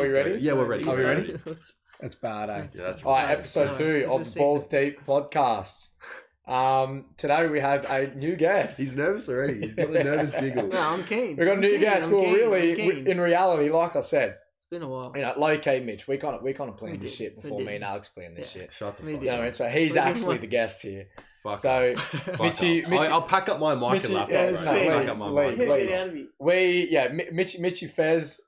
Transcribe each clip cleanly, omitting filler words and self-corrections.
we ready? Yeah, we're ready. Are we ready? That's bad, eh? Yeah, that's All right, episode 2 of the Balls Deep podcast. Today we have a new guest. He's nervous already. He's got the nervous giggle. No, I'm keen. We've got a new guest. Well, really, in reality, like I said, it's been a while. you know, low key, Mitch. We kind of planned this shit before me and Alex planned this shit. Shut the We fuck did. You know what I mean? So he's actually the guest here. Fuck So, Fuck Mitchy, I'll pack up my mic and laptop. yeah, Right? no, I'll leave, pack up my mic. leave. Get out of me. Mitchy Fez,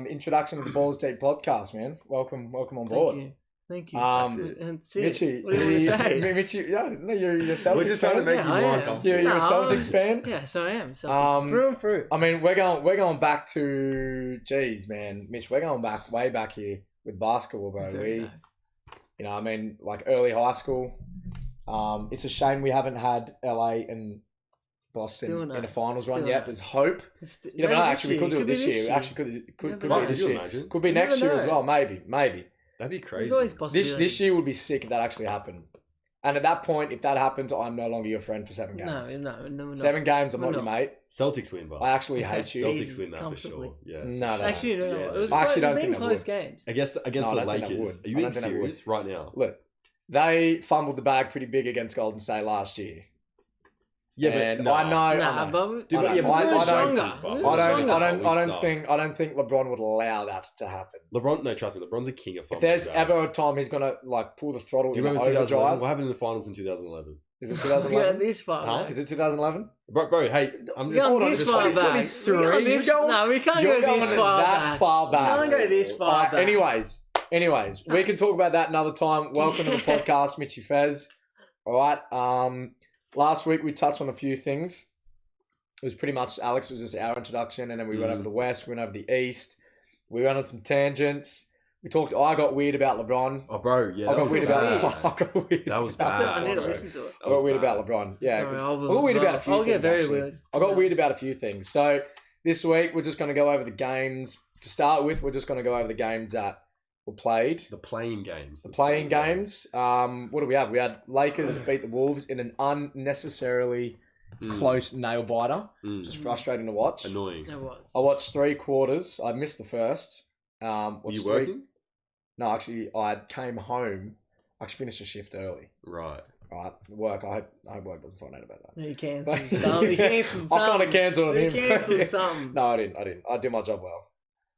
introduction to the Balls Deep podcast, man. Welcome on board. Thank you. That's Mitchy, What do you want to say? Mitchy, yeah, no, you're Celtics We're just trying to fan. make Yeah, you I more am. uncomfortable. You're a No, Celtics fan. Yes, I am. Celtics through and through. I mean, we're going back to, geez, man, Mitch, we're going back way back here with basketball, bro. You know, I mean, like early high school. It's a shame we haven't had LA and Boston in a finals run yet. There's hope. You know, actually, we could do it this year. Actually, could be this year. Imagine? Could be next year as well. Maybe. That'd be crazy. There's always possibilities. This year would be sick if that actually happened. And at that point, if that happens, I'm no longer your friend for 7 games. No. 7 games, I'm We're not your not. mate. Celtics win, but I actually hate you. Celtics win that for Comfortably. sure. Yeah. No, no. Actually, no. Yeah. It was I actually don't been think that close would. games. Against No, the I don't think that Lakers. would. Are you I being don't think that serious right now? Look, they fumbled the bag pretty big against Golden State last year. Yeah, And but I know. Nah, but Dude, I but yeah, know. but I we're don't- stronger. I don't think LeBron would allow that to happen. LeBron, no, trust me, LeBron's a king of If fumbles. there's ever a time he's gonna like pull the throttle Do in you the remember 2011? overdrive, What happened in the finals in 2011? is it we got 2011? this far. Huh? back. Is it 2011? Bro, hey, I'm We just... got hold on, this it's far back. 2023. We got this- You're going- No, we can't You're go going this far that back. far back. We can't go this far Alright, back. anyways, we can talk about that another time. Welcome to the podcast, Mitchy Fez. All right. Last week we touched on a few things. It was pretty much Alex was just our introduction, and then we went over the West, we went over the East. We went on some tangents. We talked. I got weird about LeBron. Oh, bro, yeah. I got weird about. bad. I got weird. That was about bad. I need to bro. listen to it. I got weird about LeBron. Yeah, Sorry, I I'll got weird about a few I'll things. get very actually. weird. I got weird about a few things. So this week we're just going to go over the games. To start with, we're just going to go over the games that were played. The playing games. The playing games. What do we have? We had Lakers beat the Wolves in an unnecessarily close nail biter. Just frustrating to watch. Annoying. It was. I watched 3 quarters. I missed the first. Were Watched you working? No, actually, I came home. I actually finished a shift early. Right. Right, work. I hope work doesn't find out about that. No, you cancelled something. You cancelled I something. kind of cancelled on You him. cancelled something. No, I didn't. I did my job well.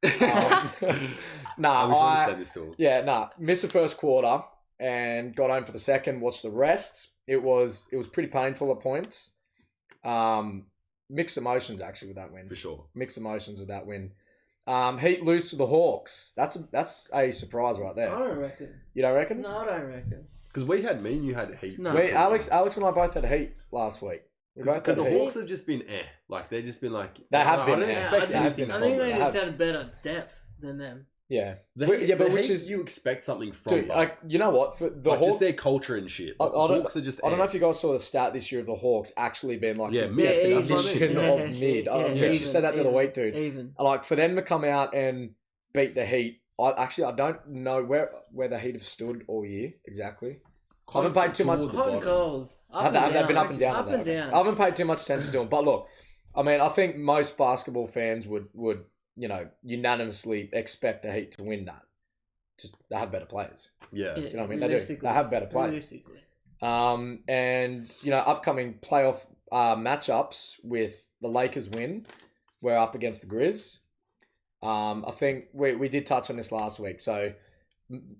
I Nah, wish I said this to him. missed the first quarter and got home for the second. Watched the rest. It was pretty painful at points. Mixed emotions actually with that win. For sure. Mixed emotions with that win. Heat lose to the Hawks. That's a surprise right I there. don't reckon. You don't reckon? No, I don't reckon. Because me and you had Heat. No. Wait, Alex and I both had Heat last week. We both Because had the Heat. Hawks have just been Like, they've just been like... They have been, I don't yeah. expect They have anything been. I from think them. they just had better depth than them. Yeah. The But- Heat, yeah, but the which Heat, is- you expect something from Dude, them. like, you know what? For the Like, Hawks, just their culture and shit. I The don't- Hawks are just... I don't know if you guys saw the stat this year of the Hawks actually being like the mid. definition That's what I mean. of mid. Yeah, You just said that the other week, dude. Even. And like for them to come out and beat the Heat, I don't know where the Heat have stood all year exactly. I haven't paid too much. Toward the Hot bottom. and cold. Have they been up and down? Up and down. I haven't paid too much attention to them, but look, I mean, I think most basketball fans would unanimously expect the Heat to win that. Just they have better players. Yeah. You know what I mean? They do. They have better players. Realistically. And upcoming playoff matchups with the Lakers win, we're up against the Grizz. I think we did touch on this last week. So,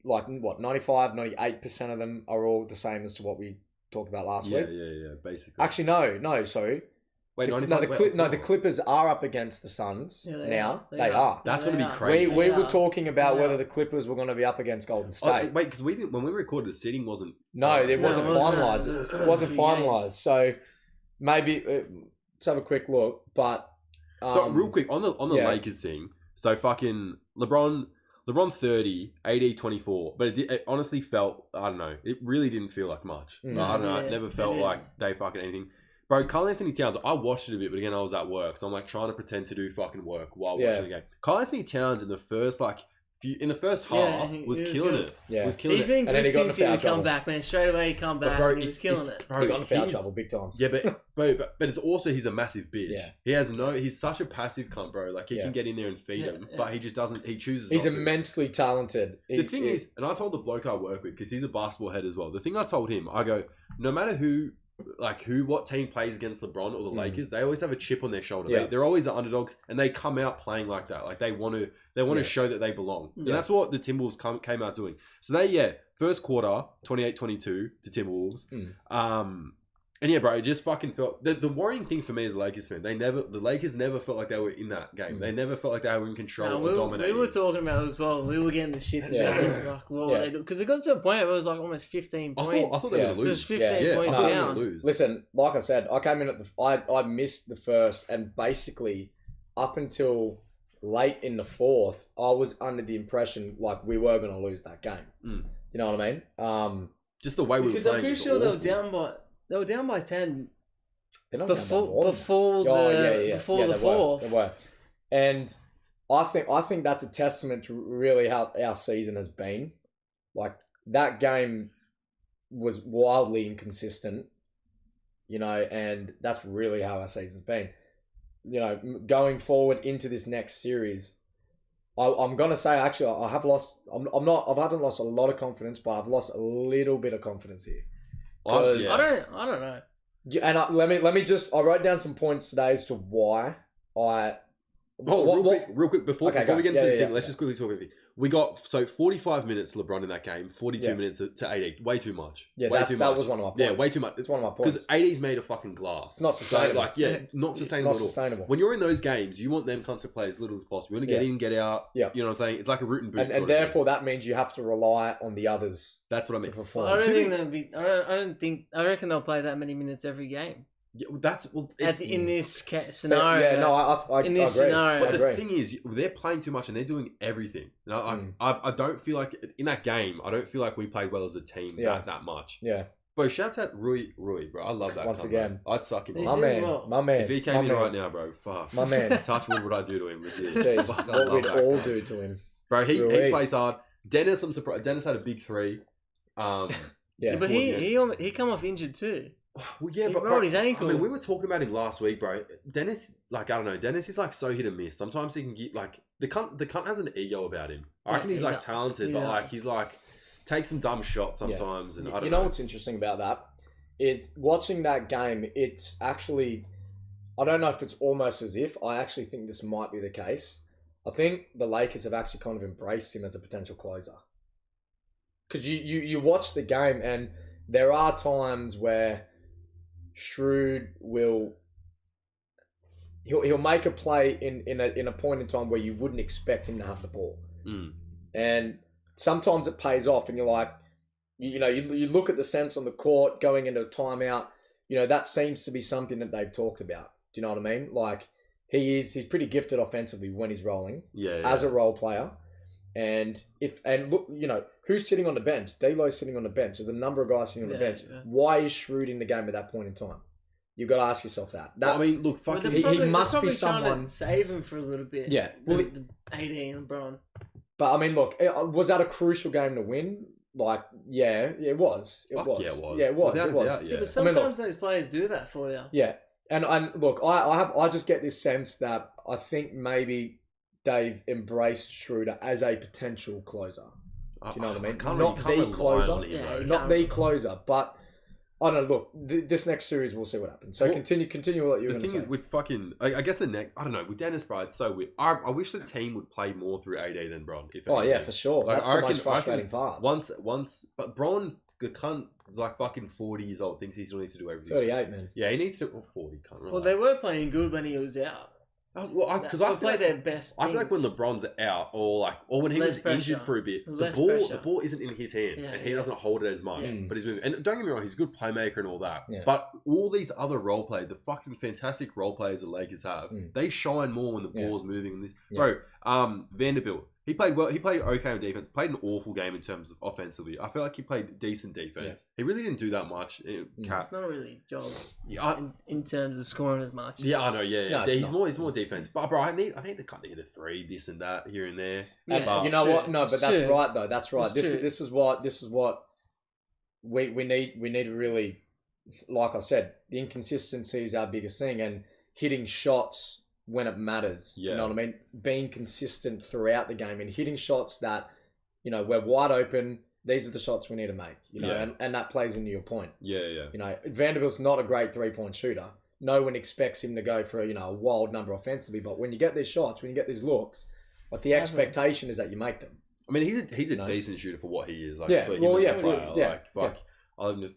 like, what, 95, 98% of them are all the same as to what we talked about last week. Yeah, basically. Actually, no, sorry. Wait, The Clippers are up against the Suns now. They are. That's They going to be are. crazy. We were talking about They whether are. the Clippers were going to be up against Golden Oh, State. wait, because when we recorded, the seating wasn't... No, it No, wasn't it wasn't. finalised. It wasn't finalised. So maybe let's have a quick look. But So real quick on the yeah. Lakers thing. So fucking LeBron 30, AD 24, but it honestly felt, I don't know, it really didn't feel like much. Mm. Like, I don't know, Yeah, it never it felt didn't. like they fucking anything. Bro, Karl Anthony Towns, I watched it a bit, but again, I was at work, so I'm like trying to pretend to do fucking work while Yeah. watching the game. Karl Anthony Towns in the first like in the first Yeah, half he was was killing good. it. Yeah. Was killing He's it. been And then good he got since into he foul would come trouble. back, man. Straight away he come back bro, and he was killing it. Bro, He got in foul he's- trouble big time. Yeah, but it's also he's a massive bitch. Yeah. He's such a passive cunt, bro. Like he Yeah. can get in there and feed Yeah, him, yeah. but he just doesn't. He chooses. He's not to. immensely talented. The thing is, and I told the bloke I work with because he's a basketball head as well. The thing I told him, I go, no matter what team plays against LeBron or the Lakers, they always have a chip on their shoulder. Yeah. They're always the underdogs, and they come out playing like that. Like they want to Yeah. show that they belong, and Yeah. that's what the Timberwolves came out doing. So first quarter 28-22 to Timberwolves. And yeah, bro, it just fucking felt the worrying thing for me as a Lakers fan. The Lakers never felt like they were in that game. They never felt like they were in control No, or dominating. we were talking about it as well. We were getting the shits Yeah. about it. Like, what were they doing? Because it got to a point where it was like almost 15 I points. thought they were Yeah. going to It was lose. 15 Yeah, points I thought they were down. going to lose. Listen, like I said, I came in at I missed the first, and basically up until late in the fourth, I was under the impression like we were going to lose that game. Mm. You know what I mean? Just the way we were Because I'm playing. pretty was sure awful. they were down by 10 They're not down by more than before that. the Yeah, they fourth. They were. And I think that's a testament to really how our season has been. Like that game was wildly inconsistent, you know, and that's really how our season's been. You know, going forward into this next series, I'm gonna say actually I have lost. I haven't lost a lot of confidence, but I've lost a little bit of confidence here. Yeah. I don't know. Yeah, and let me just. I wrote down some points today as to why I. Real quick before Okay, we go. get into Yeah, the yeah, thing, let's just quickly talk about it. We got 45 minutes LeBron in that game, 42 Yeah. minutes to 80. Way too much. Yeah, way that too much. was one of my points. Yeah, way too much. It's one of my points. Because 80's made of fucking glass. It's not sustainable. Not It's sustainable not at all. sustainable. When you're in those games, you want them cunts to play as little as possible. You want to get in, get out. Yeah. You know what I'm saying? It's like a root and boot. And sort of therefore that means you have to rely on the others thing. That's what I to mean. perform. I don't To think me- they'll be. I reckon they'll play that many minutes every game. Yeah, it's, In this So, scenario. yeah, no, I in this agree. scenario- But I the agree. thing is, they're playing too much and they're doing everything. You know, I don't feel like in that game, I don't feel like we played well as a team Yeah. that much. Yeah, Bro, shout out Rui, bro. I love that. Once cunt, again. bro. I'd suck him. He my off. did man, well. my man. If he came my in man. right now, bro, fuck. My man. Touch wood, what I do to him, legit. Jeez, Fuck, I what love we'd that all guy. do to him. Bro, he Rui. plays hard. Dennis, I'm surprised. Dennis had a big three. Yeah, Yeah, but toward the end. he come off injured too. Well, yeah, He but rolled his ankle. I mean, we were talking about him last week, bro. Dennis, like, I don't know. Dennis is like so hit and miss. Sometimes he can get like the cunt has an ego about him. I reckon Yeah, he's he like does. talented, He but does. like he's like takes some dumb shots sometimes, and I don't you know what's interesting about that? It's watching that game. It's actually, I don't know if it's almost as if I actually think this might be the case. I think the Lakers have actually kind of embraced him as a potential closer. Because you watch the game and there are times where Shrewd he'll make a play in a point in time where you wouldn't expect him to have the ball. Mm. And sometimes it pays off and you're like, you look at the sense on the court going into a timeout, that seems to be something that they've talked about. Do you know what I mean? Like he's pretty gifted offensively when he's rolling as a role player. And look, who's sitting on the bench? D'Lo's sitting on the bench. There's a number of guys sitting on the bench. Yeah. Why is Shrewd in the game at that point in time? You've got to ask yourself that. I mean, look, Well, fucking. they're he probably- must they're be probably trying someone- to save him for a little bit. Yeah. Well, the 18 and LeBron. But I mean, look, was that a crucial game to win? Like, yeah, it was. It Fuck was. yeah, it was. Yeah, it was. Without It a was. doubt, Yeah, yeah. but I mean, sometimes those players do that for you. Yeah, and look, I just get this sense that I think maybe they've embraced Schroeder as a potential closer. Do you know what I mean? Can't Not really the rely closer. on him, Yeah, bro. you Not the closer, but I don't know. Look, this next series we'll see what happens. So Well, continue what you were The going to thing say. is, with fucking, I guess I don't know, with Dennis, bro, it's so weird. I wish the team would play more through AD than Bron. If Oh yeah, anything. for sure. Like, That's I the reckon- most frustrating part. Once, but Bron, the cunt, is like fucking 40 years old, thinks he still needs to do everything. 38, man. Yeah, he needs to. 40, can't Well, they were playing good when he was out. because They I feel played like, their best. I feel like when things. LeBron's out, or when he Less was injured pressure. for a bit, the Less ball pressure. isn't in his hands, Yeah, and he yeah. doesn't hold it as much. Yeah. But he's moving. And don't get me wrong, he's a good playmaker and all that. Yeah. But all these other role players, the fucking fantastic role players the Lakers have, Mm. they shine more when the Yeah. ball's moving. And this, Yeah. bro, Vanderbilt. He played well. He played okay on defense. Played an awful game in terms of offensively. I feel like he played decent defense. Yeah. He really didn't do that much. It's not really a job. Yeah, in terms of scoring as much. Yeah, I know. Yeah, no, he's more defense. But bro, I need to kind of hit a 3, this and that here and there. And but, you know what? No, but that's right though. That's right. This is what we need to really, like I said, the inconsistency is our biggest thing, and hitting shots when it matters. Yeah. You know what I mean? Being consistent throughout the game and hitting shots that, you know, we're wide open. These are the shots we need to make, you know, and that plays into your point. Yeah, yeah. You know, Vanderbilt's not a great 3-point shooter. No one expects him to go for, you know, a wild number offensively, but when you get these shots, when you get these looks, like the expectation is that you make them. I mean, he's a decent shooter for what he is. Like, yeah, for well, yeah, player. yeah, like, fuck. Yeah. I'm just,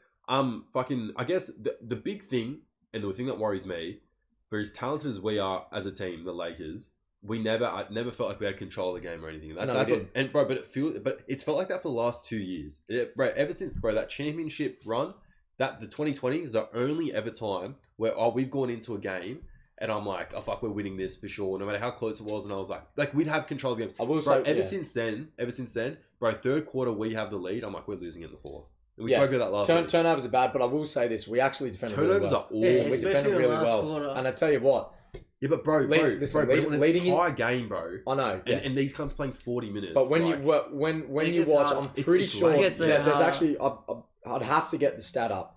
fucking, I guess the big thing and the thing that worries me, for as talented as we are as a team, the Lakers, I never felt like we had control of the game or anything. But it's felt like that for the last 2 years. Ever since that championship run, the 2020 is the only ever time where we've gone into a game and I'm like, oh fuck, we're winning this for sure, no matter how close it was. And I was like we'd have control of the game. I will say, since then, bro, third quarter we have the lead. I'm like, we're losing it in the fourth. We spoke about that last week. Turnovers are bad, but I will say this: we actually defended really well. Turnovers are awesome. Yeah, we defended really well. Quarter. And I tell you what. Yeah, but bro, leading the entire game, bro. I know. Yeah. And these cunts playing 40 minutes. But when you watch, I'm pretty sure there's actually. I'd have to get the stat up.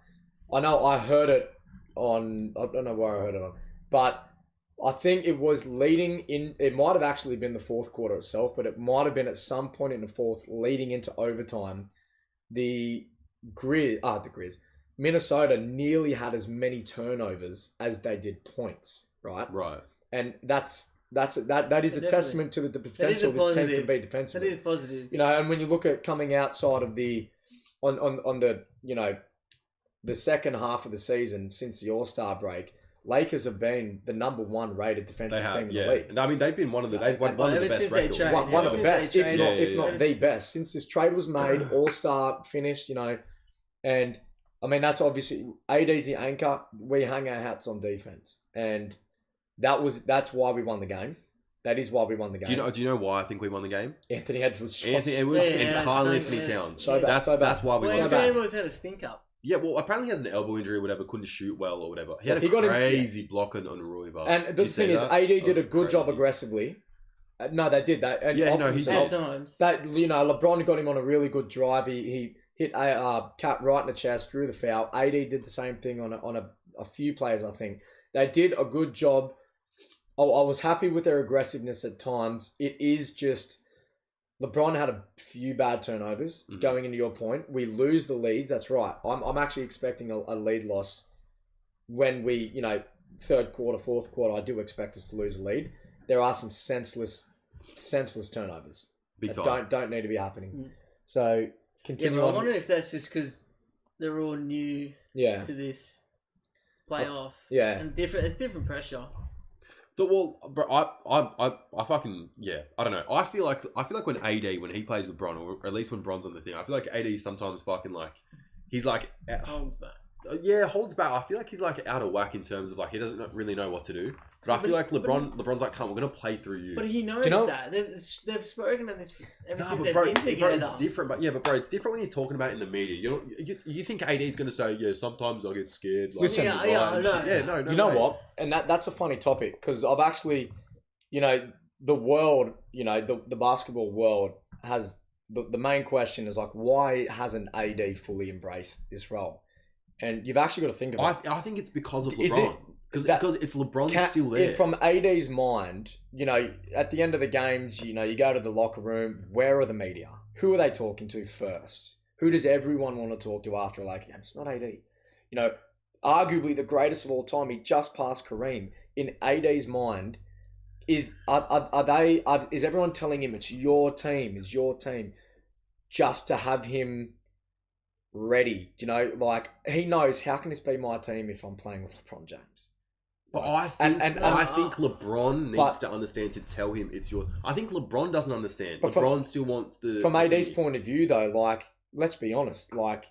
I know I heard it on. I don't know where I heard it on, but I think it was leading in. It might have actually been the fourth quarter itself, but it might have been at some point in the fourth, leading into overtime. The Grizz, Minnesota nearly had as many turnovers as they did points, right? Right. And that is a testament to the potential this team can be defensively. That is positive. You know, and when you look at coming outside of the on the, you know, the second half of the season since the All-Star break, Lakers have been the number 1 rated defensive team in the league. I mean, they've been one of the best records. One of the best, if not the best. Since this trade was made, All-Star finished, you know, and I mean, that's obviously AD's the anchor. We hang our hats on defense, and that's why we won the game. That is why we won the game. Do you know why I think we won the game? Anthony Edwards shots. Anthony Edwards and Carl Anthony Towns. So bad. That's why we won. Anthony Edwards had a stink up. Yeah, well, apparently he has an elbow injury or whatever, couldn't shoot well or whatever. He had a crazy block on Rui Bar. And the thing is, AD did a good job aggressively. No, they did that. And he did. At times. That, you know, LeBron got him on a really good drive. He hit a Cat right in the chest, drew the foul. AD did the same thing on a few players, I think. They did a good job. I was happy with their aggressiveness at times. It is just... LeBron had a few bad turnovers. Going into your point, we lose the leads. That's right. I'm actually expecting a lead loss when we, you know, third quarter, fourth quarter. I do expect us to lose a lead. There are some senseless turnovers that don't need to be happening. So continue. Yeah, but I wonder if that's just because they're all new to this playoff. Yeah, and it's different pressure. Well, bro, I fucking I don't know. I feel like when he plays with Bron, or at least when Bron's on the thing, I feel like AD sometimes fucking like he's like holds back. Yeah, holds back. I feel like he's like out of whack in terms of like he doesn't really know what to do. But I feel like LeBron's like, come, we're gonna play through you. But he knows that they've spoken about this ever since they've been together. It's different. But it's different when you're talking about it in the media. You think AD's gonna say, sometimes I get scared. Like, listen, no. You know what? And that's a funny topic because I've actually, you know, the world, you know, the basketball world has the main question is like, why hasn't AD fully embraced this role? And you've actually got to think about it. I think it's because of LeBron. Because it's LeBron's still there. From AD's mind, you know, at the end of the games, you know, you go to the locker room, where are the media? Who are they talking to first? Who does everyone want to talk to after a Laker game? It's not AD. You know, arguably the greatest of all time, he just passed Kareem. In AD's mind, is everyone telling him it's your team, just to have him ready? You know, like he knows, how can this be my team if I'm playing with LeBron James? But I think LeBron needs to understand to tell him it's your... I think LeBron doesn't understand. LeBron still wants the... From AD's point of view, though, like, let's be honest, like,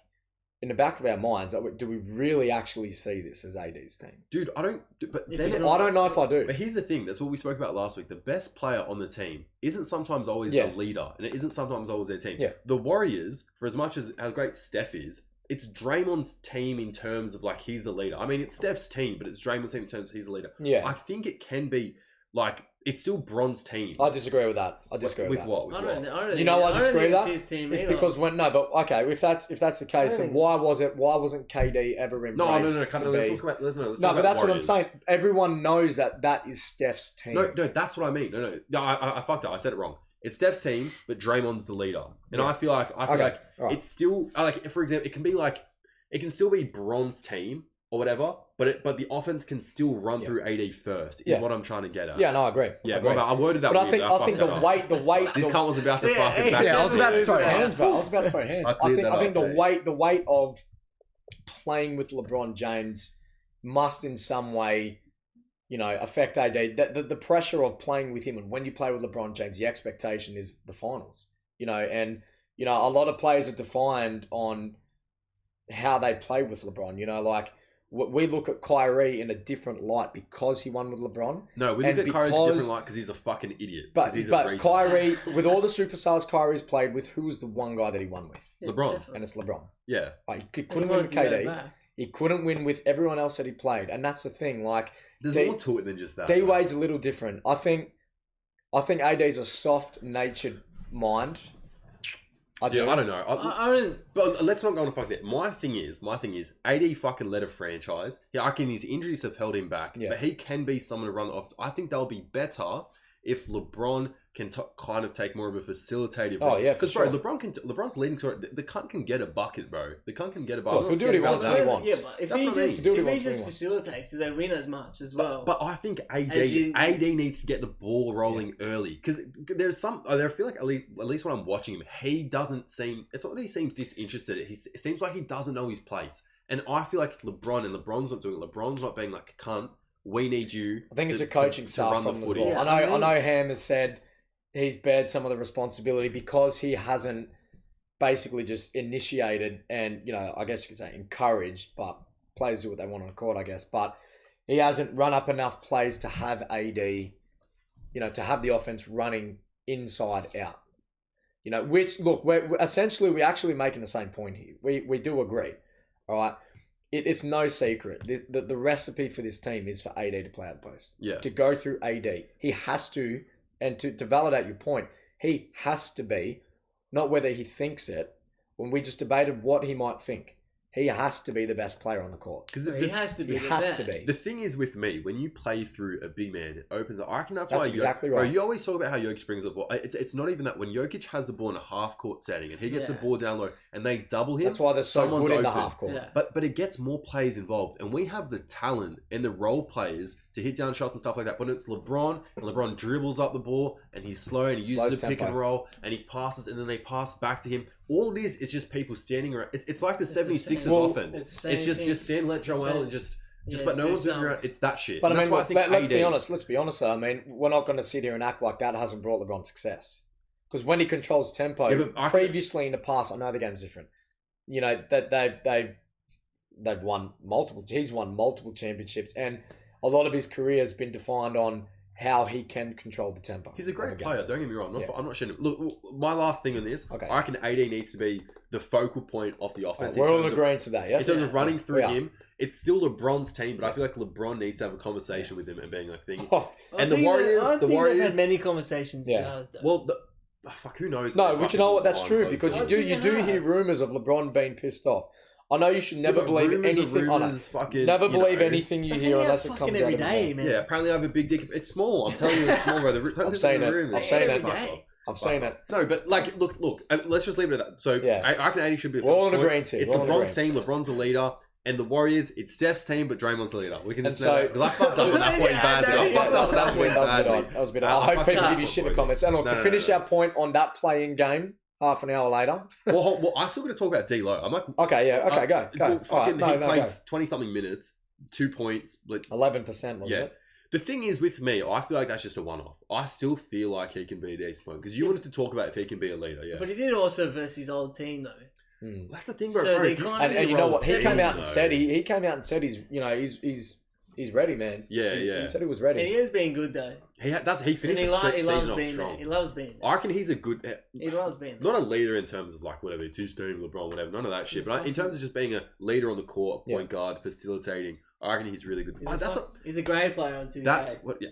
in the back of our minds, do we really actually see this as AD's team? Dude, I don't. But I don't know if I do. But here's the thing. That's what we spoke about last week. The best player on the team isn't sometimes always the leader, and it isn't sometimes always their team. Yeah. The Warriors, for as much as how great Steph is, it's Draymond's team in terms of like he's the leader. I mean, it's Steph's team, but it's Draymond's team in terms of he's the leader. Yeah. I think it can be like it's still Bron's team. I disagree with that. I disagree with that. What? With I what? don't you know why I disagree with that? It's his team it's either. because if that's the case, then why wasn't KD ever embraced? No. Let's talk about but that's Warriors. what I'm saying. Everyone knows that is Steph's team. No, that's what I mean. No, I fucked up. I said it wrong. It's Steph's team, but Draymond's the leader, and I feel like right. it's still like, for example, it can still be Bron's team or whatever, but the offense can still run through AD first. Is what I'm trying to get at. Yeah, no, I agree. Yeah, I worded that. But I think the weight. This cunt was about to fucking back. Yeah, I was about to throw hands, bro. I was about to throw hands. I think the weight of playing with LeBron James must in some way, affect AD. The pressure of playing with him, and when you play with LeBron James, the expectation is the finals. And a lot of players are defined on how they play with LeBron. Like we look at Kyrie in a different light because he won with LeBron. No, we look at Kyrie in a different light because he's a fucking idiot. But Kyrie, with all the superstars Kyrie's played with, who was the one guy that he won with? LeBron. Definitely. And it's LeBron. Yeah. Like, he couldn't win with KD. He couldn't win with everyone else that he played. And that's the thing. Like, there's more to it than just that. D-Wade's a little different. I think AD's a soft-natured mind. I don't know. I don't. But let's not go on a fuck that. My thing is, AD fucking led a franchise. Yeah, I can. His injuries have held him back, but he can be someone to run off. I think they'll be better if LeBron can kind of take more of a facilitative role. Oh yeah, because sure. LeBron's leading to it. The cunt can get a bucket, bro. The cunt can get a bucket. He'll do what he wants when he wants. Yeah, but if he just facilitates, they win as much as well. But I think AD needs to get the ball rolling early because there's some. I feel like at least when I'm watching him, he doesn't seem. It's not that he seems disinterested. It seems like he doesn't know his place. And I feel like LeBron's not doing it. LeBron's not being like a cunt. We need you. I think it's a coaching staff run the problem as footy. well. Yeah, I know Ham has said he's bared some of the responsibility because he hasn't basically just initiated and, I guess you could say encouraged, but players do what they want on the court, I guess. But he hasn't run up enough plays to have AD, to have the offense running inside out. Which, look, we're actually making the same point here. We do agree, all right? It's no secret. The recipe for this team is for AD to play out the post. Yeah. To go through AD. He has to, and to validate your point, he has to be, not whether he thinks it, when we just debated what he might think. He has to be the best player on the court. Because he has to be. The thing is with me, when you play through a big man, it opens up. I reckon that's why exactly right. Bro, you always talk about how Jokic brings the ball. It's not even that. When Jokic has the ball in a half court setting and he gets the ball down low and they double him, that's why they're so good in the half court. Yeah. But it gets more players involved, and we have the talent and the role players to hit down shots and stuff like that. But it's LeBron, and LeBron dribbles up the ball and he's slow and he uses a pick and roll and he passes and then they pass back to him. All it is just people standing around. It's like the 76ers offense. It's just stand, let Joel and just but no one's around. It's that shit. But I mean, let's be honest. Let's be honest. I mean, we're not going to sit here and act like that hasn't brought LeBron success. Because when he controls tempo, previously in the past, I know the game's different. That they've won multiple. He's won multiple championships, and a lot of his career has been defined on how he can control the tempo. He's a great player, don't get me wrong. I'm not shitting. Look, my last thing on this, I reckon AD needs to be the focal point of the offense. We're all in agreement to that, yes? In terms of running through him, it's still LeBron's team, but I feel like LeBron needs to have a conversation with him and being like, the Warriors... They've had many conversations about it. Well, fuck, who knows? No, but you know what? That's true, because you do hear rumours of LeBron being pissed off. I know you should never believe anything. Never believe anything you hear unless it comes out of day, man. Yeah, apparently I have a big dick. It's small. I'm telling you, it's small, bro. I've seen it. I've seen it. No, but look. Let's just leave it at that. So I reckon AD should be. We're all in agreement here. It's LeBron's team. LeBron's the leader. And the Warriors, it's Steph's team, but Draymond's the leader. We can just say that. Because I fucked up on that point badly. I fucked up on that point badly. That was a bit odd. I hope people give you shit in the comments. And look, to finish our point on that playing game, half an hour later. Well, I still got to talk about D-Lo. I'm like, okay, go. Fucking, he played 20-something minutes, 2 points. 11%, wasn't it? The thing is with me, I feel like that's just a one-off. I still feel like he can be a decent point. Because you wanted to talk about if he can be a leader, yeah. But he did also versus his old team, though. That's the thing, bro. So bro they if you, can't and you know what? He teddies, came out and said he's ready, man. He said he was ready. And he has been good though. He finished the season off strong. He loves being there. I reckon he's a good. He loves being there. Not a leader in terms of like whatever, two-stone LeBron, whatever. None of that shit. But in terms of just being a leader on the court, point guard, facilitating, I reckon he's really good. He's a great player on 2K. That's what. Yeah.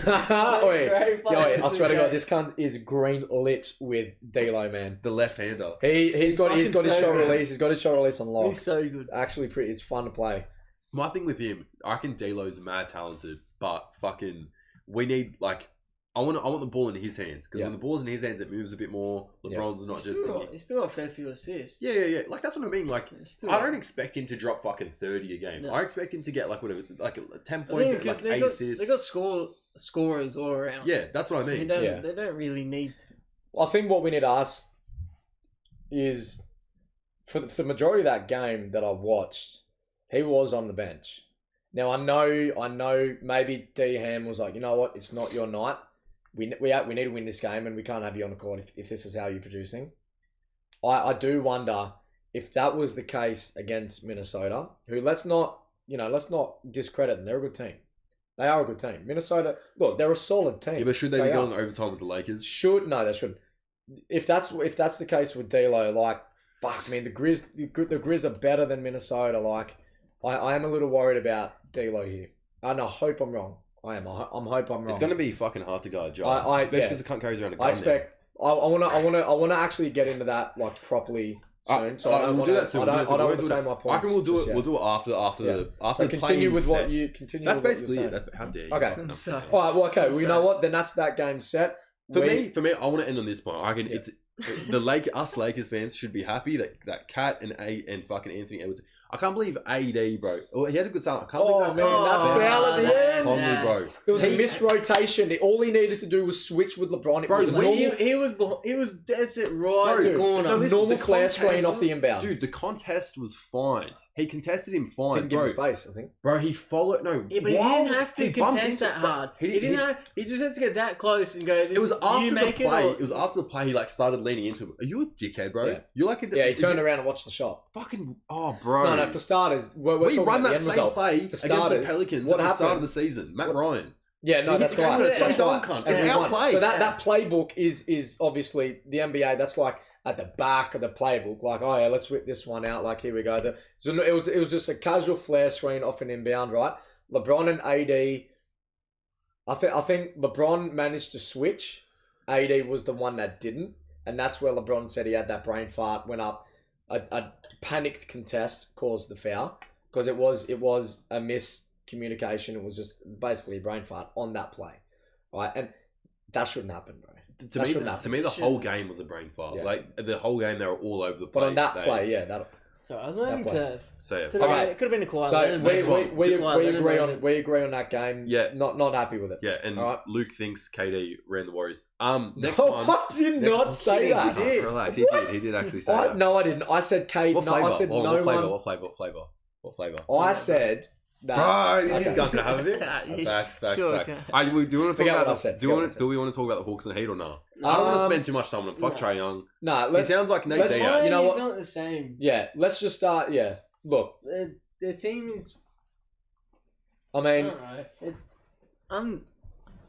I swear to God, this cunt is green lit with D'Lo, man. The left-hander. He's got his shot release. He's got his shot release on lock. He's so good. It's actually pretty. It's fun to play. My thing with him, I reckon D'Lo's mad talented, but fucking, we need like. I want the ball in his hands because when the ball's in his hands, it moves a bit more. LeBron's not just. He's still got a fair few assists. Yeah. Like that's what I mean. Like I don't expect him to drop fucking 30 a game. No. I expect him to get like whatever, like 10 points, like 8 assists. They got scorers all around. Yeah, that's what I mean. So they don't really need. I think what we need to ask is for the majority of that game that I watched, he was on the bench. Now I know. Maybe D Ham was like, you know what, it's not your night. We need to win this game, and we can't have you on the court if this is how you're producing. I do wonder if that was the case against Minnesota, who let's not discredit them. They're a good team. They are a good team. Minnesota, look, they're a solid team. Yeah, but should they be going overtime with the Lakers? No, they shouldn't. If that's the case with D'Lo, like fuck, man, the Grizz are better than Minnesota. Like, I am a little worried about D'Lo here, and I hope I'm wrong. I hope I'm wrong. It's going to be fucking hard to guard, Joe. Especially because the cunt carries around a gun. I expect. I want to actually get into that like properly soon. So I don't want to say my points. I reckon we'll do it. We'll do it after the continue with what you continue. That's with basically it. That's how dare you. Okay. I'm sorry. All right. Well, okay. Well, you know what? Then that's that game set. For me, I want to end on this point. I reckon it's us Lakers fans should be happy that Cat and fucking Anthony Edwards. I can't believe AD, bro. Oh, he had a good start. I can't believe that foul at the end. Conley, bro. It was a missed rotation. All he needed to do was switch with LeBron. He was dead set right in the corner. Normal flare screen off the inbound. Dude, the contest was fine. He contested him fine. Didn't give him space, I think. Bro, he followed. No, yeah, but he didn't have to contest that hard. He just had to get that close and go. It was after the play. It was after the play. He like started leaning into him. Are you a dickhead, bro? Yeah. You're like he turned around and watched the shot. Fucking bro. No. For starters, we run that same play against the Pelicans at the start of the season. Matt Ryan. Yeah, no, that's right. It's our play. So that playbook is obviously the NBA. That's like at the back of the playbook, like, oh yeah, let's whip this one out. Like, here we go. It was just a casual flare screen off an inbound, right? LeBron and AD. I think LeBron managed to switch. AD was the one that didn't, and that's where LeBron said he had that brain fart. Went up, a panicked contest caused the foul because it was a miscommunication. It was just basically a brain fart on that play, right? And that shouldn't happen, bro. To me, the whole game was a brain fart. Yeah. Like the whole game, they were all over the place. But on that play, yeah, that. So I learned curve. So yeah, it could have been a quiet. So we agree on that game. Yeah, not happy with it. Yeah, and Luke thinks KD ran the Warriors. Next one. I did not say that. He did. Relax. He did actually say that. No, I didn't. I said KD. What flavor? I said no one. What flavor? I said. No. Bro, this is going to have a bit. Facts. Sure, okay. Do we want to talk about? Do we want to talk about the Hawks and the Heat or no? I don't want to spend too much time on them. Fuck Trae Young. Nah, it sounds like Nate Diaz. You know what? He's not the same. Yeah, let's just start. Yeah, look, the team is. I mean,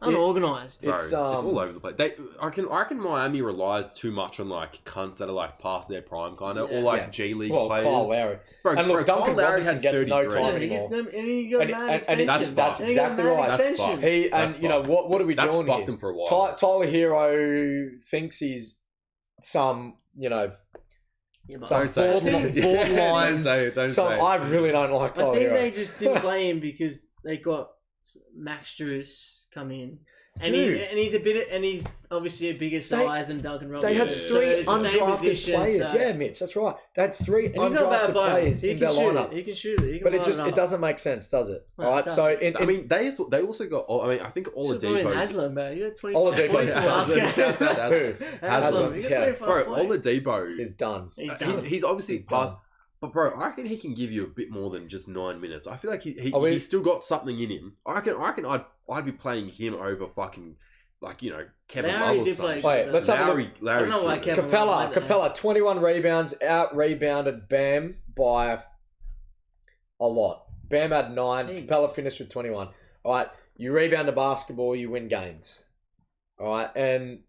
unorganized. It's all over the place. I reckon Miami relies too much on like cunts that are like past their prime kind of, or like G League players. Kyle Lowry. And look, Duncan Robinson gets no time anymore. That's exactly right. That's you know what are we doing here? That's fucked him for a while. Tyler Hero thinks he's some, you know. Some borderline. Don't say. I really don't like Tyler Hero. I think they just didn't play him because they got Max Strus come in, and he's obviously a bigger size than Duncan Robinson. They had three undrafted players. Yeah, Mitch, that's right. They had three undrafted players in their lineup. He can shoot it. But it doesn't make sense, does it? All right. So I mean, they also got. I mean, I think Oladipo. Haslam, bro. You got 25 points last game. Shouts out Haslam. You got 25 bro, points. Oladipo is done. He's obviously past. But bro, I reckon he can give you a bit more than just 9 minutes. I feel like he's still got something in him. I reckon I'd be playing him over fucking like, you know, Kevin Lowry Love or did play something. Wait, let's have a look. Larry I don't know why killed it. Kevin Love Capella, 21 rebounds, out-rebounded Bam by a lot. Bam had 9. Jeez. Capella finished with 21. All right, you rebound a basketball, you win games. All right, and,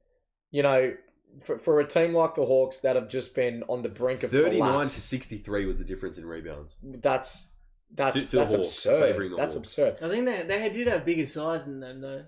you know, for a team like the Hawks that have just been on the brink of 39 collapse, to 63 was the difference in rebounds. that's To the Hawks, absurd. favouring the That's Hawks. absurd. I think they did have bigger size than them though,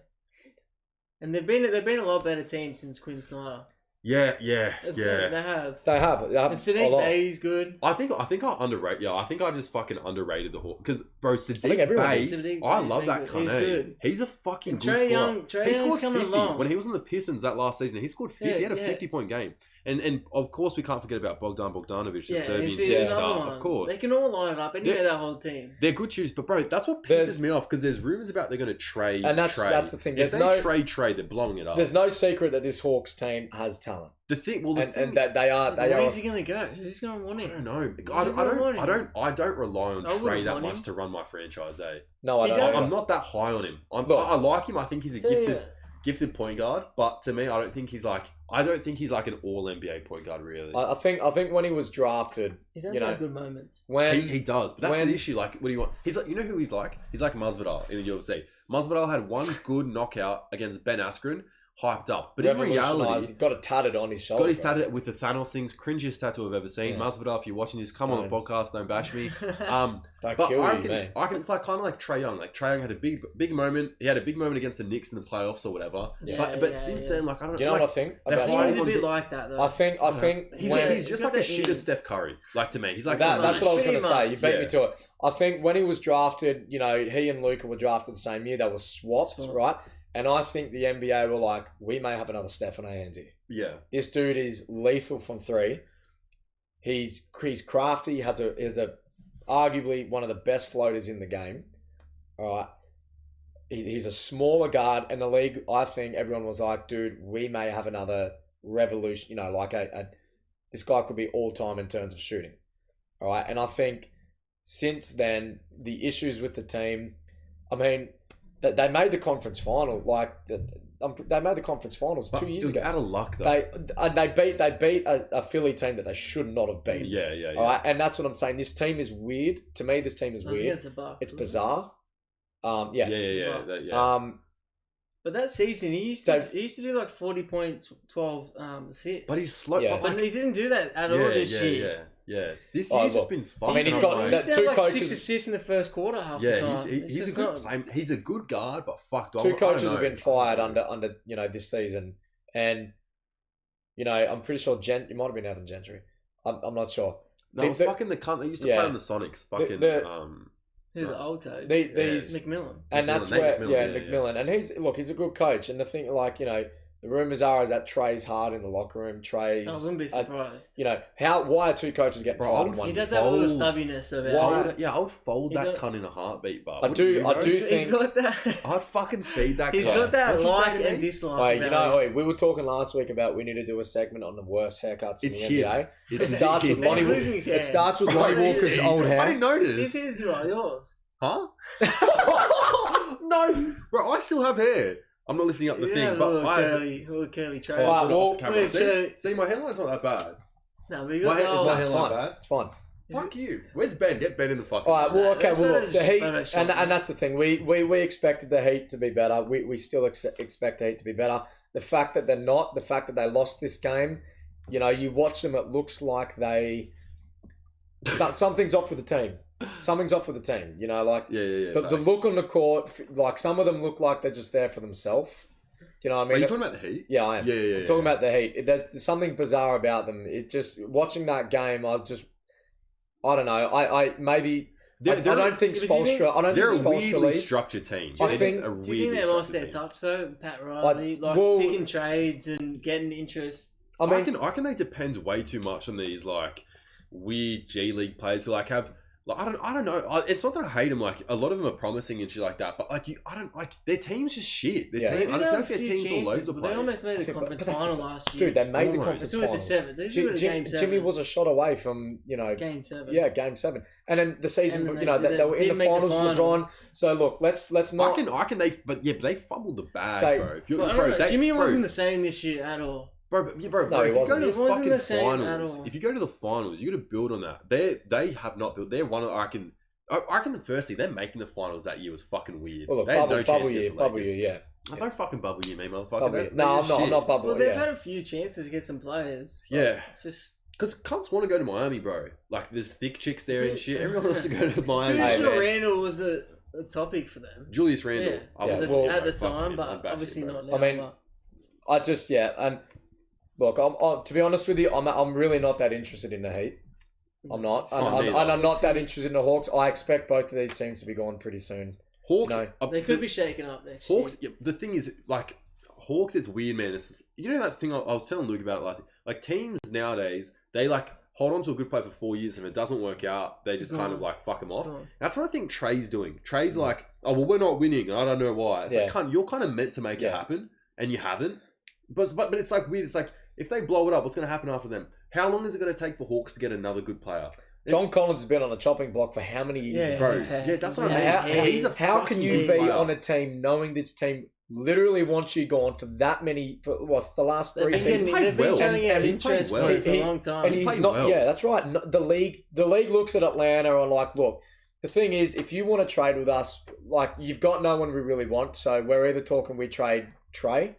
and they've been a lot better team since Quinn Snyder. Yeah. They have. They have And a Sadiq lot. Bey's good. I think I underrate. Yeah, I think I just fucking underrated the Hawks because, bro, think Sadiq everyone Bey. does. Sadiq I Bey's love been that good. cunt. He's good. He's a fucking And good Trae scorer. Trae He Young's scored coming 50 along. when he was on the Pistons that last season. He scored 50. Yeah, he had a yeah. 50-point game. And of course we can't forget about Bogdanovic, the Yeah, Serbian you see another superstar. one. Of course, They can all line it up. Anyway, Yeah. that whole team. they're good shoes, but bro, that's what pisses There's- me off because there's rumors about they're going to trade. And that's the thing. If There's they no trade, they're blowing it up. there's no secret that this Hawks team has talent, The thing, and that they are. Where is he going to go? Who's going to want I him? don't know. I don't rely on I wouldn't Trey that want much him. to run my franchise. No, I He don't. does. I'm not that high on him. Look. I like him. I think he's a Tell you gifted point guard. But to me, I don't think he's like an all NBA point guard. Really, I think when he was drafted, He does you know, have good moments. when he does. But that's when- the issue. Like, what do you want? He's like, you know who he's like? He's like Masvidal in the UFC. Masvidal had one good knockout against Ben Askren, hyped up. But in reality, revolutionised, he got it tatted on his shoulder. got his bro. tattoo with the Thanos things, cringiest tattoo I've ever seen. Yeah. Masvidal, if you're watching this, come on the Stones. podcast, don't bash me. Don't But kill I you, reckon, man. it's like kind of like Trae Young. Like Trae Young had a big moment. He had a big moment against the Knicks in the playoffs or whatever. Yeah, but yeah, since yeah. then, like I don't. Do you know like, what I think they're about hiding He's Trae? a bit on like that though. I think He's, when, he's just got like a that shit in. as Steph Curry. Like to me, he's like that's what I was going to Pretty say. You much, beat yeah. me to it. I think when he was drafted, you know, he and Luka were drafted the same year. They were swapped, Swap. right? And I think the NBA were like, we may have another Steph on our hands here. yeah. This dude is lethal from three. He's crafty. He has a arguably one of the best floaters in the game. All right. He's a smaller guard in the league. I think everyone was like, dude, we may have another revolution. You know, like this guy could be all time in terms of shooting. All right. And I think since then, the issues with the team, I mean, they made the conference final. Like, they made the conference finals But 2 years it was ago. out of luck though. They beat a Philly team that they should not have beaten. yeah. All right, and that's what I'm saying. This team is weird. To me, this team is It was weird. against the Bucks, It's wasn't it? bizarre. Yeah. Yeah. But that season, he used to do like 40 points, 12 assists. But he's slow. Yeah. But But he didn't do that at all this year. Yeah. This Oh, year's just look, been fun. I mean, he's so got much. He that- used to have two like coaches- 6 assists in the first quarter half the time. he's a good play. He's a good guard, but fucked. Two coaches have been fired under you know this season, and you know I'm pretty sure it might have been Evan Gentry. I'm not sure. No, it was fucking the cunt that used to Yeah. play on the Sonics. Fucking Who's the old coach? These McMillan. and that's Nate where McMillan, McMillan, and he's a good coach, and the thing like you know the rumors are is that Trey's hard in the locker room. Trey's I wouldn't be surprised. you know why are two coaches getting Bro, fired I in one He year? does have a little Fold. stubbiness about Why? it. I would fold He that don't- cunt in a heartbeat, but I do He's think got that. I'd fucking feed that. He's cunt. got that What'd you say like to and me? dislike. Wait, you about know, him. we were talking last week about we need to do a segment on the worst haircuts It's in the him. NBA. It's It starts with him. Lonnie. He's losing his hair. It starts with Bro, Lonnie you Walker's see? old hair. I didn't notice. This is like yours. Huh? No, bro, I still have hair. I'm not lifting up the You thing, have a but little curly trait. Alright, put it well, off the camera. wait, See, my hairline's not that bad. No, but you My got hair, is my It's hairline fine. bad? It's fine. Fuck you. Where's Ben? Get Ben in the fucking. All right. Well, okay. That's Well, better look, as the Heat, Photoshop, and man. that's the thing. We expected the Heat to be better. We still expect the Heat to be better. The fact that they're not, the fact that they lost this game, you know, you watch them, it looks like something's off with the team. Something's off with the team. You know, like Yeah. the look on the court, like some of them look like they're just there for themselves. You know what I Are mean? you talking about the Heat? Yeah, I am. Yeah. I'm talking about the Heat. There's something bizarre about them. It just watching that game. I don't know. I don't think Spoelstra. I don't They're think a Spoelstra weirdly leads. structured team. I They're think- just a Do you think weirdly they lost structured their team. touch though, Pat Riley? Like well- picking trades and getting interest. I I mean, reckon they depend way too much on these like weird G League players who like have Like, I don't know. It's not that I hate them. Like, a lot of them are promising and shit like that. But like, I don't like their team's just shit. Their team, I don't feel like their team's all over the place. They almost made the conference final last year. Dude, they made the conference final. 2-7. They should have game 7. Jimmy was a shot away from game 7. Yeah, game 7. And then the season, then they were in the finals. LeBron. So look, let's not. I can. But they fumbled the bag, bro. Jimmy wasn't the same this year at all. Bro, No, if he you go wasn't. to the He wasn't fucking the same at finals, all. if you go to the finals, you got to build on that. They have not built. They're one of I reckon the first thing they're making the finals that year was fucking weird. Well, look, they had no chance bubble against year, the bubble Lakers. year, yeah. I don't fucking bubble you, me, motherfucker. No, I'm not bubbling. Well, they've had a few chances to get some players. Yeah. It's just... Because cunts want to go to Miami, bro. Like, there's thick chicks there and shit. Everyone wants to go to Miami. Pretty sure man. Randall was a topic for them. Julius Randle. Yeah. I Yeah, would well, at the fuck time, him. but I'd bash obviously him, bro. not now. I mean, and look, I'm to be honest with you, I'm really not that interested in the Heat. I'm not, and I'm not that interested in the Hawks. I expect both of these teams to be gone pretty soon. Hawks, they could be shaken up next Hawks. year. Yeah, the thing is, like, Hawks, it's weird, man. It's just, you know that thing I was telling Luke about it last year. Like, teams nowadays, they like hold on to a good player for 4 years, and if it doesn't work out, they just kind of like fuck him off. That's what I think Trey's doing. Trey's like, oh well, we're not winning. I don't know why. It's like, you're kind of meant to make it happen, and you haven't. But it's like weird. It's like if they blow it up, what's going to happen after them? How long is it going to take for Hawks to get another good player? John Collins has been on a chopping block for how many years? Yeah, Bro, yeah, that's what I mean. He's a how can you fucking be player. on a team knowing this team literally wants you gone for that many for the last 3 seasons? They've been trying to get he interest played well. for a long time. And he's played not. well. Yeah, that's right. No, the league looks at Atlanta and like, look, the thing is, if you want to trade with us, like you've got no one we really want, so we're either talking we trade Trey,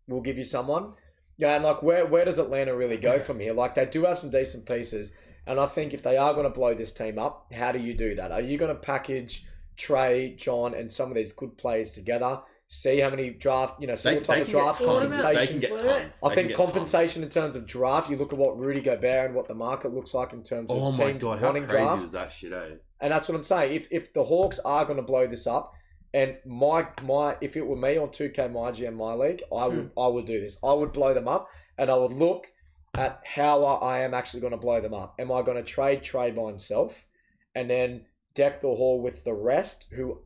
we'll give you someone. Yeah, and like where does Atlanta really go from here? Like they do have some decent pieces. And I think if they are going to blow this team up, how do you do that? Are you going to package Trey, John, and some of these good players together? See how many draft, see what type of draft compensation. They can get tons. I think compensation in terms of draft, you look at what Rudy Gobert and what the market looks like in terms of teams wanting draft. How crazy was that shit, eh? And that's what I'm saying. If the Hawks are going to blow this up, and my if it were me on 2K, my GM, my league, I would do this. I would blow them up, and I would look at how I am actually going to blow them up. Am I going to trade Trey by himself and then deck the hall with the rest who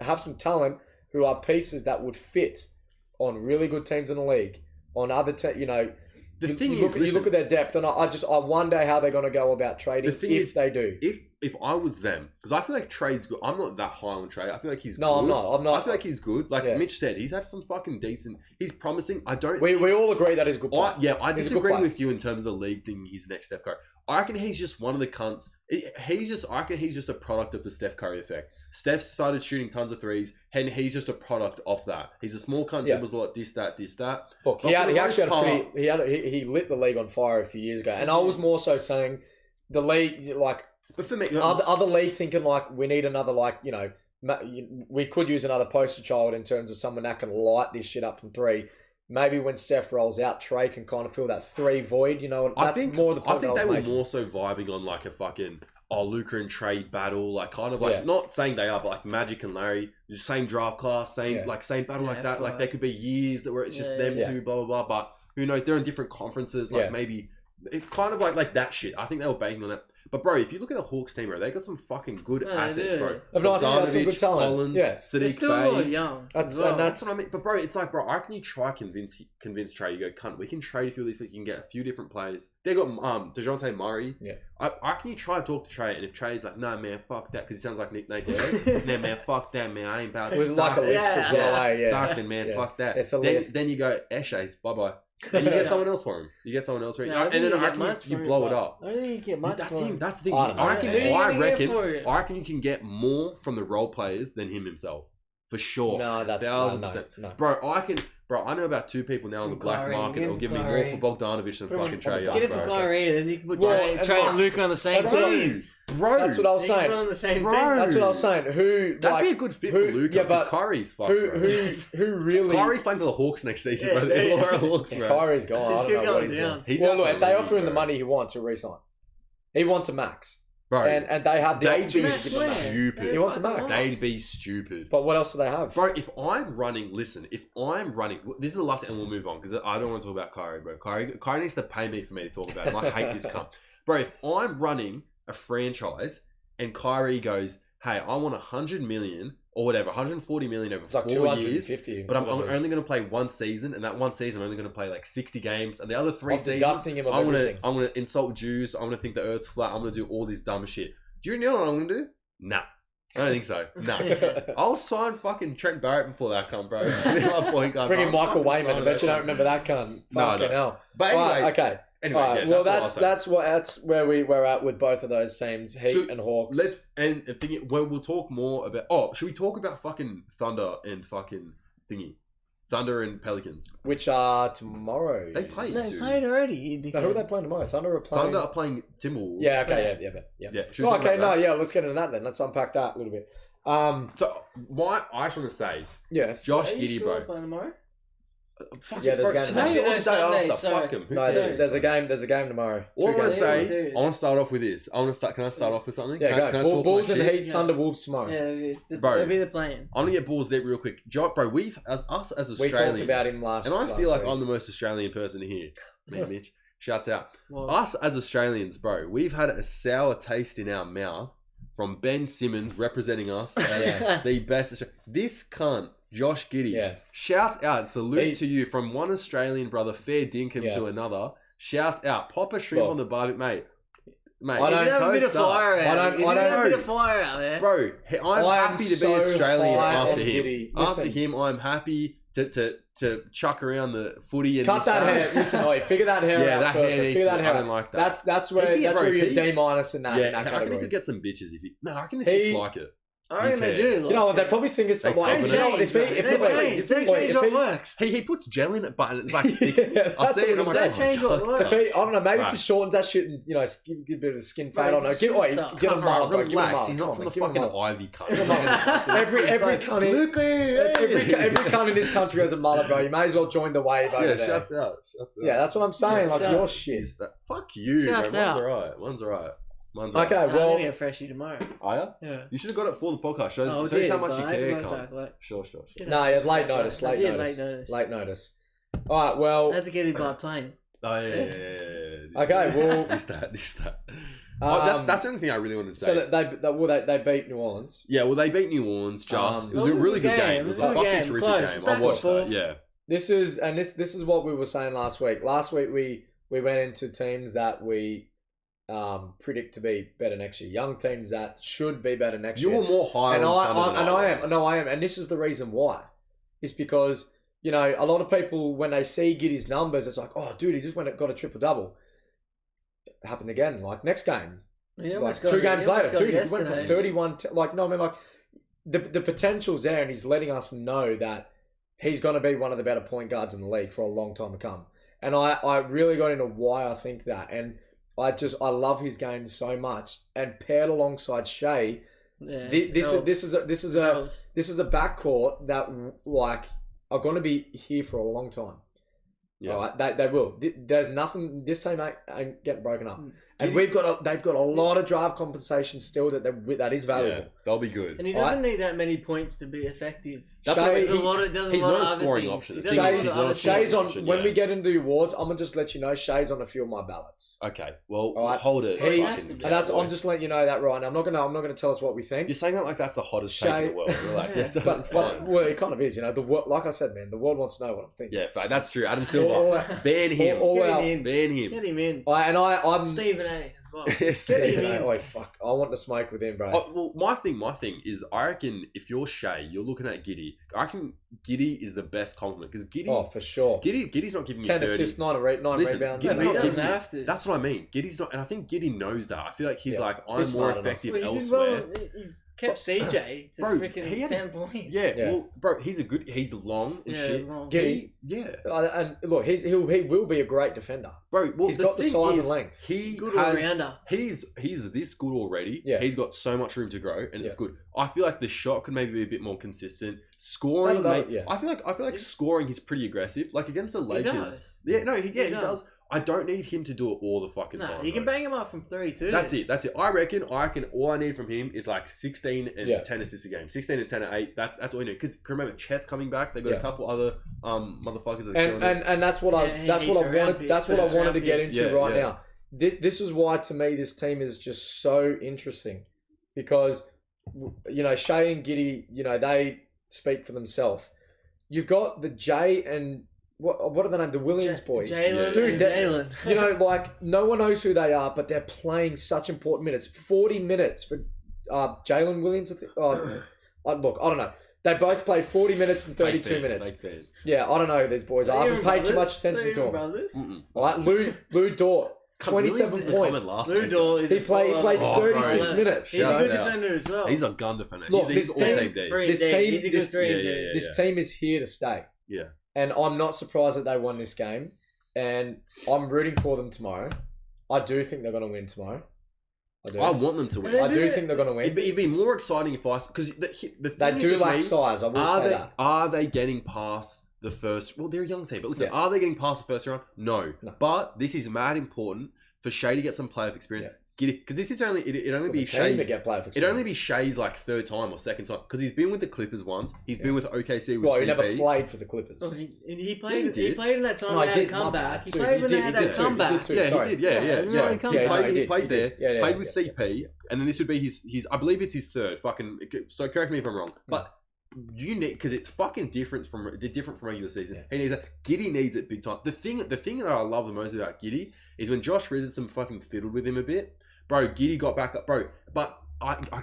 have some talent, who are pieces that would fit on really good teams in the league, on other you look at their depth, and I wonder how they're going to go about trading they do. If I was them, because I feel like Trey's good. I'm not that high on Trey. I feel like he's good. I'm not. I feel like he's good. Like Mitch said, he's had some fucking decent. He's promising. We all agree that he's a good player. I disagree with you in terms of the league thing. He's the next Steph Curry. I reckon he's just one of the cunts. I reckon he's just a product of the Steph Curry effect. Steph started shooting tons of threes, and he's just a product of that. He's a small cunt. Dribbles a lot. This, that. Look, he lit the league on fire a few years ago, and I was more so saying the league, like, but for me, other league thinking like we need another, like, we could use another poster child in terms of someone that can light this shit up from three. Maybe when Steph rolls out, Trey can kind of fill that three void. I think more the point they were more so vibing on like a fucking Luka and Trey battle, like kind of like not saying they are, but like Magic and Larry, same draft class, same battle like that. Like there could be years where it's just them two, blah blah blah. But who knows? They're in different conferences. Like maybe it's kind of like that shit. I think they were banking on that. But bro, if you look at the Hawks team, bro, they got some fucking good assets, bro. Some good talent. Collins, Sadiq still Bey. Young. That's what I mean. But bro, it's like, bro, I can you try convince Trey? You go, cunt. We can trade a few of these, but you can get a few different players. They got DeJounte Murray. Yeah. I can you try to talk to Trey, and if Trey's like, no man, fuck that, because he sounds like Nick Nate. Nah man, fuck that man. I ain't about to. It was like a lisp as well. Darkman man, fuck that. Then you go, Eshays, bye bye. And you get someone else for him. You get someone else for him. No, and then I reckon you blow it up. I don't think you get much for him. That's the thing. I reckon you can get more from the role players than him himself. For sure. No, that's 1,000%. No. Bro, I know about two people now on the black market that'll give me more for Bogdanovic than fucking Trey Young. Get it for Kyrie, then you can put Trey and Luke on the same team. Bro, that's what I was saying. On the same team. That's what I was saying. That'd be a good fit for Luka because Kyrie's fucked, bro. Who really? Kyrie's playing for the Hawks next season, bro. The Hawks, bro. Kyrie's gone. I don't know what he's doing. If they offer him the money he wants, he'll resign. He wants a max. Bro, and they have the opportunity to give him stupid. He wants a max. They'd be stupid. But what else do they have? Bro, if I'm running, this is the last, and we'll move on because I don't want to talk about Kyrie, bro. Kyrie needs to pay me for me to talk about him. I hate this cunt. Bro, if I'm running a franchise and Kyrie goes, "Hey, I want 100 million or whatever, 140 million over It's like 4 years, 250. but I'm only going to play one season, and that one season I'm only going to play like 60 games, and the other 3 seasons deducting him of I'm everything. gonna insult Jews. I'm gonna think the Earth's flat. I'm gonna do all this dumb shit. Do you know what I'm gonna do? Nah. I don't think so. No. I'll sign fucking Trent Barrett before that cunt, bro. My point guard. Bring in Michael Wayman. I bet you don't remember that cunt. Fucking hell. But anyway, right, okay. Anyway, right, yeah, well, that's where we're at with both of those teams, Heat and Hawks. We'll talk more about. Oh, should we talk about fucking Thunder and fucking thingy? Thunder and Pelicans, which are tomorrow. They played. They played already. No, who are they playing tomorrow? Thunder are playing Timberwolves. Yeah. Okay. Yeah. Oh, okay. No. Yeah. Let's get into that then. Let's unpack that a little bit. I just want to say. Yeah. Josh Giddey, bro. Playing tomorrow? Yeah, there's a game tomorrow. Today or the day Sunday, after. Fuck him. No, there's a game. There's a game tomorrow. All I want to say, serious. I want to start off with this. Can I start off with something? Yeah, Can I go. talk Bulls my and shit? Heat, Thunder, Wolves tomorrow. Yeah, it is. Bro, It'll be the plans. I'm gonna get balls deep real quick. Bro, us as Australians. We talked about him last. And I feel like week. I'm the most Australian person here. Man, Mitch. Shouts out. Well, Us as Australians, bro, we've had a sour taste in our mouth from Ben Simmons representing us as the best. This cunt, Josh Giddey, shouts out, salute to you from one Australian brother, fair dinkum to another. Shouts out, pop a shrimp on the barbie, mate. I don't have a bit of fire out there. I don't have a bit of fire out there. Bro, I'm happy to be Australian after him. Giddy. After him, I'm happy to chuck around the footy and cut that hair. Listen, oi, figure that hair out. That first. hair Figure that hair I out. don't like that. That's where you're D- in that, in that I reckon category. he could get some bitches if he. No, I reckon the chicks like it. I reckon they do. You know what? They probably think it's like. They You know what? They change what works. He puts gel in it, but it's like I see it. They change what works. I don't know. Maybe if he shortens that shit and give a bit of skin fade. I don't know. Get him up, bro. Give him up. He's not from the fucking Ivy cut. Every cunt in this country has a mullet, bro. You may as well join the wave over there. Shouts out. Yeah, that's what I'm saying. Like your shit. Fuck you, bro. One's alright. Okay, well, I'm well, gonna get freshie tomorrow. Are you? Yeah. You should have got it for the podcast. Shows how much you care, cunt. Sure. No, you had late notice. Late notice. All right, well. I had to get it by plane. Oh, yeah. Okay, well. This that. That's the only thing I really wanted to say. So they beat New Orleans. Yeah, well, they beat New Orleans just. It was a really good game. It was a fucking terrific game. I watched that, yeah. This is what we were saying last week. Last week, we went into teams that we predict to be better next year. Young teams that should be better next year. You were more high I am. And this is the reason why. It's because, a lot of people, when they see Giddy's numbers, it's like, oh, dude, he just got a triple-double. It happened again. Like, next game. Like, 2 games later. Dude, he went for 31. The potential's there, and he's letting us know that he's going to be one of the better point guards in the league for a long time to come. And I really got into why I think that. And I love his game so much, and paired alongside Shea, this is a backcourt that are going to be here for a long time. Yeah, all right, they will. There's nothing. This team ain't getting broken up, and they've got a lot of draft compensation still that is valuable. Yeah, they'll be good. And he doesn't need that many points to be effective. He's not a scoring option. Shay's on. When we get into the awards, I'm gonna just let you know Shay's on a few of my ballots. Okay, well, hold it. I'm just letting you know that right now. I'm not gonna tell us what we think. You're saying that like that's the hottest take in the world. Relax. Well, it kind of is. The world, like I said, man, the world wants to know what I'm thinking. Yeah, fact. That's true. Adam Silver, ban him. Ban him. Get him in. I'm Stephen A. as well. Stephen A. Oh fuck! I want to smoke with him, bro. Well, my thing is, I reckon if you're Shea, you're looking at Giddey. I reckon Giddey is the best compliment because Giddey. Oh, for sure. Giddey's not giving me 10 30. assists, 9 rebounds. Giddey's he not doesn't giving have to. That's what I mean. Giddey's not, and I think Giddey knows that. I feel like he's like, I'm He's more smart effective enough. elsewhere. He kept CJ to freaking 10 points. Yeah, well, bro, he's long and shit. Long. Giddey, and look, he will be a great defender. Bro, well, he's got the size and length. Good all-rounder. He's this good already. Yeah. He's got so much room to grow, and it's good. I feel like the shot could maybe be a bit more consistent. Scoring, I feel like scoring he's pretty aggressive. Like against the Lakers. He does. He does. I don't need him to do it all the fucking time. You can bang him up from 3 too. That's it. I reckon all I need from him is like 16 and 10 assists a game. 16 and 10 at 8. That's all I need. Because remember, Chet's coming back. They've got a couple other motherfuckers that and that's what I wanted to get into now. This is why to me this team is just so interesting. because, Shea and Giddy, they speak for themselves. You've got the Jay and what are the name? The Williams boys. Jalen. Like no one knows who they are, but they're playing such important minutes. 40 minutes for Jalen Williams. Look, I don't know. They both played 40 minutes and 32 minutes. Yeah, I don't know who these boys are. I haven't paid too much attention to them. All right, Lou Dort. 27 points. Lou Dort is he played 36 minutes. He's a good defender as well. He's a gun defender. Look, he's all team D. This team is here to stay. Yeah. And I'm not surprised that they won this game. And I'm rooting for them tomorrow. I do think they're going to win tomorrow. I want them to win. I do think they're going to win. It'd be more exciting if because the thing they do lack size. I will say that. Are they getting past the first? Well, they're a young team, but listen, are they getting past the first round? No. But this is mad important for Shea to get some playoff experience. Because this is only it only be Shea's. It'd only be Shea's like third time or second time because he's been with the Clippers once. He's been with OKC with CP. He never played for the Clippers. Oh, he played. He played in that time. They had a comeback. He played when they had that comeback. He did. Yeah. He played there. Played with CP, and then this would be his. I believe it's his third. So correct me if I'm wrong, but. You need because it's fucking different from regular season. He needs it. Giddy needs it big time. The thing that I love the most about Giddy is when Josh Richardson fucking fiddled with him a bit, bro. Giddy got back up, bro. But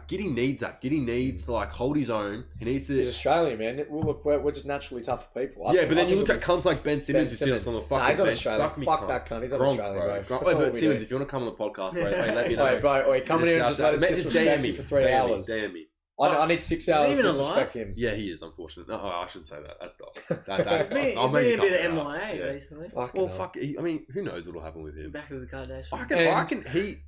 Giddy needs that. Giddy needs to like hold his own. He needs to. He's Australian, man. We're just naturally tough people. But then you look at cunts like Ben Simmons who sits on the fucking bench. He's on Australia. Fuck that cunt. He's on Australia, bro. But Simmons, if you want to come on the podcast, bro, let me know. Wait, bro, come in here and just let us disrespect you for 3 hours. Damn me. I need 6 hours to disrespect him. Yeah, he is, unfortunately. No, I shouldn't say that. That's dumb. He's been a bit of MIA recently. Fuck. I mean, who knows what'll happen with him? Back with the Kardashians. I reckon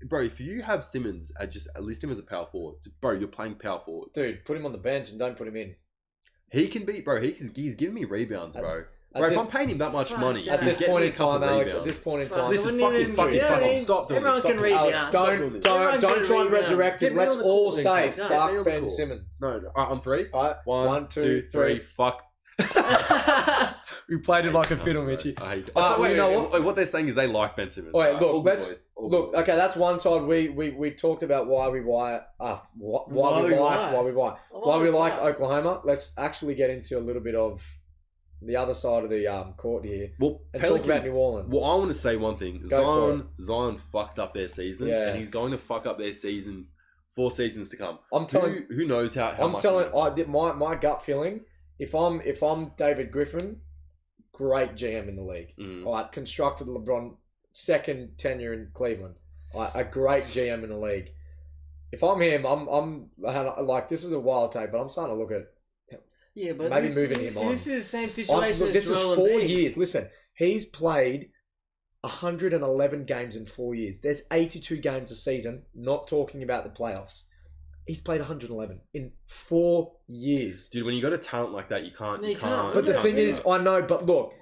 bro, if you have Simmons, just list him as a power forward. Bro, you're playing power forward. Dude, put him on the bench and don't put him in. He can be, bro, he's giving me rebounds, bro. Bro, if I'm paying him that much money, at this point in time, Alex. At this point in time, listen, fucking stop doing this. Everyone can rebound. Alex, don't try and resurrect it. Let's all say fuck Ben Simmons. No, all right, on three. All right, 1, 2, 3. Fuck. We played it like a fiddle, Mitchie. Wait, you know what they're saying is they like Ben Simmons. Wait, look, okay, that's one side. We've talked about why we like Oklahoma. Let's actually get into a little bit of the other side of the court here. Well, and talk about New Orleans. Well, I want to say one thing. Zion fucked up their season, and he's going to fuck up their season 4 seasons to come. I'm telling who knows how I'm much. telling my gut feeling. If I'm David Griffin, great GM in the league. All right, constructed LeBron second tenure in Cleveland. All right, a great GM in the league. If I'm him, I'm like, this is a wild take, but I'm starting to look at. Yeah, but maybe moving him on. This is the same situation. This is 4 years. Listen, he's played 111 games in 4 years. There's 82 games a season. Not talking about the playoffs. He's played 111 in 4 years. Dude, when you got a talent like that, you can't. But the thing is, I know. But look,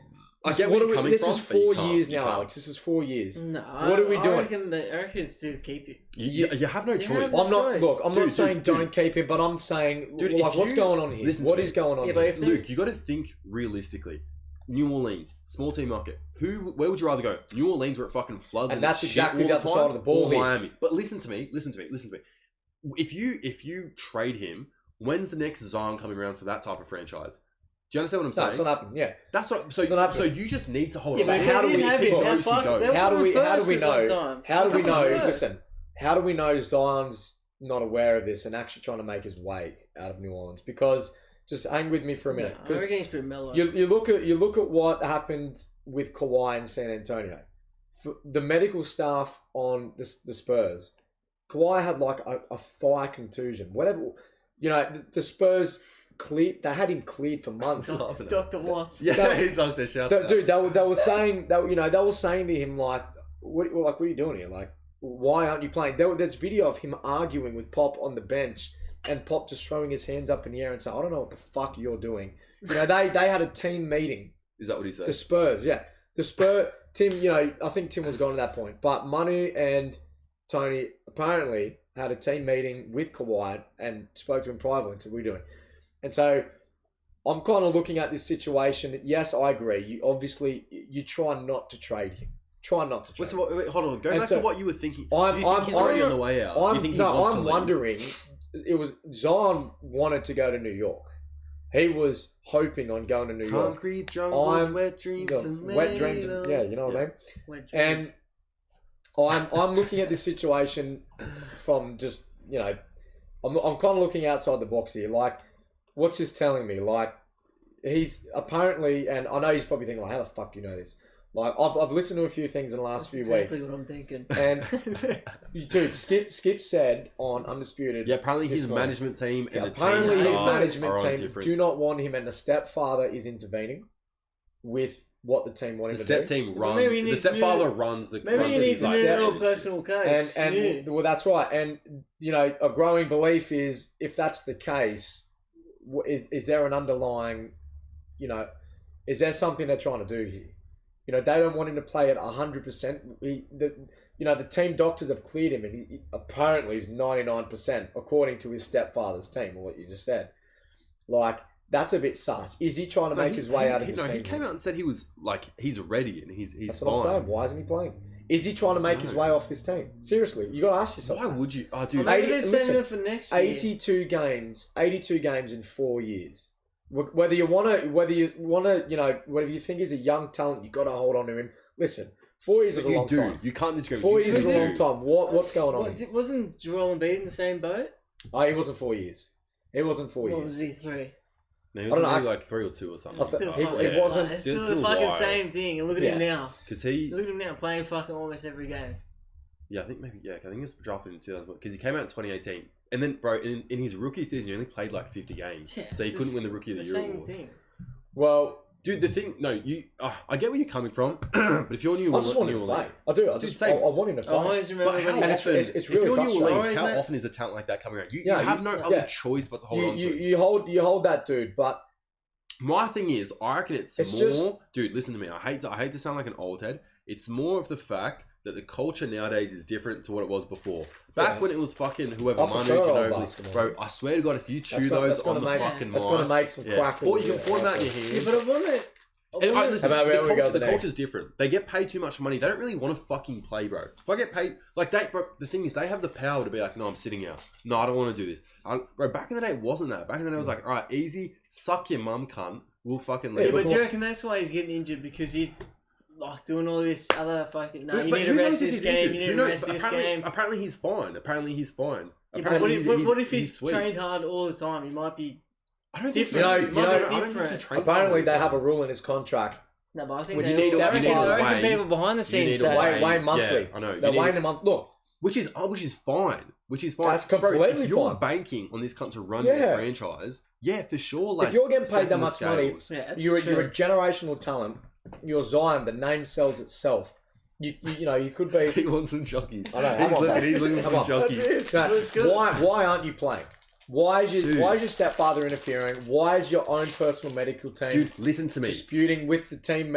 I get where you're coming this from. is 4 years now, Alex. This is 4 years. No, what are we doing? I reckon still keep you. You have no choice. I'm not saying don't keep him, but I'm saying, like, what's going on here? What is going on here? Luke, you got to think realistically. New Orleans, small team market. Where would you rather go? New Orleans, where it fucking floods, and that's exactly the other side of the ball. Or Miami. But listen to me. If you trade him, when's the next Zion coming around for that type of franchise? Do you understand what I'm saying? That's not happening. Yeah, that's what. So you just need to hold on. How do we know? How do we know? Listen, how do we know Zion's not aware of this and actually trying to make his way out of New Orleans? Because just hang with me for a minute. I reckon he's pretty mellow. You look at what happened with Kawhi in San Antonio. For the medical staff on the Spurs, Kawhi had like a thigh contusion. Whatever, the Spurs. They had him cleared for months. Dr. Watts. Yeah, Dr. Shouts. Dude, they were saying that they were saying to him like, what are you doing here? Like, why aren't you playing? There's video of him arguing with Pop on the bench, and Pop just throwing his hands up in the air and saying, "I don't know what the fuck you're doing." They had a team meeting. Is that what he said? The Spurs, yeah, the Spurs. Tim, I think Tim was gone at that point, but Manu and Tony apparently had a team meeting with Kawhi and spoke to him privately and said, "What are you doing?" And so I'm kind of looking at this situation. Yes, I agree. You try not to trade him. Try not to trade him. Wait, hold on. Go back to what you were thinking. Do you think he's already on the way out? I'm wondering, Zion wanted to go to New York. He was hoping on going to New York. Concrete jungles, wet dreams, wet dreams. Yeah, you know what I mean. Wet dreams. And I'm looking at this situation from just, you know, I'm kind of looking outside the box here. Like, what's this telling me? Like, he's apparently, and I know he's probably thinking, like, how the fuck do you know this? Like, I've listened to a few things in the last few exactly weeks. What I'm thinking. And dude, Skip said on Undisputed. Yeah, apparently his morning, management team and the apparently team his are management on team different. do not want him, and the stepfather is intervening with what the team want him The to do. step team runs. maybe he the needs stepfather new- runs the. Maybe runs he needs his a like- little personal coach. And well, that's right. And you know, a growing belief is if that's the case, is there an underlying, you know, is there something they're trying to do here? You know, they don't want him to play at 100%. The team doctors have cleared him, and he apparently is 99% according to his stepfather's team, or what you just said. Like, that's a bit sus. Is he trying to make his way out of his team? He came out and said he was like he's ready and he's That's fine. what I'm saying. Why isn't he playing? Is he trying to make his way off this team? Seriously, you got to ask yourself. Why that. would you? Oh, dude, Maybe they're sending it for next year. 82 games in 4 years. Whether you want to, you know, whether you think he's a young talent, you got to hold on to him. Listen, 4 years is a long time. You can't disagree. 4 years is a long time. What's going on? Wasn't Joel Embiid in the same boat? Oh, he wasn't 4 years. It wasn't 4 What years. was he, 3? No, he I don't was know, maybe like 3 or 2 or something. It wasn't. It's Still still the fucking wild. same thing. And look at him now. Because he, Look at him now, playing fucking almost every game. I think he was drafted in 2000 because he came out in 2018, and then bro, in his rookie season, he only played like 50 games, Yeah, so he couldn't win the Rookie of the Year same award. thing. Well, Dude, the thing, I get where you're coming from, but if you're New I just want him to play. I do. I want him to play. I always remember But when how he- often, it's if really you're New frustrating. Orleans, how Always, often is a talent like that coming around? You Yeah, have no yeah. other choice but to hold on to it. You hold that dude, but My thing is, I reckon it's It's more. just- Dude, listen to me. I hate to sound like an old head. It's more of the fact that the culture nowadays is different to what it was before. Back Yeah. when it was fucking whoever I Manu prefer old Ginobili, basketball. bro. I swear to God, if you chew That's those gonna on the make- fucking that's mic, gonna make some crackles. or you can pour them out in your hand. Yeah, but I want it. And, listen, How about where we go the today? culture's different. They get paid too much money. They don't really want to fucking play, bro. If I get paid, like that, bro, the thing is, they have the power to be like, no, I'm sitting out. No, I don't want to do this. Bro, back in the day, it wasn't that. Back in the day, it was like, all right, easy, suck your mum, cunt. We'll fucking leave. Yeah, but do you reckon that's why he's getting injured? Because he's like doing all this other fucking... No, you need to who rest knows if this he's game, injured? you need Who to knows? rest this Apparently- game. Apparently he's fine. Apparently he's fine. Yeah, but Apparently what if he's sweet. trained hard all the time? He might be... I don't different. think You know, I don't think he different. trains apparently hard they all the have a time. rule in his contract. No, but I think Which they you need to- I you reckon, need to I reckon weigh- people behind the you scenes need to say... weigh- Way monthly. Yeah, I know. They're You need weighing to- a month. Look, Which is fine. Which is fine. That's Bro, completely if you're fine. banking on this cunt to run Yeah. your franchise, yeah, for sure. Like, if you're getting step paid that on the much money, scales. Yeah, that's you're true. a generational talent. You're Zion. The name sells itself. You know you could be. He wants some jockeys. I know, He's looking for Come some on. jockeys. That's good. Why aren't you playing? Why is Dude. your stepfather interfering? Why is your own personal medical team Dude, listen to me. disputing with the team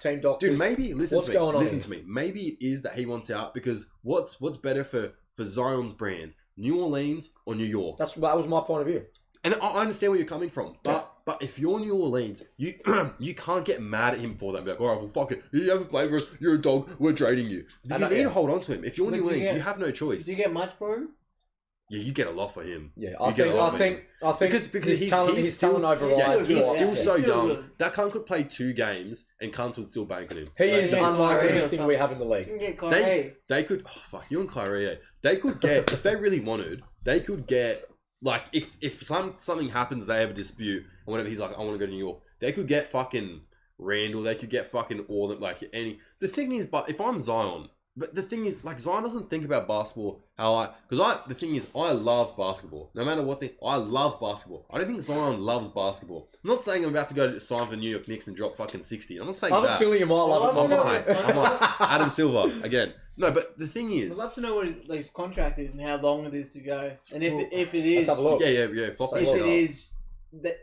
team doctors? Dude, maybe listen What's to me. going on Listen here? to me. Maybe it is that he wants out because what's better for Zion's brand, New Orleans or New York? that was my point of view. And I understand where you're coming from, but if you're New Orleans, you you can't get mad at him for that. And be like, all right, well, fuck it. You haven't played for us. You're a dog. We're trading you. You know, need yeah. to hold on to him. If you're But New do you Orleans, get- you have no choice. Do you get much for him? Yeah, you get a lot for him. Yeah, You get a lot I for him. think Because his talent overrides. Yeah, still he's good. still Yeah, so he's still young. good. That cunt could play 2 games and cunts would still bank on him. He Like, is yeah, unlike Kyrie or anything we have in the You league. can get Kyrie. They could fuck you and Kyrie. They could get if they really wanted. They could get like if something happens, they have a dispute or whatever. He's like, I want to go to New York. They could get fucking Randall. They could get fucking all of like any. The thing is, but if I'm Zion. But the thing is, like, Zion doesn't think about basketball the thing is, I love basketball. No matter what thing, I love basketball. I don't think Zion loves basketball. I'm not saying I'm about to go to sign for New York Knicks and drop fucking 60. I'm not saying I have a that. feeling you might love I it. know. I'm like, Adam Silver, again. No, but the thing I'd is, love to know what his contract is and how long it is to go. And if it is... Let's have a look. yeah, flop If that If shit it up. is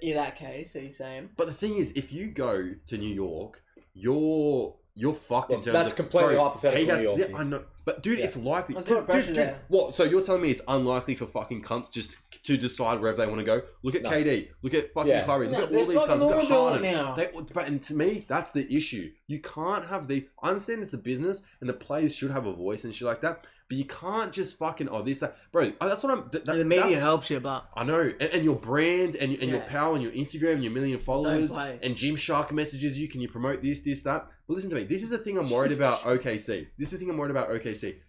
in that case that he's saying... But the thing is, if you go to New York, you're fucked in Look, terms that's of... completely bro, hypothetical, he has- New York. Yeah, I know. But dude, Yeah. it's likely. There's a lot of 'cause, pressure dude, there. what? So you're telling me it's unlikely for fucking cunts just to decide wherever they want to go. Look at KD. Look at fucking Curry. Look at all these guys. Look at Harden. And to me, that's the issue. You can't have I understand it's a business and the players should have a voice and shit like that. But you can't just fucking this that, bro. That's what I'm. The media helps you, but I know, and your brand and your power and your Instagram and your million followers and Gymshark messages you. Can you promote this, that? Well, listen to me. This is the thing I'm worried about. OKC.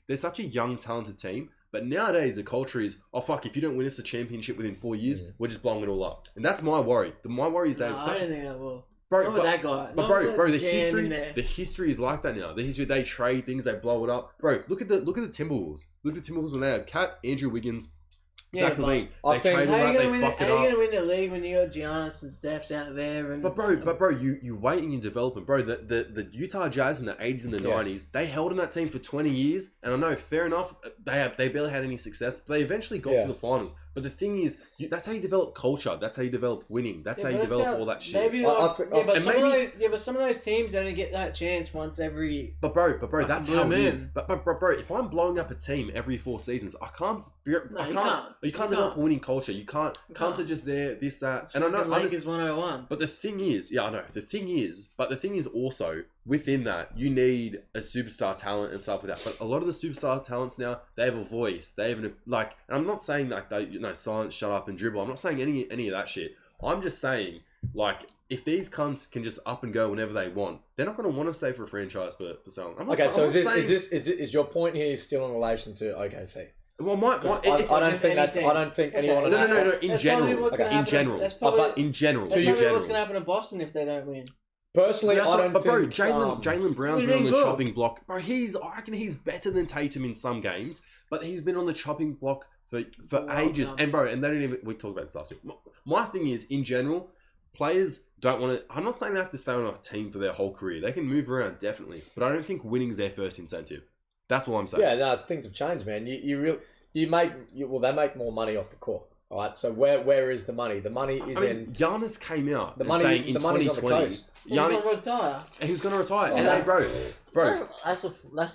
They're such a young, talented team, but nowadays the culture is, oh fuck, if you don't win us a championship within 4 years, we're just blowing it all up, and that's my worry. My worry is that I don't think that will. Bro, not with that guy. But bro, the history is like that now. The history, they trade things, they blow it up. Bro, look at the Timberwolves. Look at the Timberwolves when they had Cat, Andrew Wiggins, Zach LaVine. They trade all that, they fuck it up. How are you gonna win the league when you got Giannis and Steph's out there? And But bro, you wait and you develop them, bro. The Utah Jazz in the 80s and the 90s, they held in that team for 20 years, and I know, fair enough, they barely had any success, but they eventually got to the finals. But the thing is, that's how you develop culture. That's how you develop winning. That's how you develop all that shit. Maybe but some of those teams only get that chance once every. But bro, that's how it is. But bro, if I'm blowing up a team every 4 seasons, I can't. You can't develop a winning culture. You can't say just this, that. And I know Lakers 101. But the thing is, I know. The thing is also within that you need a superstar talent and stuff like that. But a lot of the superstar talents now, they have a voice. They have and I'm not saying like they silence, shut up, and dribble. I'm not saying any of that shit. I'm just saying if these cunts can just up and go whenever they want, they're not going to want to stay for a franchise for so long. Is your point here still in relation to OKC? Well, I don't think anyone. No. In general. In general. What's going to happen to Boston if they don't win? Personally, I don't think. Bro, Jaylen Brown's been on the chopping block. Bro, I reckon he's better than Tatum in some games, but he's been on the chopping block for ages. And bro, and they don't even. We talked about this last week. My thing is, in general, players don't want to. I'm not saying they have to stay on a team for their whole career. They can move around definitely, but I don't think winning's their first incentive. That's what I'm saying. Yeah, no, things have changed, man. They make more money off the court. All right, so where is the money? The money is in. Giannis came out saying in 2020, he was going to retire. And bro, that's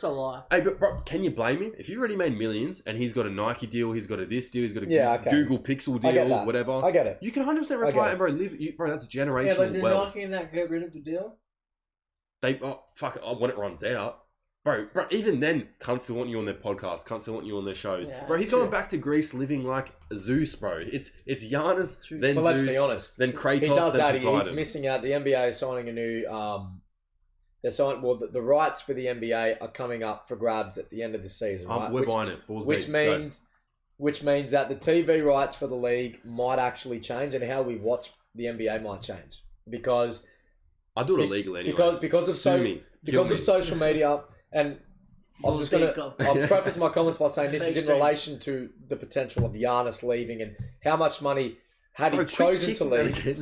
a lie. Hey, but bro, can you blame him? If you've already made millions and he's got a Nike deal, he's got a this deal, he's got a Google Pixel deal, whatever. I get it. You can 100% retire and bro, that's generational. Yeah, but did Nike and that get rid of the deal? When it runs out. Bro, even then, cunts still want you on their podcast, cunts still want you on their shows. Yeah, bro, he's going back to Greece living like Zeus, bro. It's Giannis, then Zeus, let's be honest. Then Kratos, he does that. He's missing out. The NBA is signing a new... the rights for the NBA are coming up for grabs at the end of the season, right? We're buying it. Which means that the TV rights for the league might actually change and how we watch the NBA might change. Because... I do it illegal anyway. Because of social media... And I'll preface my comments by saying this is in relation to the potential of Giannis leaving and how much money had he chosen to leave, he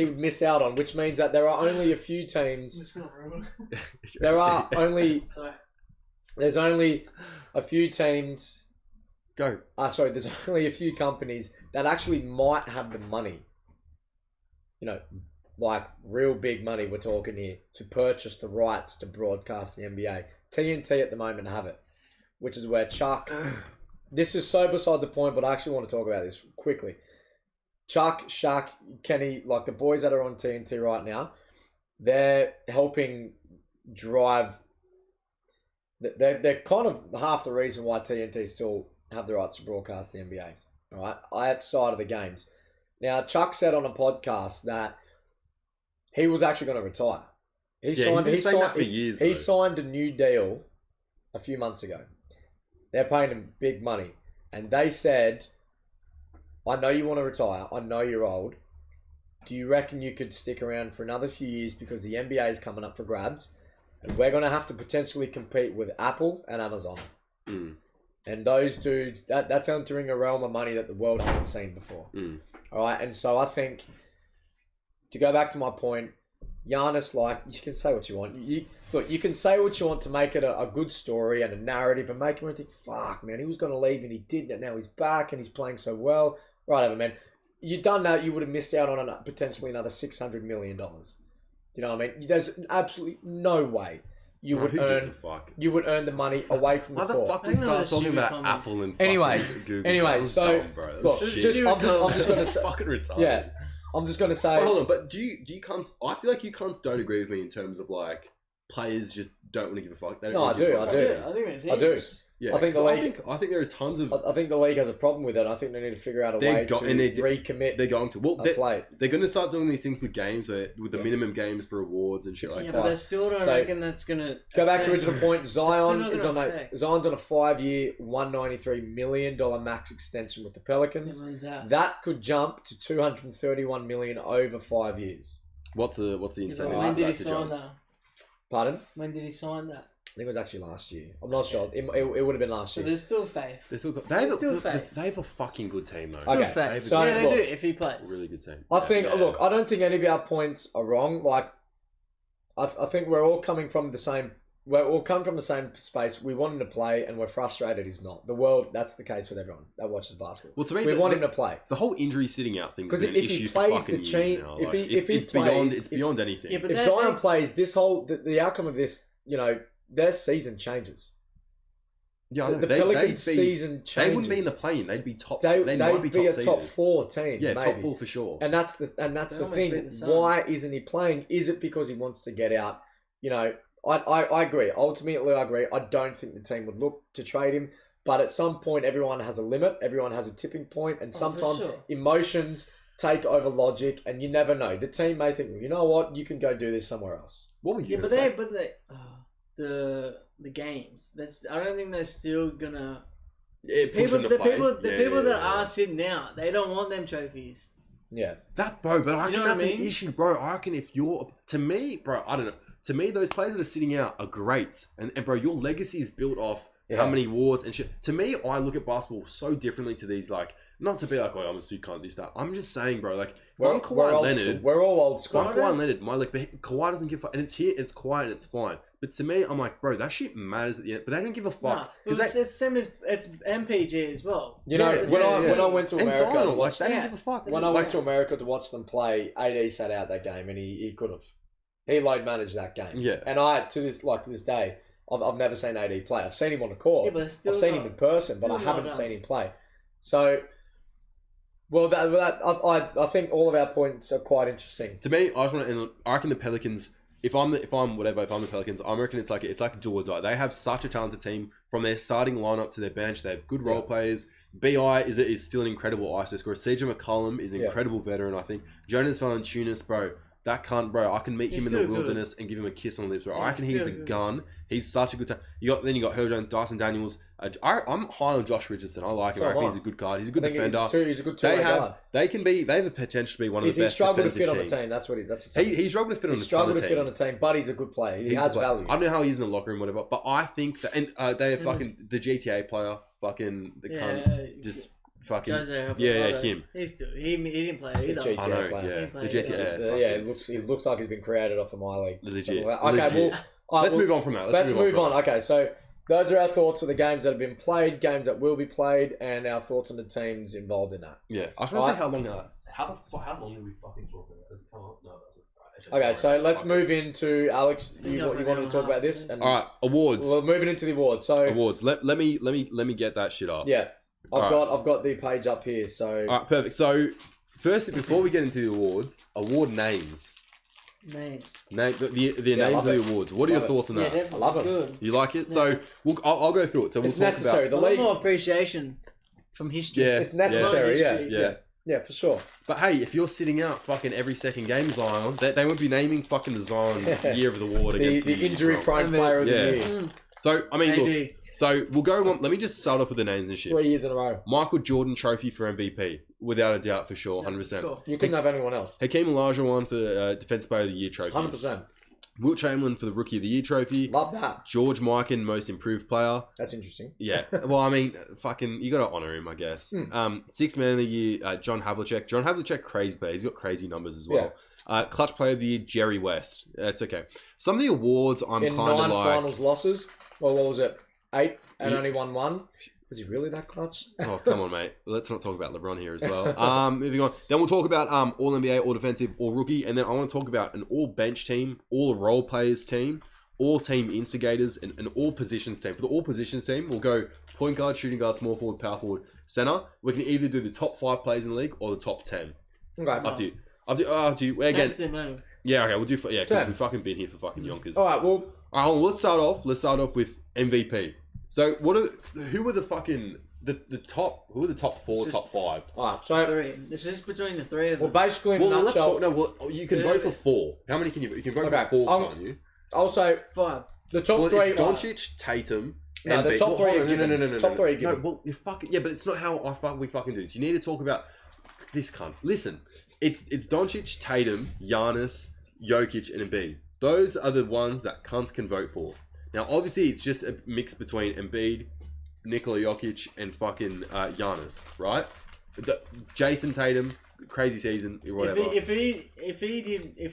would miss out on, which means that there are only a few teams. There's only a few teams. There's only a few companies that actually might have the money. Like real big money we're talking here, to purchase the rights to broadcast the NBA. TNT at the moment have it, which is where Chuck... This is so beside the point, but I actually want to talk about this quickly. Chuck, Shaq, Kenny, like the boys that are on TNT right now, they're helping drive... They're kind of half the reason why TNT still have the rights to broadcast the NBA. All right, outside of the games. Now, Chuck said on a podcast that he was actually going to retire. He signed a new deal a few months ago. They're paying him big money. And they said, I know you want to retire. I know you're old. Do you reckon you could stick around for another few years because the NBA is coming up for grabs? And we're going to have to potentially compete with Apple and Amazon. Mm. And those dudes, that's entering a realm of money that the world hasn't seen before. Mm. All right. And so I think... To go back to my point, Giannis, you can say what you want. You can say what you want to make it a good story and a narrative and make everyone think, fuck, man, he was going to leave and he didn't, and now he's back and he's playing so well. Right, man. You'd done that, you would have missed out on potentially another $600 million. You know what I mean? There's absolutely no way you would who gives earn a fuck? you would earn the money away from the Why the court. fuck we I think that start was talking stupid about comment. Apple and fucking Google? Anyways, so Dumb, bro. look, That's just, shit. I'm just gonna say, fucking retarded. yeah, I'm just gonna say. But hold on, but do you cunts? I feel like you cunts don't agree with me in terms of like players just don't want to give a fuck. They don't No, really give a I fuck. do. I think that's I do. heaps. Yeah, I think the so league- I think there are tons of. I think the league has a problem with it. I think they need to figure out a They're way go- to and they- recommit They're going to. Well, a play. they're going to start doing these things with games with the Yeah. minimum games for awards and shit like Yeah, that. but I still don't So, reckon that's gonna Go back to affect- original point. still Zion not is gonna on affect. Zion's on a 5-year, $193 million max extension with the Pelicans. Everyone's out. That could jump to $231 million over 5 years. What's the Yeah, incentive? but when for did he that to sign jump? that? Pardon? When did he sign that? I think it was actually last year. I'm not sure. It would have been last So year. there's still faith. They have still a, faith. they have a fucking good team though. Still Okay, faith. so yeah, they look, do if he plays. Really good team. I think. Yeah. Look, I don't think any of our points are wrong. Like, I think we're all coming from the same. We're all coming from the same space. We want him to play, and we're frustrated he's not. The world. That's the case with everyone that watches basketball. Well, to me, We want him to play. the whole injury sitting out thing Because has been an if he issue plays for fucking the chain- years now. if Like, he- if he it's beyond plays- it's beyond anything. Yeah, but If they- Zion they- plays, this whole the outcome of this, their season changes. yeah, I know. The They'd Pelicans' be- season changes. They wouldn't be in the play-in. They'd be top. They They they'd might be be top a top seeded. 4 team. Yeah, maybe. top 4 for sure. And that's the They thing. almost beat the Suns. Why isn't he playing? Is it because he wants to get out? I agree. Ultimately, I agree. I don't think the team would look to trade him. But at some point, everyone has a limit. Everyone has a tipping point, and for sometimes sure. emotions take over logic, and you never know. The team may think, well, you know what, you can go do this somewhere else. What were you Yeah, gonna but say? the games. That's I don't think they're still gonna. Yeah, People, the people that yeah. are sitting out, they don't want them trophies. Yeah. That, bro, but I You reckon know what that's I an mean? issue, bro. I reckon if you're, to me, bro, I don't know. To me, those players that are sitting out are great. And bro, your legacy is built off how many awards and shit. To me, I look at basketball so differently to these, like, not to be like, oh, I'm a suit, can't do that. I'm just saying, bro, like, if I'm Kawhi Leonard, We're all old if school. I'm Kawhi Leonard, my, like, but Kawhi doesn't give a fuck. And it's here, it's quiet, and it's fine. But to me, I'm like, bro, that shit matters at the end. But they don't give a Nah, fuck. it's the same as it's MPG as well. You know, Yeah, when I went to and America, Zion, to like, watch, they don't Yeah. give a fuck. when I went to America to watch them play, AD sat out that game, and he could have. He load managed that game. Yeah. And I, to this day, I've never seen AD play. I've seen him on the court. Yeah, but it's still I've seen not- him in person, but I still haven't not seen him play. So, well, I think all of our points are quite interesting. To me, I reckon the Pelicans. If I'm the Pelicans, I reckon it's like do or die. They have such a talented team from their starting lineup to their bench. They have good role players. Bi is still an incredible ISO scorer. CJ McCollum is an incredible veteran. I think Jonas Valanciunas, bro. That cunt, bro. I can meet He's him in the still wilderness and give him a kiss on the lips, bro. Yeah, I reckon he's he's a still good. gun. He's such a good time. You got Herjo, Dyson Daniels. I'm high on Josh Richardson. I like him. So I reckon am I. he's a good guard. He's a I good think defender. he's a good two-way guard. They have a potential to be one of the He best struggled to fit defensive on the teams. team. That's what's He struggled to fit on He the struggled to teams. fit on the team, but he's a good player. He has value. I don't know how he's in the locker room, whatever. But I think that, and they have fucking the GTA player, fucking the cunt, just fucking Jose, him. He didn't play either. GTA I know, player. yeah, He the played GTA. Yeah, he looks like he's been created off of my league. Legit. Okay, Legit. well, Let's move on from that. Let's move on. Okay, so those are our thoughts for the games that have been played, games that will be played, and our thoughts on the teams involved in that. Yeah, I was trying to say how long. How long are we fucking talking about? Does it come up? No, it doesn't. Okay, so let's move into Alex. You wanted to talk about this, and All right, awards. we're moving into the awards. So Awards. Let me get that shit up. yeah, I've All got the page up here. So All right, perfect. So, first, before we get into the awards, award names. Names. Name the Yeah, names love of the it. awards. What are your Love it. thoughts on Yeah, that? definitely. I love it. Good. You like it? So I'll go through it. So we'll it's talk necessary. about The A lot league, more appreciation from history. Yeah. it's necessary. yeah. Yeah, yeah, for sure. But hey, if you're sitting out fucking every second game, Zion, they won't be naming fucking the Zion Year of the Award against The injury-prone player of the Yeah. year, So I mean, look. AD. So we'll go on. Let me just start off with the names and shit. 3 years in a row. Michael Jordan Trophy for MVP, without a doubt, for sure, 100%. Sure. You couldn't have anyone else. Hakeem Olajuwon for the Defensive Player of the Year trophy. 100%. Wilt Chamberlain for the Rookie of the Year trophy. Love that. George Mikan, Most Improved Player. That's interesting. Yeah. Well, I mean, fucking, you got to honor him, I guess. Sixth Man of the Year, John Havlicek. John Havlicek, crazy player. He's got crazy numbers as well. Clutch Player of the Year, Jerry West. That's okay. Some of the awards I'm In kind of 9 like. finals losses, well, what was it? 8 and only won 1. Was he really that clutch? Oh, come on, mate. Let's not talk about LeBron here as well. Moving on. Then we'll talk about All NBA, All Defensive, All Rookie, and then I want to talk about an All Bench team, All Role Players team, all team instigators and all positions team. For the all positions team, we'll go point guard, shooting guard, small forward, power forward, center. We can either do the top 5 players in the league or the top 10. Okay. Up to you. Up to you. Again, yeah, okay, we'll do, because we've fucking been here for fucking yonkers. All right, well... All right, well, let's start off with MVP. So, who were the fucking... The top, who are the top 4, top 5? Alright, so... 3. This is between the 3 of them. Well, basically, in a Let's nutshell... talk, you can vote for 4. How many can you vote? You can vote for 4, can't you? I'll say... 5. The top 3... It's Doncic, Tatum... No, the top 3 are given. No. Top 3 are given. No, well, you fucking... Yeah, but it's not how we fucking do this. You need to talk about... This cunt. Listen, it's Doncic, Tatum, Giannis, Jokic, and Embiid. Those are the ones that cunts can vote for. Now, obviously, it's just a mix between Embiid, Nikola Jokic, and fucking Giannis, right? Jason Tatum, crazy season, or whatever. If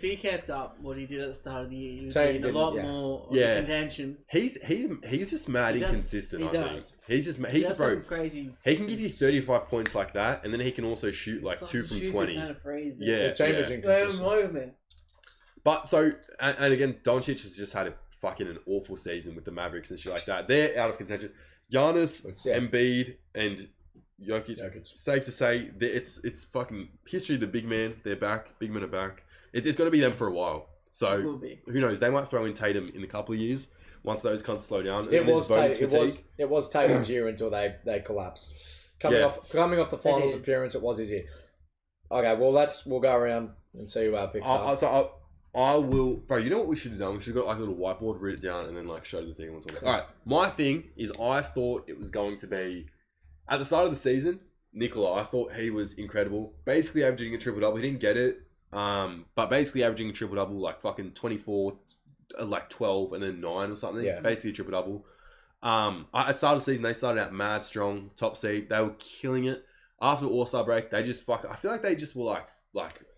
he kept up what he did at the start of the year, he would be in a lot more contention. He's just mad inconsistent. I think he's bro. Crazy. He can give you 35 points like that, and then he can also shoot like 2 from 20. Yeah, Tatum's inconsistent. But so, and again, Doncic has just had an awful season with the Mavericks and shit like that. They're out of contention. Giannis, Embiid, and Jokic. Safe to say, it's fucking history of the big man. They're back. Big men are back. It's going to be them for a while. So, who knows? They might throw in Tatum in a couple of years once those can't slow down. It was Tatum's year until they collapsed. Coming off the finals appearance, it was his year. Okay, well, we'll go around and see who our picks are. I will, bro. You know what we should have done? We should have got like a little whiteboard, write it down, and then like show the thing. All right. My thing is, I thought it was going to be at the start of the season. Nikola, I thought he was incredible. Basically averaging a triple double. He didn't get it, but basically averaging a triple double, like fucking 24, like 12, and then 9 or something. Yeah. Basically a triple double. At the start of the season, they started out mad strong, top seed. They were killing it. After the All-Star break, they just I feel like they just were like.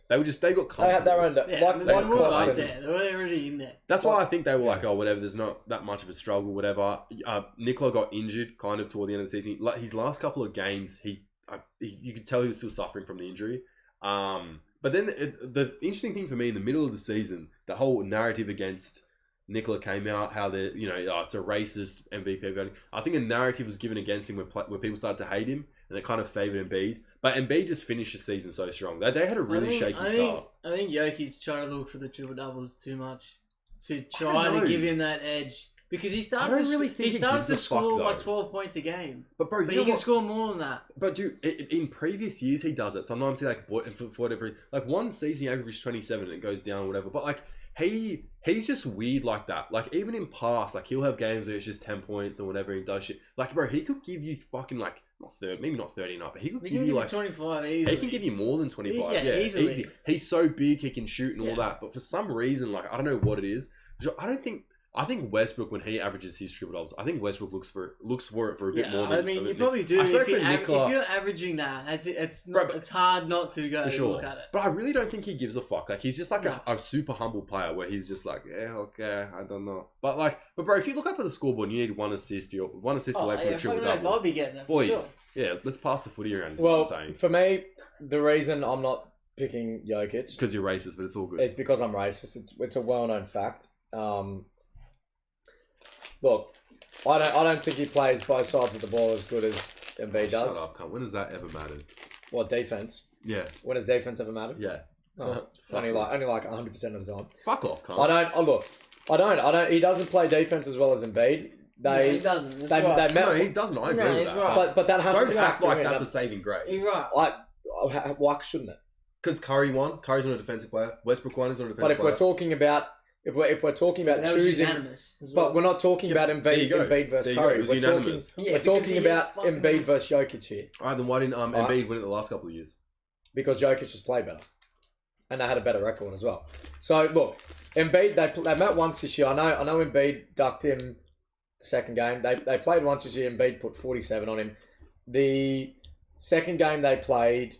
They got comfortable. They had their own... They were already in there. That's why I think they were like, oh, whatever, there's not that much of a struggle, whatever. Nikola got injured kind of toward the end of the season. Like, his last couple of games, you could tell he was still suffering from the injury. But then the interesting thing for me, in the middle of the season, the whole narrative against Nikola came out, how they're, it's a racist MVP voting. I think a narrative was given against him where people started to hate him, and it kind of favoured Embiid. But Embiid just finished the season so strong. They had a really shaky start. I think Jokic's trying to look for the triple doubles too much to try to give him that edge, because he started to score like 12 points a game. But bro, he can score more than that. But dude, in previous years he does it. Sometimes he for whatever, like one season he averaged 27 and it goes down or whatever. But like he's just weird like that. Like even in past, like he'll have games where it's just 10 points or whatever and he does shit. Like bro, he could give you fucking like. Maybe not 39, but he could give you like 25 easily. He can give you more than 25. Yeah, easily. Easy. He's so big, he can shoot and all that. But for some reason, like I don't know what it is. I think Westbrook, when he averages his triple doubles, I think Westbrook looks for it for a bit more. I mean, you probably do. If you're averaging that, it's hard not to go look at it. But I really don't think he gives a fuck. Like he's just like a super humble player where he's just like, yeah, okay, I don't know. But bro, if you look up at the scoreboard, and you need one assist. You're one assist away from a triple double. I'll be getting that. Boys, sure. Yeah, let's pass the footy around. Is what I'm saying. For me, the reason I'm not picking Jokic because you're racist, but it's all good. It's because I'm racist. It's a well-known fact. Look, I don't think he plays both sides of the ball as good as Embiid does. Shut up, cunt. When has that ever mattered? What, defense? Yeah. When has defense ever mattered? Yeah. Only like 100% of the time. Fuck off, cunt. I don't. He doesn't play defense as well as Embiid. He doesn't. No, he doesn't. I agree with that. Right. But that has to factor in. That's a saving grace. He's right. Why shouldn't it? Because Curry won. Curry's not a defensive player. Westbrook won. He's not a defensive player. But if we're talking about choosing, but we're not talking about Embiid versus Curry. We're talking about Embiid versus Jokic here. All right, then why didn't Embiid win it the last couple of years? Because Jokic just played better, and they had a better record as well. So look, Embiid they met once this year. I know Embiid ducked him the second game. They played once this year. Embiid put 47 on him. The second game they played,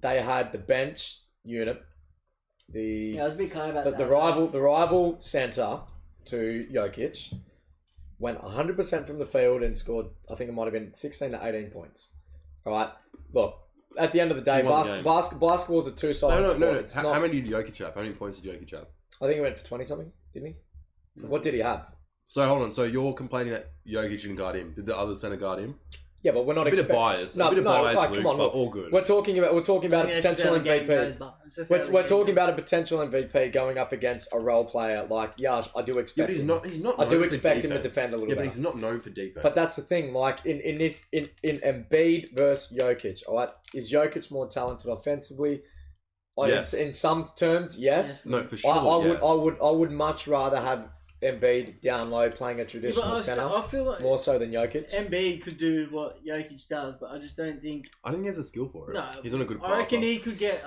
they had the bench unit. I was a bit kind about the rival centre to Jokic went 100% from the field and scored, I think it might have been 16 to 18 points. All right, look, at the end of the day, basketball is a two-sided sport. No. How many did Jokic have? How many points did Jokic have? I think he went for 20 something, didn't he? What did he have? So hold on. So you're complaining that Jokic didn't guard him. Did the other center guard him? Yeah, but we're not a bit of bias. A bit of bias, like, Luke, come on, but look, all good. We're talking about a potential MVP. We're talking about a potential MVP going up against a role player like Yash. I do expect. Yeah, but he's not. I do expect him to defend a little bit. Yeah, but he's not known for defense. But that's the thing. Like in Embiid versus Jokic, all right? Is Jokic more talented offensively? Yes. In some terms, yes. No, for sure. I would much rather have Embiid down low playing a traditional center. I feel like more so than Jokic. Embiid could do what Jokic does, but I just don't think. I think he has a skill for it. No, he's on a good. I reckon he could get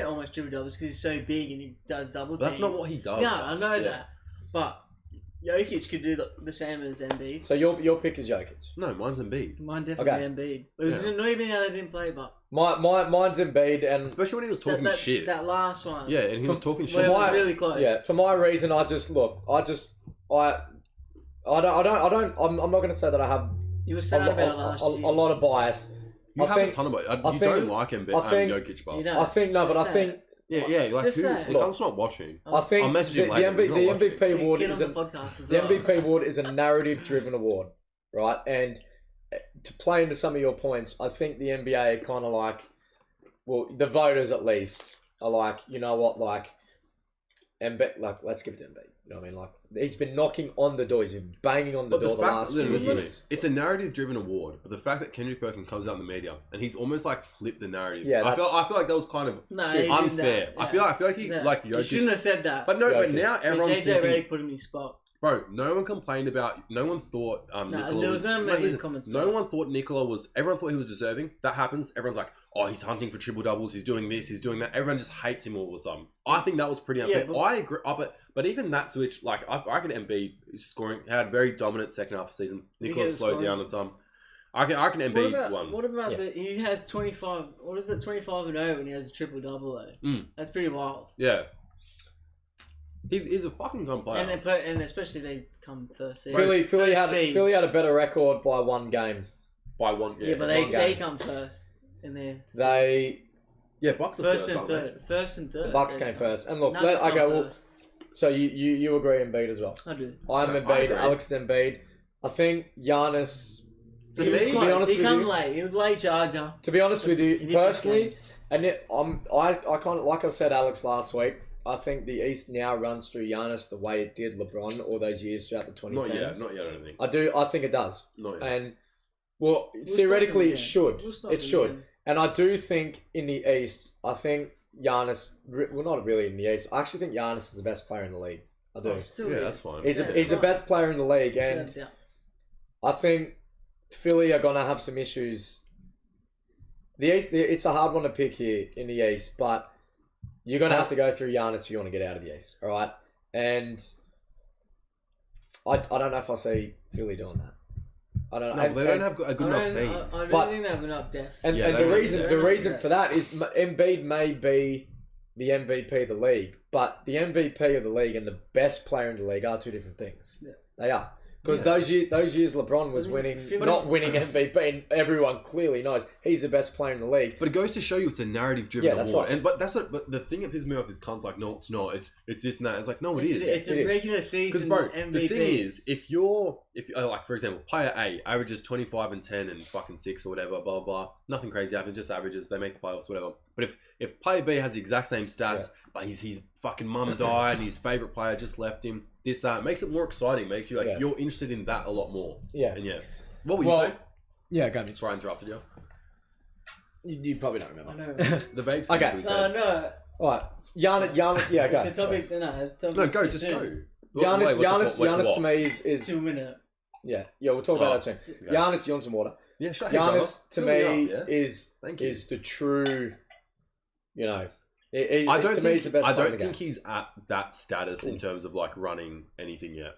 almost triple doubles because he's so big and he does double teams. That's not what he does. No, I know that, but Jokic could do the same as Embiid. So your pick is Jokic. No, mine's Embiid. Mine definitely Embiid. It was not even how they didn't play, but mine's Embiid, and especially when he was talking shit. That last one. Yeah, and he was talking shit. It was really close. Yeah, for my reason, I'm not going to say that I have. You were sad about it last year. A lot of bias. You have a ton of bias. You don't like Embiid. Jokic, but I think no, but I think. Yeah, like who? If I'm not watching. I think the MVP award is the MVP award is a narrative-driven award, right? And to play into some of your points, I think the NBA are kind of like, well, the voters at least are like, you know what, like, Embiid, like, let's give it to Embiid. You know what I mean? Like, he's been knocking on the door. He's been banging on the door the last few years. It's a narrative-driven award, but the fact that Kendrick Perkins comes out in the media and he's almost like flipped the narrative. Yeah, I feel like that was kind of unfair. Yeah. I feel like he like Jokic. You shouldn't have said that. But now everyone's JJ Redick put him in his spot. Bro, no one complained about. No one thought Nikola there was no many comments. No one thought Nikola was. Everyone thought he was deserving. That happens. Everyone's like, oh, he's hunting for triple doubles. He's doing this. He's doing that. Everyone just hates him all of a sudden. I think that was pretty unfair. Yeah, I agree. But even that switch, like I reckon Embiid scoring had a very dominant second half of the season. Nikola slowed down at time. I can Embiid won. What about he has 25? What is it? 25 and 0, and he has a triple double though. That's pretty wild. Yeah. He's a fucking gun player, and especially they come first. Philly had a better record by one game. By one, yeah, but they come first in there. Bucks are first and third. First and third. The Bucks came first, and look, so you agree Embiid as well? I do. I'm Embiid. Alex is Embiid. I think Giannis. He was close. He came late. He was late charger. To be honest with you, personally, and I kind of like I said, Alex last week. I think the East now runs through Giannis the way it did LeBron all those years throughout the 2010s. Not yet. I don't think. I think it does. Not yet. And theoretically, it should. It should. And I do think in the East, I think Giannis. Well, not really in the East. I actually think Giannis is the best player in the league. I do. That's fine. He's the best player in the league, and I think Philly are gonna have some issues. The East, it's a hard one to pick here in the East, but you're going to have to go through Giannis if you want to get out of the East, all right? And I don't know if I see Philly doing that. I don't know. No, they don't have a good enough team. I don't think they have enough depth. And the reason for that is Embiid may be the MVP of the league, but the MVP of the league and the best player in the league are two different things. Yeah. They are. Because those years LeBron was winning MVP, and everyone clearly knows he's the best player in the league. But it goes to show you it's a narrative-driven award. Right. But the thing that pisses me off is cunts like, no, it's not. It's this and that. It's like, no, it is. It's a regular season MVP. The thing is, if like for example, player A averages 25 and 10 and fucking 6 or whatever, blah blah, nothing crazy happens, just averages. They make the playoffs, whatever. But if player B has the exact same stats, but his fucking mum died and his favorite player just left him. This that makes it more exciting. Makes you like you're interested in that a lot more. Yeah. And what were you saying? Yeah, go ahead. Sorry, I interrupted you. You probably don't remember. I know. The vapes. Okay. No. All right. Giannis. Yeah, go. It's the topic. It's the topic. No, go. Just go. Giannis to me is 2 minutes. Yeah. We'll talk about that soon. Okay. Giannis, you want some water? Yeah, shut Giannis to me is the true. I don't think he's at that status in terms of like running anything yet.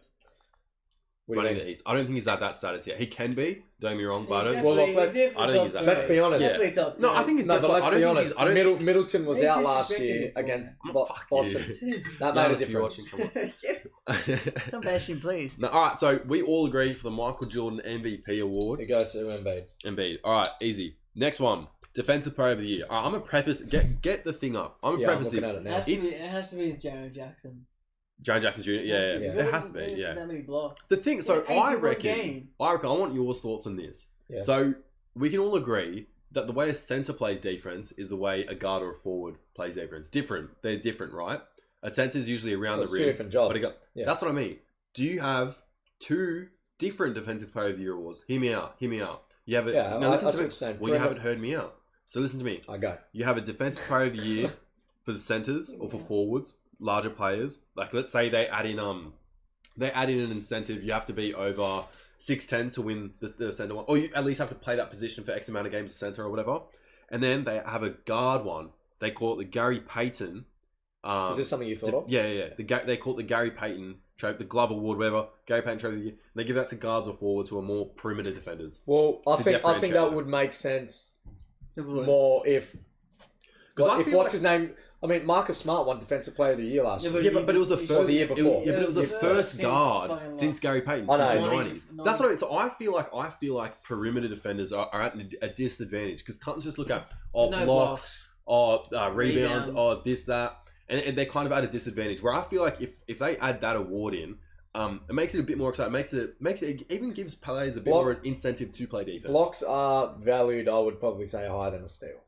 Running the East. I don't think he's at that status yet. He can be. Don't get me wrong, but I don't think he's that. Let's be honest. Yeah. No, I think he's. But let's be honest. Middleton was out last year against Boston. That made a difference. Don't bash him, please. No, all right. So we all agree for the Michael Jordan MVP award. It goes to Embiid. Embiid. All right, easy. Next one. Defensive Player of the Year. All right, I'm gonna preface. Get the thing up. I'm gonna preface this. It has to be Jared Jackson. Jaren Jackson Jr. Yeah, it has to be. Yeah, that many blocks. The thing, so I reckon. I want your thoughts on this. Yeah. So we can all agree that the way a center plays defense is the way a guard or a forward plays defense. Different. They're different, right? A center is usually around the rim. Two different jobs. That's what I mean. Do you have two different defensive player of the year awards? Hear me out. You have it. Yeah, now listen to me. saying. Well, you haven't heard me out. So listen to me. I go. You have a defensive player of the year for the centers or for forwards, larger players. Like let's say they add in an incentive. You have to be over 6'10" to win the center one, or you at least have to play that position for X amount of games as center or whatever. And then they have a guard one. They call it the Gary Payton. Is this something you thought of? Yeah. They call it the Gary Payton trophy, the Glove Award, whatever. Gary Payton trophy of the year. They give that to guards or forwards who are more perimeter defenders. Well, I think that would make sense more if what's his name? I mean, Marcus Smart won Defensive Player of the Year last year. But it was the first. Or the year before. But it was the first guard since Gary Payton since the 90s. That's what I mean. So I feel like perimeter defenders are at a disadvantage because can't just look at blocks, rebounds, this that, and they're kind of at a disadvantage. Where I feel like if they add that award in, it makes it a bit more exciting. It even gives players a bit more incentive to play defense. Blocks are valued, I would probably say, higher than a steal.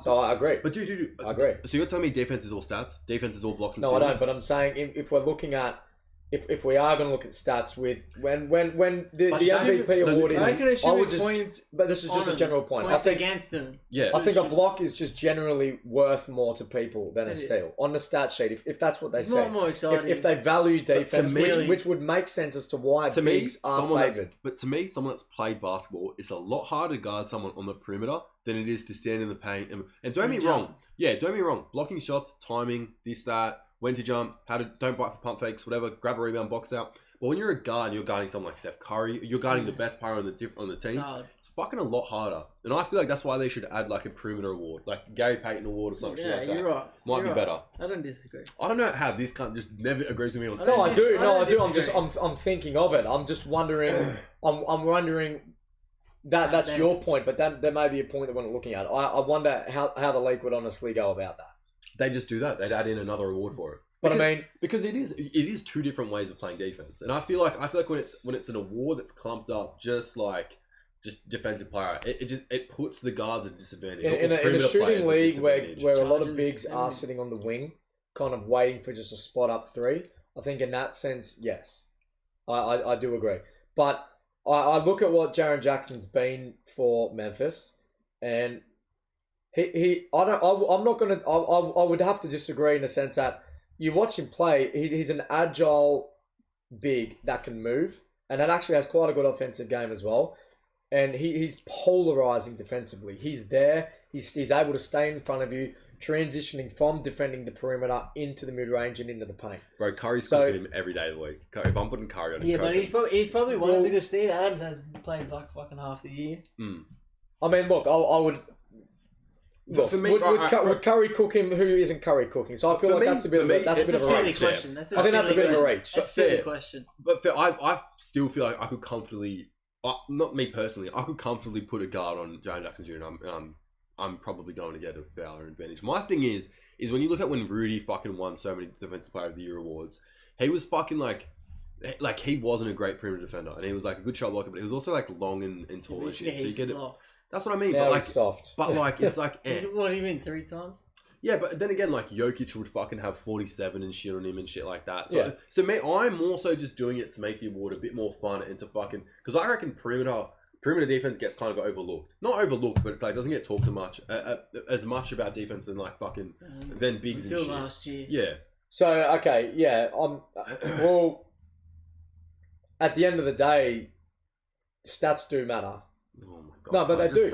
So I agree. But dude, I agree. So you're telling me defense is all stats? Defense is all blocks and No, steals? I don't. But I'm saying if we're looking at if we are going to look at stats with when the MVP award is, but this is just a general point. I think against them. Yeah, I think a block is just generally worth more to people than a steal on the stat sheet. If that's what they say, more exciting. If they value defense, which would make sense as to why bigs are favoured. But to me, someone that's played basketball, it's a lot harder to guard someone on the perimeter than it is to stand in the paint. And don't get me wrong. Yeah, don't get me wrong. Blocking shots, timing, this, that, when to jump, don't bite for pump fakes, whatever, grab a rebound, box out. But when you're a guard and you're guarding someone like Steph Curry, you're guarding the best player on the team, it's fucking a lot harder. And I feel like that's why they should add like a perimeter award, like Gary Payton award or something like that. Yeah, you're right. Might be better. I don't disagree. I don't know how this cunt just never agrees with me on that. No, I do. I'm thinking of it. I'm just wondering. I'm wondering that's your point, but there may be a point that we're not looking at. I wonder how the league would honestly go about that. They just do that. They'd add in another award for it. Because it is two different ways of playing defense, and I feel like when it's an award that's clumped up just defensive player, it puts the guards at disadvantage. In a shooting league where a lot of bigs are sitting on the wing, kind of waiting for just a spot up three. I think in that sense, yes, I do agree. But I look at what Jaren Jackson's been for Memphis, and I would have to disagree in the sense that you watch him play, he's an agile big that can move, and that actually has quite a good offensive game as well. And he's polarizing defensively. He's there. He's able to stay in front of you, transitioning from defending the perimeter into the mid range and into the paint. Bro, Curry's cooking him every day of the week. If I'm putting Curry on him, but he's probably one of the biggest. Steve Adams has played like fucking half the year. I mean, look, I would. Look, for me, would Curry cook him? Who isn't Curry cooking? So I feel like that's a bit of a reach. Question. I think that's a bit of a reach. That's a silly question. But I still feel like I could comfortably, not me personally, I could comfortably put a guard on Jaren Jackson Jr. and I'm probably going to get a fouler advantage. My thing is when you look at when Rudy fucking won so many Defensive Player of the Year awards, he was fucking like he wasn't a great perimeter defender, and he was like a good shot blocker, but he was also like long and tall and shit. So you get it. That's what I mean. Now but he's soft. But like it's like What do you mean 3 times? Yeah, but then again, like Jokic would fucking have 47 and shit on him and shit like that. So me, I'm also just doing it to make the award a bit more fun and to fucking because I reckon perimeter defense gets kind of overlooked. Not overlooked, but it's like doesn't get talked as much about defense than like fucking than bigs and shit. Until last year. Yeah. So okay, yeah. Well, at the end of the day, stats do matter. Oh my god. No, but they do.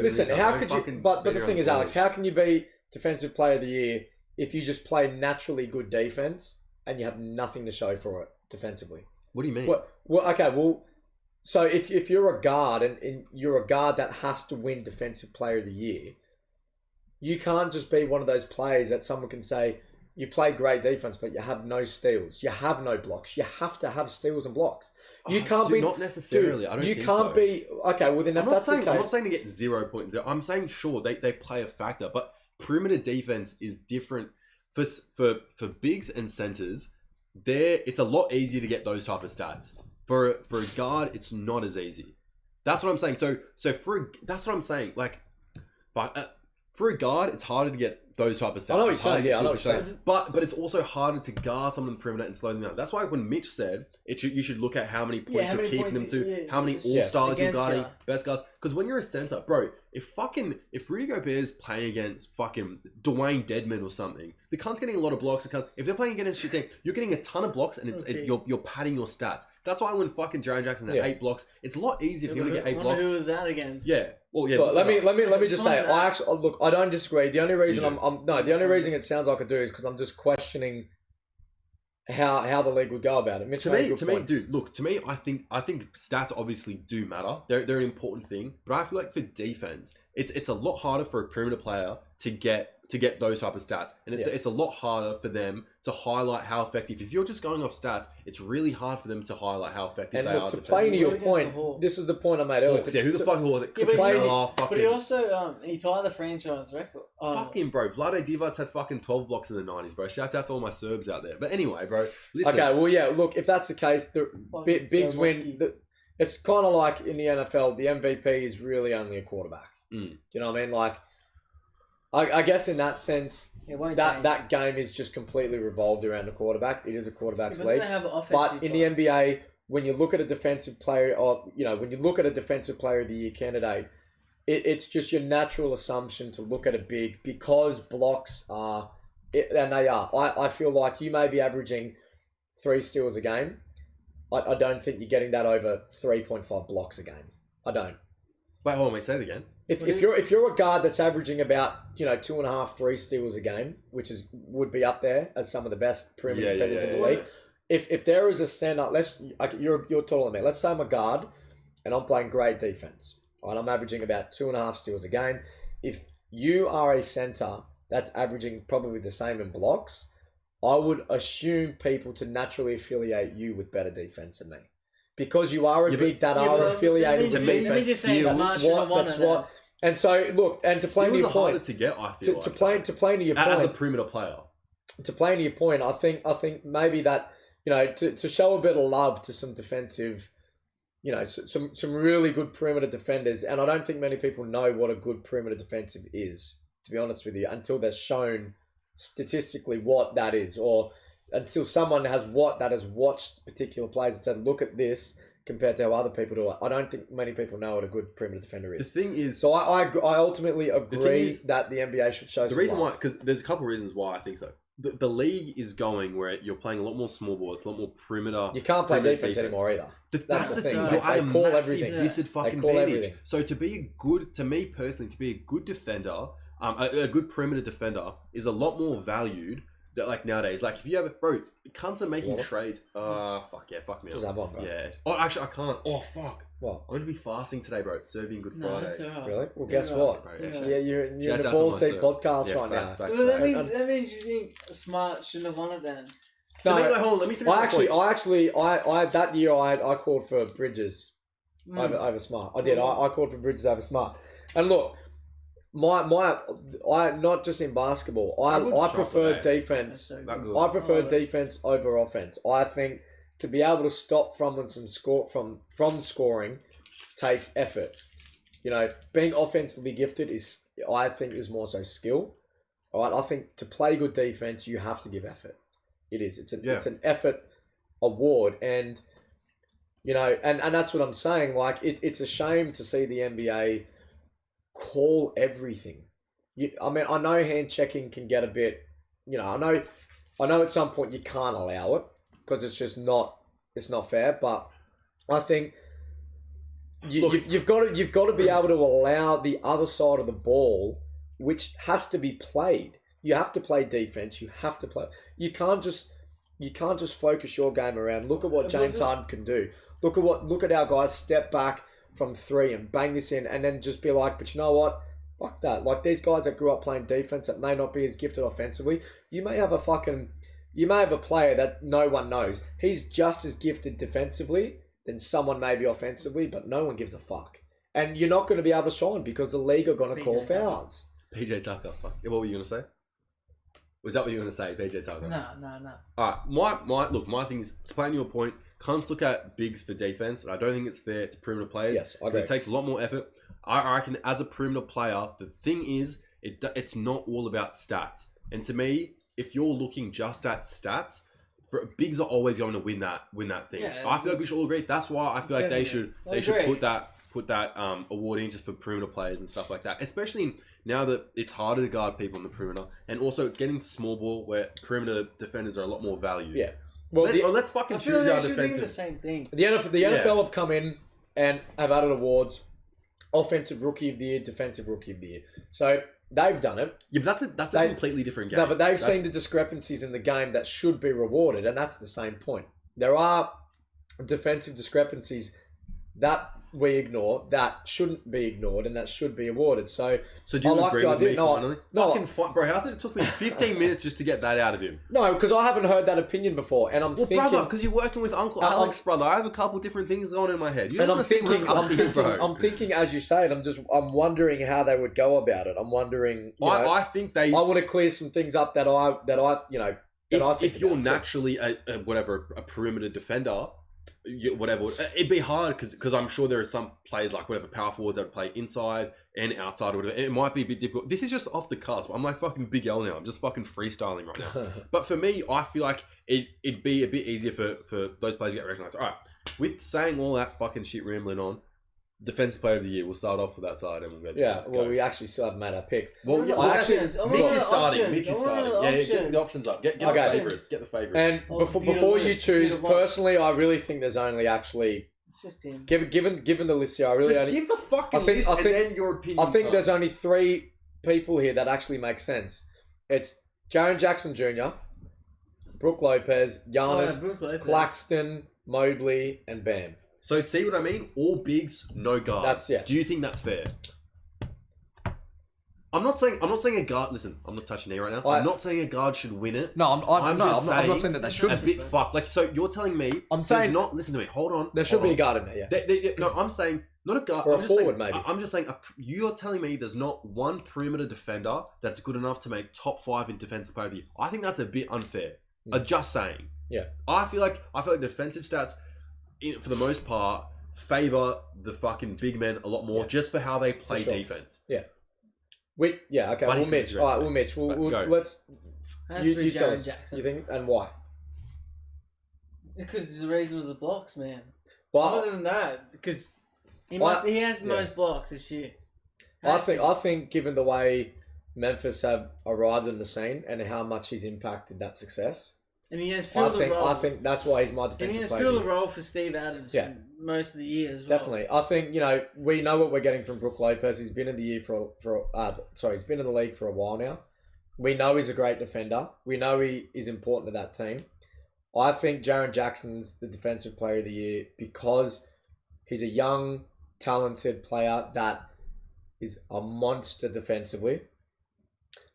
Listen, how could you? But the thing is, Alex, how can you be Defensive Player of the Year if you just play naturally good defense and you have nothing to show for it defensively? What do you mean? So if you're a guard and you're a guard that has to win Defensive Player of the Year, you can't just be one of those players that someone can say you play great defense, but you have no steals, you have no blocks. You have to have steals and blocks. You can't be not necessarily. Dude, I don't. You think can't so. be okay. Well, then if that's the case, I'm not saying to get 0.0. I'm saying sure they play a factor, but perimeter defense is different for bigs and centers, it's a lot easier to get those type of stats. For a guard, it's not as easy. That's what I'm saying. So that's what I'm saying. Like, for a guard, it's harder to get those type of stats. I know what you're saying. Yeah, I know what you're saying. But it's also harder to guard someone on the perimeter and slow them down. That's why when Mitch said you should look at how many points you're keeping them to, how many all-stars you're guarding, best guards. Because when you're a center, bro, if Rudy Gobert's playing against fucking Dwayne Dedman or something, the cunt's getting a lot of blocks. If they're playing against shit team, you're getting a ton of blocks and you're padding your stats. That's why when fucking Jaren Jackson had 8 blocks, it's a lot easier for him to get 8 blocks. Who was that against? Yeah. Well, yeah. But let me just say, I don't disagree. The only reason the only reason it sounds like I do is because I'm just questioning how the league would go about it. Mitch, to me, dude, look, to me, I think stats obviously do matter. They're an important thing, but I feel like for defense, it's a lot harder for a perimeter player to get those type of stats, and it's a lot harder for them to highlight how effective. If you're just going off stats, it's really hard for them to highlight how effective they are. To play to your point, this is the point I made earlier. Who the fuck was it? But he also he tied the franchise record. Fucking bro, Vlade Divac had fucking 12 blocks in the 90s, bro. Shouts out to all my Serbs out there. But anyway, bro, listen. Okay, well, yeah, look, if that's the case, the bigs win. It's kind of like in the NFL, the MVP is really only a quarterback. Do you know what I mean? Like, I guess in that sense, that game is just completely revolved around the quarterback. It is a quarterback's league. But in the NBA, when you look at a defensive player, when you look at a defensive player of the year candidate, it's just your natural assumption to look at a big because blocks are, and they are. I feel like you may be averaging 3 steals a game. I don't think you're getting that over 3.5 blocks a game. I don't. Wait, hold on, say it again. If you're a guard that's averaging about 2.5, 3 steals a game, which would be up there as some of the best perimeter defenders in the league. If there is a center, you're taller than me. Let's say I'm a guard, and I'm playing great defense, and I'm averaging about 2.5 steals a game. If you are a center that's averaging probably the same in blocks, I would assume people to naturally affiliate you with better defense than me. Because you are a big that are affiliated with defense. That's what. And so look, and to play to your point, to get, I feel to play to your point as a perimeter player. To play to your point, I think maybe that to show a bit of love to some defensive, some really good perimeter defenders, and I don't think many people know what a good perimeter defensive is. To be honest with you, until they're shown statistically what that is, or until someone has watched particular plays and said, look at this compared to how other people do it. I don't think many people know what a good perimeter defender is. The thing is... So I ultimately agree that the NBA should show the reason why, because there's a couple of reasons why I think so. The league is going where you're playing a lot more small ball, it's a lot more perimeter. You can't play defense anymore either. That's the thing. You're at a massive disadvantage. So to be a good defender, a good perimeter defender is a lot more valued. That like nowadays, like if you have cunts are making trades. Fuck me up. Just have one, bro. Yeah. Oh, actually, I can't. Oh, fuck. What? I'm gonna be fasting today, bro. It's serving Good Friday. That's all right. Really? Well, guess what? Bro, you're in the Balls Deep podcast right now. Well, that means you think Smart shouldn't have won it then. No, let me finish. I that year I called for Bridges over Smart. I did. I called for Bridges over Smart. And look. I not just in basketball. I prefer defense. I prefer defense over offense. I think to be able to stop from scoring takes effort. Being offensively gifted is more so skill. All right, I think to play good defense you have to give effort. It is. It's an effort award, and and that's what I'm saying. Like it's a shame to see the NBA call everything. I know hand checking can get a bit, I know at some point you can't allow it because it's not fair, but I think you've got to be able to allow the other side of the ball, which has to be played. You have to play defense. You have to play. You can't just focus your game around. Look at what James Harden can do. Look at our guys step back from 3 and bang this in, and then just be like, but you know what? Fuck that. Like these guys that grew up playing defense that may not be as gifted offensively, you may have a player that no one knows. He's just as gifted defensively than someone maybe offensively, but no one gives a fuck. And you're not going to be able to shine because the league are going to call fouls. PJ Tucker. Fuck. What were you going to say? Was that what you were going to say, PJ Tucker? No. Alright, my thing is, to play on your point, can't look at bigs for defense, and I don't think it's fair to perimeter players. Yes, I agree. It takes a lot more effort. I reckon as a perimeter player, the thing is, it's not all about stats. And to me, if you're looking just at stats, bigs are always going to win that thing. Yeah, I feel like we should all agree. That's why I feel like they should put that award in just for perimeter players and stuff like that. Especially now that it's harder to guard people on the perimeter, and also it's getting small ball where perimeter defenders are a lot more valued. Yeah. Well, let's fucking choose our defensive. The same thing. The NFL have come in and have added awards: offensive rookie of the year, defensive rookie of the year. So they've done it. Yeah, but that's a completely different game. No, but they've seen the discrepancies in the game that should be rewarded, and that's the same point. There are defensive discrepancies that we ignore that shouldn't be ignored and that should be awarded. So do you agree with me finally? No, bro, how's it took me 15 minutes just to get that out of him? No, because I haven't heard that opinion before, and I'm thinking, brother, because you're working with Uncle Alex, brother. I have a couple different things going in my head. I'm thinking, as you say it, I'm wondering how they would go about it. I'm wondering. I think they. I want to clear some things up that I think if you're naturally a perimeter defender. Whatever, it'd be hard because I'm sure there are some players like whatever power forwards that play inside and outside or whatever. It might be a bit difficult. This is just off the cusp. I'm like fucking Big L now. I'm just fucking freestyling right now. But for me, I feel like it'd be a bit easier for those players to get recognized. All right, with saying all that fucking shit rambling on, Defensive Player of the Year. We'll start off with that side and we'll go. We actually still haven't made our picks. Well, Mitch is starting. Get the options up. Get the favourites. Get the favourites. And before you choose, personally, I really think there's only actually. It's just him. Given the list here, I really just give the fucking list and then your opinion. I think there's only 3 people here that actually make sense. It's Jaren Jackson Jr., Brook Lopez, Giannis, Claxton, Mobley, and Bam. So see what I mean? All bigs, no guard. Do you think that's fair? I'm not saying a guard. Listen, I'm not touching here right now. I'm not saying a guard should win it. No, I'm not saying that they should. A bit fucked. Like, so you're telling me? I'm saying not. Listen to me. Hold on. There should be a guard in there. Yeah. No, I'm saying not a guard. Or a forward, maybe. I'm just saying. You're telling me there's not one perimeter defender that's good enough to make top 5 in defensive player of the year. I think that's a bit unfair. I'm just saying. Yeah. I feel like defensive stats, for the most part, favor the fucking big men a lot more just for how they play defense. Yeah. Okay. We'll Mitch. All right, we'll Mitch. Let's. You tell us. Jackson. You think and why? Because it's the reason with the blocks, man. Well, other than that, because he has the most blocks this year. I think given the way Memphis have arrived in the scene and how much he's impacted that success. And he has filled the role. I think that's why he's my defensive player. And he has filled the role for Steve Adams for most of the year as well. Definitely. I think, we know what we're getting from Brook Lopez. He's been in the league for a while now. We know he's a great defender. We know he is important to that team. I think Jaren Jackson's the defensive player of the year because he's a young, talented player that is a monster defensively.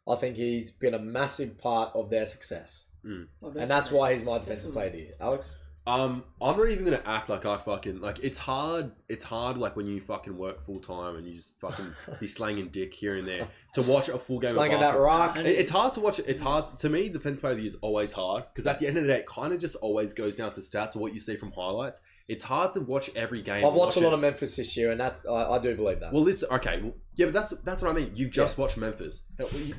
I think he's been a massive part of their success. And that's why he's my defensive player of the year. Alex? I'm not even gonna act like I fucking it's hard like when you fucking work full time and you just fucking be slanging dick here and there to watch a full game slanging of basketball. That rock. It's hard to watch it. It's hard to me. Defensive player of the year is always hard because at the end of the day, it kind of just always goes down to stats or what you see from highlights. It's hard to watch every game. I've watched a lot of Memphis this year, and I do believe that. Well, listen, okay, but that's what I mean. You've just watched Memphis.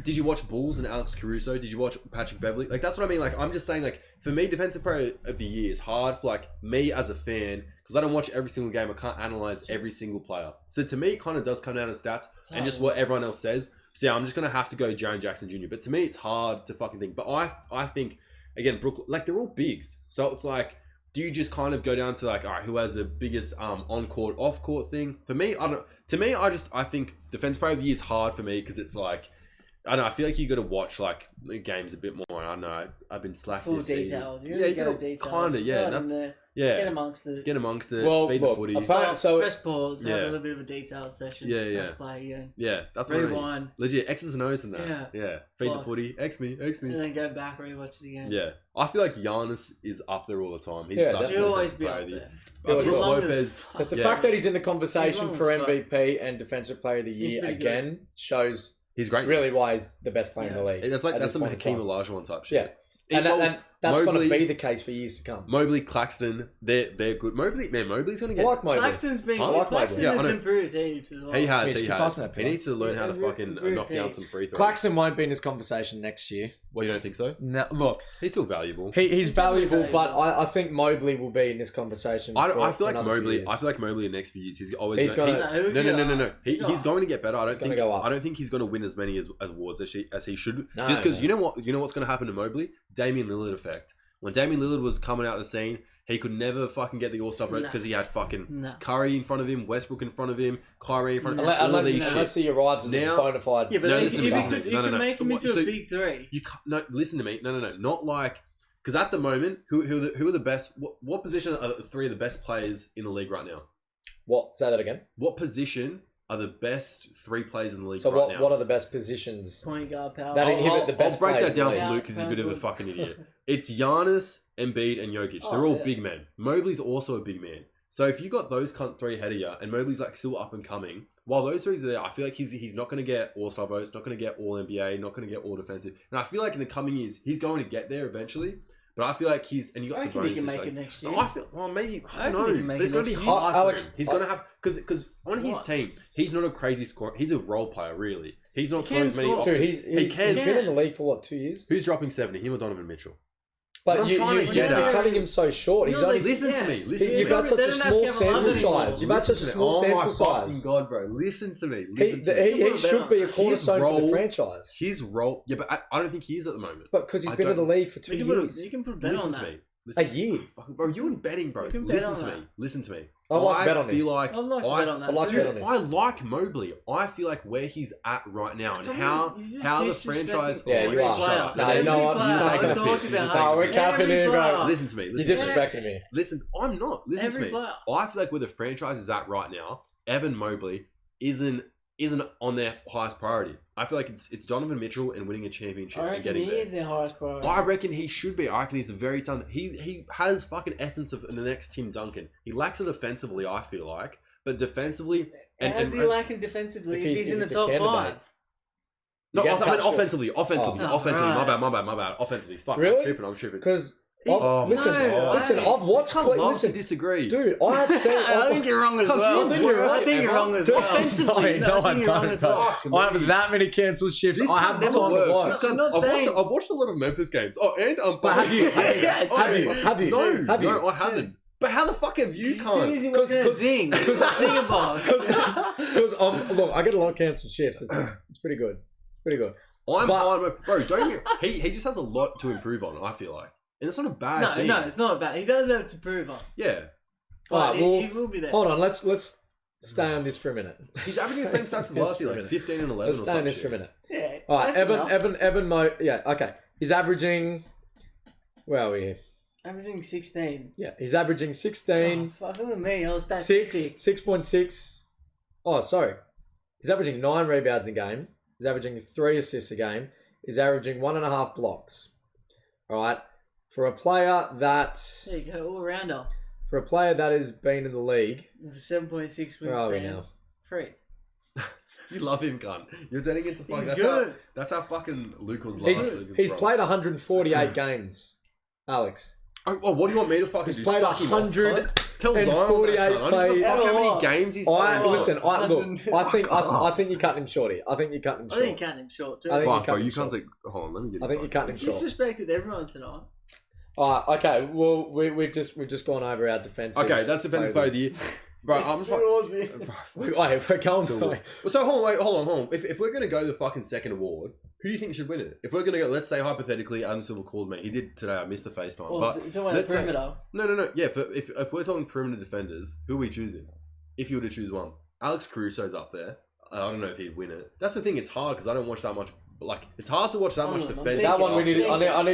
Did you watch Bulls and Alex Caruso? Did you watch Patrick Beverley? Like that's what I mean. Like I'm just saying, like for me, defensive player of the year is hard for like me as a fan because I don't watch every single game. I can't analyze every single player. So to me, it kind of does come down to stats and just what everyone else says. So yeah, I'm just gonna have to go Jaren Jackson Jr. But to me, it's hard to fucking think. But I think again, Brooklyn, like they're all bigs. So it's like. Do you just kind of go down to like, all right, who has the biggest on-court, off-court thing? For me, I don't. To me, I think defense player of the year is hard for me because it's like, I don't know. I feel like you got to watch like the games a bit more. I don't know. I've been slacking this season. Yeah, you got to kind of. Yeah, that's Get amongst it. Feed the footy. Press pause. Have a little bit of a detailed session. Yeah. Play again. Yeah, that's rewind. What I mean. Legit X's and O's in that. Yeah. Feed the footy. X me. And then go back, rewatch it again. Yeah, I feel like Giannis is up there all the time. He's he'll always be up there. Lopez. But the fact that he's in the conversation for MVP and Defensive Player of the Year again shows He's great. Really, why he's the best player in the league. That's some Hakeem Olajuwon type shit. Yeah, and that's going to be the case for years to come. Mobley, Claxton, they're good. Mobley's going to get. I like Mobley. Claxton's been. Claxton has improved heaps as well. He has. He needs to learn how to fucking knock down some free throws. Claxton won't be in this conversation next year. Well, you don't think so? No, look, he's still valuable. He's valuable, but I think Mobley will be in this conversation. I feel like Mobley in the next few years, he's always. He's going to. No. He's going to get better. I don't think he's going to win as many awards as he should. No, just because you know what's going to happen to Mobley? Damian Lillard effect. When Damian Lillard was coming out of the scene, he could never fucking get the All-Star vote because he had fucking Curry in front of him, Westbrook in front of him, Kyrie in front of him. Unless he arrives as a bona fide. Yeah, but you can make him into a big three. Listen to me. No. Not like... Because at the moment, who are the best... What position are the three of the best players in the league right now? What? Say that again. What position are the best three players in the league now? So what are the best positions? Point guard, power. I'll break that down for Luke because he's a bit of a fucking idiot. It's Giannis, Embiid, and Jokic. They're all big men. Mobley's also a big man. So if you got those three ahead of you, and Mobley's like still up and coming, while those three are there, I feel like he's not going to get All-Star votes, not going to get All NBA, not going to get All Defensive. And I feel like in the coming years, he's going to get there eventually. But I feel like you got Sabonis. He can make it next year. I feel maybe I don't know, but it's going to be hard. Alex, he's going to have because on his team, he's not a crazy scorer. He's a role player, really. He's not scoring as many. Dude, he's been in the league for 2 years. Who's dropping 70? Him or Donovan Mitchell? But you're cutting him so short. He's only listen to me. You've got such a small sample size. You've got such a small sample size. Oh my fucking god, bro! Listen to me. He should be a cornerstone for the franchise. His role, yeah, but I don't think he is at the moment. But because he's been in the league for 2 years. You can put a bet on that. A year. Bro, you and betting, bro. Listen to me. I like to bet on this. I like to bet on this. I like Mobley. I feel like where he's at right now and how the franchise... Yeah, you are. No, you know what? You're taking a piss. We're capping here, bro. Listen to me. You're disrespecting me. Listen, I'm not. Listen to me. I feel like where the franchise is at right now, Evan Mobley isn't on their highest priority. I feel like it's Donovan Mitchell and winning a championship and getting there. He is their highest priority. I reckon he should be. I reckon he's a very he has fucking essence of the next Tim Duncan. He lacks it offensively, I feel like, but defensively. How is he lacking defensively if he's in the top 5? No, I mean offensively. Offensively. My bad. Offensively, fuck. Really? I'm tripping. Because listen, I've watched Listen, disagree. Dude, I have seen... I think you're wrong as well. I think you're wrong as well. Offensively, no, I don't. I have that many cancelled shifts. I have the time to watch. I've watched a lot of Memphis games. Oh, and have you? No, I haven't. But how the fuck have you can't? Because zing. Because look, I get a lot of cancelled shifts. It's pretty good. Bro, don't he just has a lot to improve on, I feel like. And it's not a bad thing. No, it's not bad. He does have to prove on. Yeah. But he will be there. Hold on, let's stay on this for a minute. He's averaging the same stats as last year, like 15 and 11 let's or something. Stay on this for a minute. Yeah. All right, Evan yeah, okay. He's averaging... Where are we here? Averaging 16. Yeah, he's averaging 16. Oh, fuck, look at me. I was statistic. 6.6. Oh, sorry. He's averaging 9 rebounds a game. He's averaging 3 assists a game. He's averaging 1.5 blocks. All right. For a player that... There you go, all-rounder. For a player that has been in the league... 7.6 Where are we wingspan. now? 3. You love him, cunt. You're turning into fucking... He's good. That's how fucking Luke was last. He's played 148 games, Alex. Oh, what do you want me to fucking do? He's played 148 plays. How many games he's played? Listen, I think you're cutting him short here. I think you're cutting him short. I think you're cutting him short too. Fuck, bro, you can't say... Hold on, let me get I think you're cutting him short. You disrespected everyone tonight. Alright, okay. Well, we've just gone over our defensive. Okay, that's defensive player of the year. Bro, I'm towards you. We're going to... So hold on. If we're going to go the fucking second award, who do you think should win it? If we're going to go, let's say hypothetically, Adam Silver called me. He did today. I missed the FaceTime. Well, but you're talking about perimeter. No. Yeah, if we're talking perimeter defenders, who are we choosing? If you were to choose one, Alex Caruso's up there. I don't know if he'd win it. That's the thing. It's hard because I don't watch that much. Like, it's hard to watch that much defense. That one I need to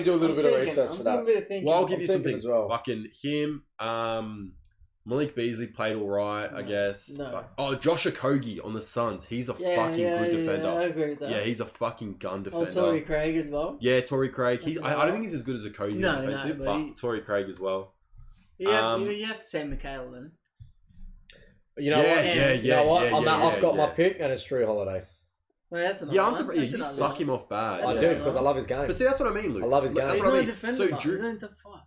do a little bit of research for that. Well, I'll give you something as well. Fucking him. Malik Beasley played all right, I guess. No. Oh, Josh Okogie on the Suns. He's a fucking good defender. Yeah, I agree with that. Yeah, he's a fucking gun defender. Torrey Craig as well. Yeah, Torrey Craig. I don't think he's as good as Okogie in defensive, but Torrey Craig as well. Yeah, you have to say Mikhail then. You know what? You know what? I've got my pick, and it's Drew Holiday. Well, that's Yeah, I'm surprised. You suck him off bad. I do because I love his game. But see, that's what I mean, Luke. I love his game. That's He's what not I a mean. defender. So He's Drew, not into fight.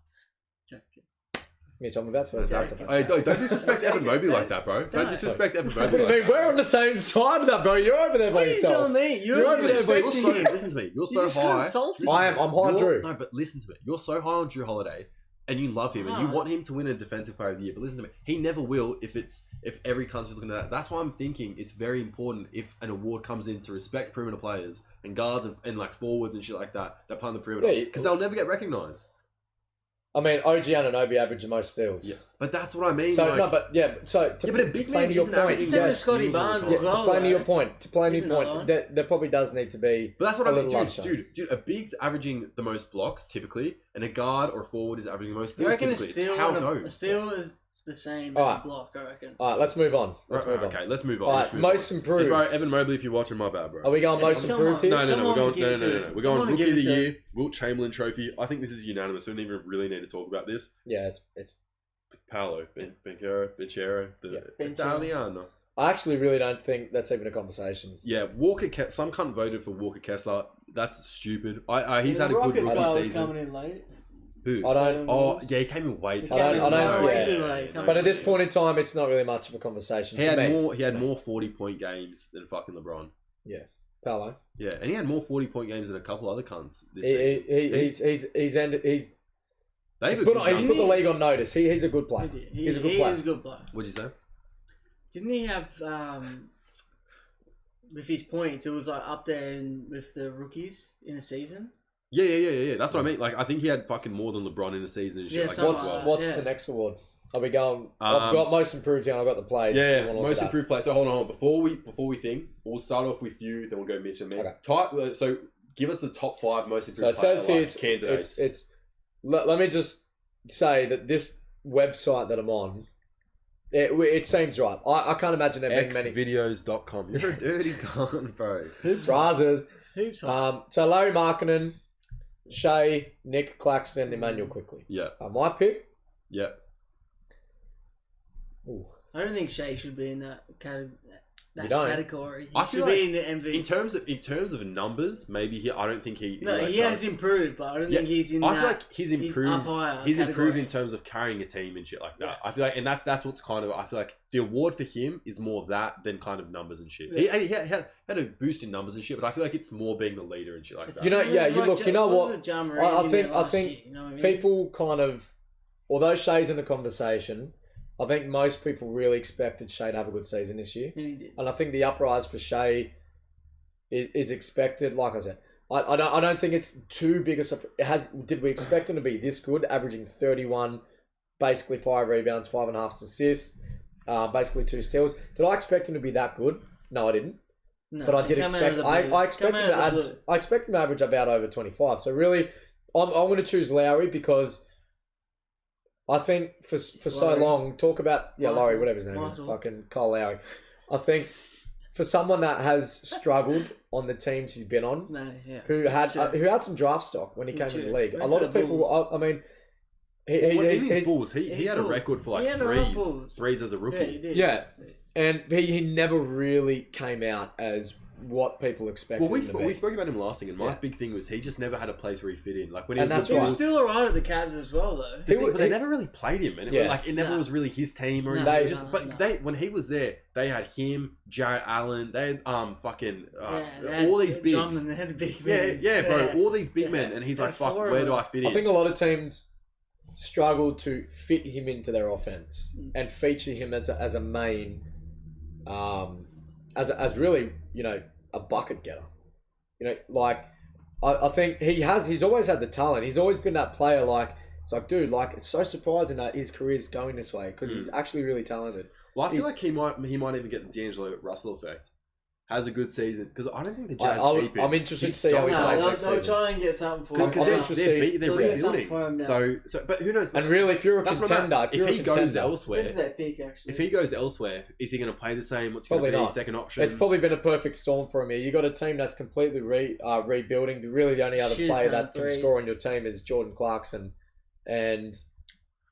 Mitch, I'm about to throw out. Hey, don't disrespect Evan Mobley like that, bro. Don't disrespect Evan Mobley. What do you mean? We're on the same side of that, bro. You're over there by What are you yourself. telling me? You're over there by You're so, listen to me. You're so high. I'm high on Drew. No, but listen to me. You're so high on Drew Holiday, and you love him, and you want him to win a Defensive Player of the Year. But listen to me. He never will if every country's looking at that. That's why I'm thinking it's very important if an award comes in to respect perimeter players and guards and like forwards and shit like that play on the perimeter because they'll never get recognised. I mean, OG Anunoby averaged the most steals. Yeah, but that's what I mean. So like, no, but but a big man to your isn't point, averaging yes. Scotty Barnes as well. To play to your point, not. there probably does need to be. But that's what a I mean, little dude. A big's averaging the most blocks typically, and a guard or a forward is averaging the most steals. I reckon Typically, it's how it goes. A steal is the same All as right. a block, I reckon. All right, let's move on. Okay, let's move on. All Let's right, move most on. improved. Hey, bro, Evan Mobley, if you're watching, my bad, bro. Are we going most come improved on. here? No. Come We're on, going. give it to No. him. We're Come going on, Rookie give of the it to Year, Wilt Chamberlain Trophy. I think this is unanimous. We don't even really need to talk about this. Yeah, it's. Paolo, Bencero, Italiano. I actually really don't think that's even a conversation. Yeah, some cunt voted for Walker Kessler. That's stupid. He's had a good Rockets guy rookie was season. coming in late. Who? I don't. Oh, yeah, he came in way too I don't. way Yeah. too late. But at this point in time, it's not really much of a conversation. He had to me. more. He had more 40-point games than fucking LeBron. Yeah, Paolo. Yeah, and he had more 40-point games than a couple other cunts this season. He's They've put the league on notice. He's a good player. He's a good player. He is a good player. What'd you say? Didn't he have with his points? It was like up there with the rookies in a season. Yeah. That's what I mean. Like, I think he had fucking more than LeBron in a season and shit. Yeah, like so that. What's the next award? Are we going? I've got most improved here. I've got the plays. Yeah, most improved player. So hold on. Before we think, we'll start off with you. Then we'll go Mitch and me. Okay. So give us the top 5 most So improved. it says here candidates. it's. Let me just say that this website that I'm on, it seems right. I can't imagine there being many. Xvideos.com. You're a dirty cunt, bro. Brazers. Hoops. So Larry Markkinen, Shea, Nick Claxton, Emmanuel Quickly. Yeah. My pick. Yeah. Ooh. I don't think Shea should be in that category. He I should feel be like in the MVP. in terms of numbers, maybe I don't think he. No, he has improved, but I don't think he's in. I feel like he's improved. up higher He's improved category. in terms of carrying a team and shit like that. Yeah. I feel like, and that's what's kind of. I feel like the award for him is more that than kind of numbers and shit. Yeah. He had a boost in numbers and shit, but I feel like it's more being the leader and shit like that. You know, yeah. You Like you know what? I think year, you know what I mean? people kind of, although Shea's in the conversation, I think most people really expected Shea to have a good season this year. And he did. And I think the uprise for Shea is expected. Like I said, I don't think it's too big a did we expect him to be this good, averaging 31, basically 5 rebounds, 5.5 assists, basically 2 steals? Did I expect him to be that good? No, I didn't. No, But I did expect. I expect him to I expect him to average about over 25. So really, I'm going to choose Lowry because I think for so long, talk about Lowry, whatever his name is, fucking Kyle Lowry. I think for someone that has struggled on the teams he's been on, who had some draft stock when he came in the league, a lot of people. I mean, his Bulls, he had a record for like threes as a rookie. Yeah, and he never really came out as what people expected. Well, we him to be. we spoke about him last thing, and my big thing was he just never had a place where he fit in. Like when he And was, that's He right. was still alright at the Cavs as well, though. but they never really played him, and it never was really his team or anything. When he was there, they had him, Jarrett Allen, they had all these bigs. They had big bro, all these big men, and he's like, fuck, where do I fit in? I think a lot of teams struggle to fit him into their offense and feature him as a main, as really, you know, a bucket getter. You know, like I think he's always had the talent. He's always been that player. Like it's like, dude, like it's so surprising that his career's going this way because he's actually really talented. Well, I feel like he might even get the D'Angelo Russell effect. Has a good season because I don't think the Jazz keep him. I'm interested to see how he plays next season. They'll try and get something for him. Because they're rebuilding. So, but who knows? And really, if you're a contender, if he goes elsewhere, When's that peak, actually? if he goes elsewhere, is he going to play the same? What's going Probably to be not. his second option? It's probably been a perfect storm for him here. You got a team that's completely rebuilding. Really, the only other player that can score on your team is Jordan Clarkson, and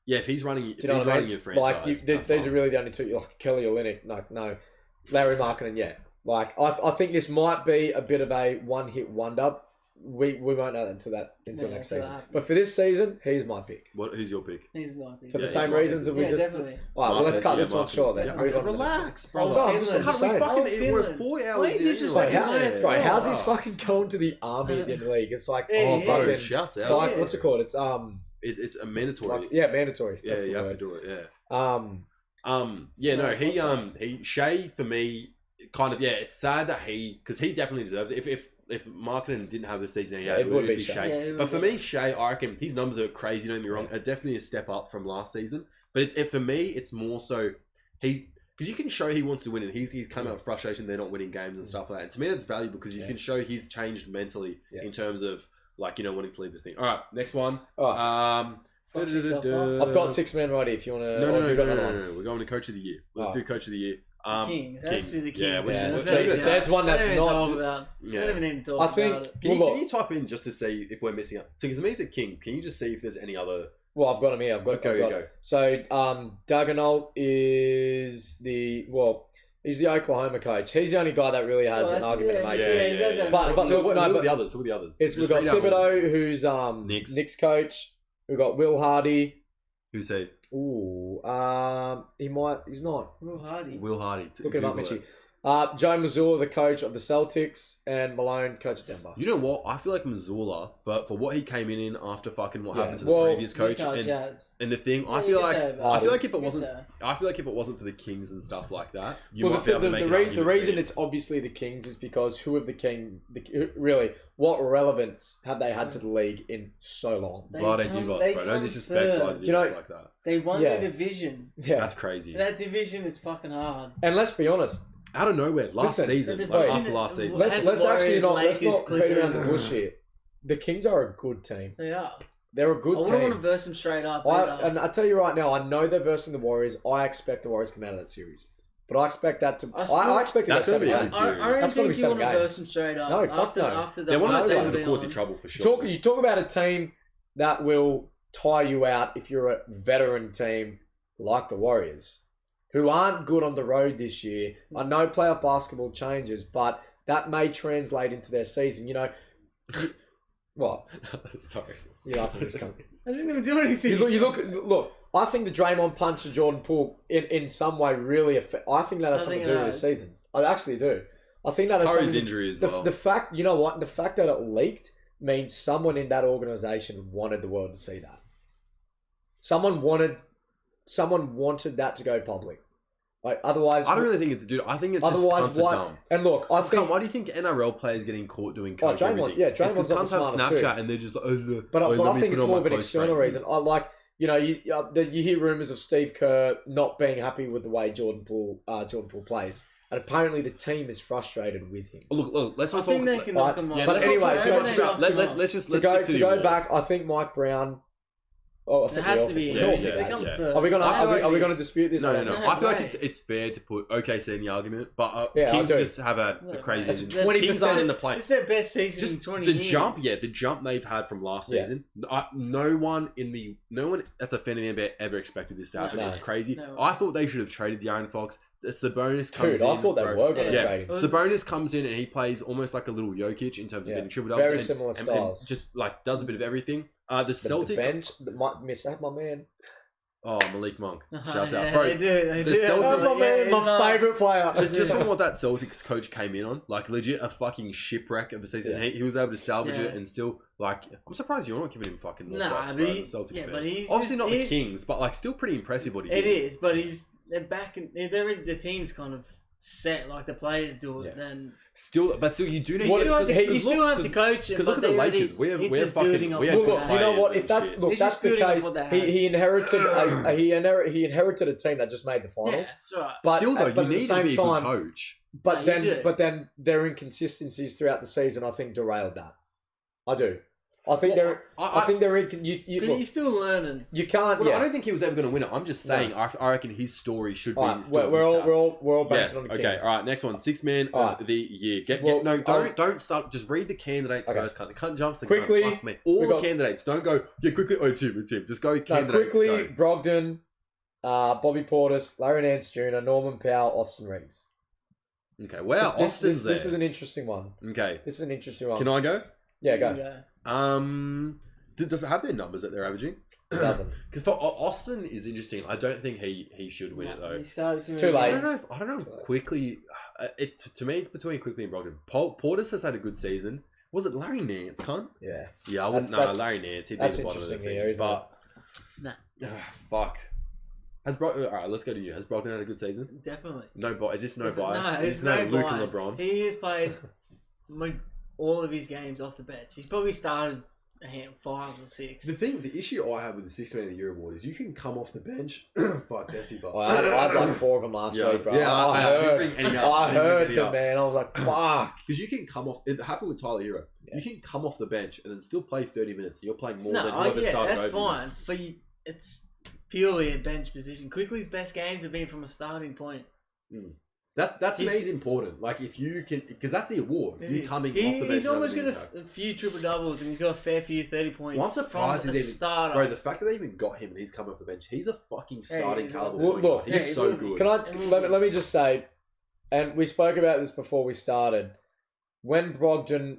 if he's running, your franchise, like these are really the only two. Like Kelly Olynyk, no, Larry Markkinen, Like, I think this might be a bit of a one-hit wonder. We won't know that until next season. But for this season, he's my pick. Who's your pick? He's my pick. For the same reasons that we just... definitely. All right, well, let's cut this one short then. Yeah, okay, relax, bro. We're 4 hours in. How's he fucking going to the army in the league? It's like, bro, shouts out. So like, what's it called? It's it's a mandatory. Like, mandatory. Yeah, you have to do it. Yeah. He Shea for me. Kind of, it's sad that because he definitely deserves it. If Markkinen didn't have the season, it would be Shea. But for me, Shea, I reckon his numbers are crazy. Don't get me wrong, definitely a step up from last season. But for me, it's more so because you can show he wants to win, and he's come out of frustration they're not winning games and stuff like that. And to me, that's valuable because you can show he's changed mentally in terms of wanting to lead this thing. All right, next one. I've got 6 men ready. If you want to, no. We're going to Coach of the Year. Let's do Coach of the Year. Kings. That has to be the Kings. There's one that's not. About. Yeah. I don't even need to talk about it. Can you type in just to see if we're missing out? So, because me, it's a King. Can you just see if there's any other? Well, I've got him here. Go. So, Dagenhalt is he's the Oklahoma coach. He's the only guy that really has an argument to make. Yeah. But who are the others? We've got Thibodeau, who's Knicks coach. We've got Will Hardy. Who's he? Ooh, he's not. Will Hardy. Look him up, Mitchie. Joe Mazzulla, the coach of the Celtics, and Malone, coach of Denver. You know what? I feel like Mazzulla, for what he came in after fucking what happened to the previous coach, and the thing, I feel like if it wasn't for the Kings and stuff like that, the reason it's obviously the Kings is because what relevance have they had to the league in so long? Vlade Divac, bro. Don't disrespect Vlade Divac like that. They won their division. Yeah, that's crazy. That division is fucking hard. And let's be honest. Out of nowhere, after last season. Let's actually not beat around the bush here. The Kings are a good team. They are. They're a good team. I want to verse them straight up. And I tell you right now, I know they're versing the Warriors. I expect the Warriors to come out of that series. But I expect that to... I expect that's going to be 7 games. That's going to be 7 games. I don't think you want to verse them straight up. No, fuck no. They're one of the teams that cause you trouble for sure. You talk about a team that will tire you out if you're a veteran team like the Warriors, who aren't good on the road this year. I know playoff basketball changes, but that may translate into their season. What? Sorry. You're laughing at this company. I didn't even do anything. You look, I think the Draymond punch to Jordan Poole in some way really I think that has something to do with this season. I actually do. I think that has Curry's injury as well. The fact, you know what? The fact that it leaked means someone in that organization wanted the world to see that. Someone wanted that to go public. Like, otherwise, I don't really think it's dude. I think it's just cunts are dumb. And look, why do you think NRL players getting caught doing coke? Draymond, Draymond's not the smartest Snapchat too. And they're just like, but I think it's more of an external reason. I like, you hear rumors of Steve Kerr not being happy with the way Jordan Poole plays. And apparently the team is frustrated with him. Look, let's not talk. I think they can knock him off. But anyway, let's go back. I think Mike Brown. Oh, I think it has to be. Are we going to dispute this? No. I feel like it's fair to put OKC in the argument, but Kings just have a crazy season. 20% in the play. It's their best season in 20 years. The jump they've had from last season. No one that's a fan of the NBA ever expected this to happen. It's crazy. No. I thought they should have traded De'Aaron Fox. Sabonis comes in. I thought they were going to trade him. Sabonis comes in and he plays almost like a little Jokic in terms of getting triple doubles. Very similar styles. And just like does a bit of everything. The Celtics. The bench, Mitch, that's my man. Oh, Malik Monk. Shouts out. Bro, they do. The Celtics. My favourite player. Just from what that Celtics coach came in on, like legit a fucking shipwreck of a season. And he was able to salvage it and still, like, I'm surprised you're not giving him fucking more bucks, bro, as a Celtics fan. But he's obviously not the Kings, but like still pretty impressive what he did. It is, but they're back and the team's kind of set like the players do it. Then still you do need you still have to coach him. Because look at the Lakers, we're fucking. You know what? If that's the case, he inherited a team that just made the finals. Yeah, that's right. But still, though, you need to be a good coach. But then their inconsistencies throughout the season, I think, derailed that. I do. I think they're in. You're still learning. You can't. Well, I don't think he was ever going to win it. I'm just saying. I reckon his story should be. We're all banking on the Kings. Okay. All right. Next one. 6 man of the year. Don't start. Just read the candidates first. Cunt jumps. Quickly. Fuck me. All the candidates. Don't go. Yeah. Quickly. It's him. Just go. Candidates. Quickly. Brogdon, Bobby Portis, Larry Nance Jr., Norman Powell, Austin Reeves. Okay, well, Austin's there. This is an interesting one. Okay. This is an interesting one. Can I go? Yeah, go. Does it have their numbers that they're averaging? It doesn't. Because for Austin is interesting. I don't think he should win it though. He started Too late. I don't know if Quickly. To me, it's between Quickly and Brogdon. Portis has had a good season. Was it Larry Nance, cunt? Yeah. Yeah, I wouldn't know. Larry Nance. He'd be the bottom of the thing. But fuck. All right, let's go to you. Has Brogdon had a good season? Definitely. Is this no bias? No, is this no Luke bias. and LeBron? He has played all of his games off the bench. He's probably started 5 or 6. The issue I have with the 6th Man of the Year award is you can come off the bench. Fuck, testy fuck. I had like 4 of them last week, bro. Yeah, I heard them, man. I was like, fuck. Because you can come off. It happened with Tyler Hero. Yeah. You can come off the bench and then still play 30 minutes. You're playing more than whoever started over. That's fine. But it's purely a bench position. Quickly's best games have been from a starting point. That to me is important. Like if you can, because that's the award. You coming off the bench. He's almost got a few triple doubles and he's got a fair few 30 points. One surprise is even starter. Bro, the fact that they even got him and he's come off the bench. He's a fucking starting caliber. Look, he's so good. Can let me just say, and we spoke about this before we started. When Brogdon,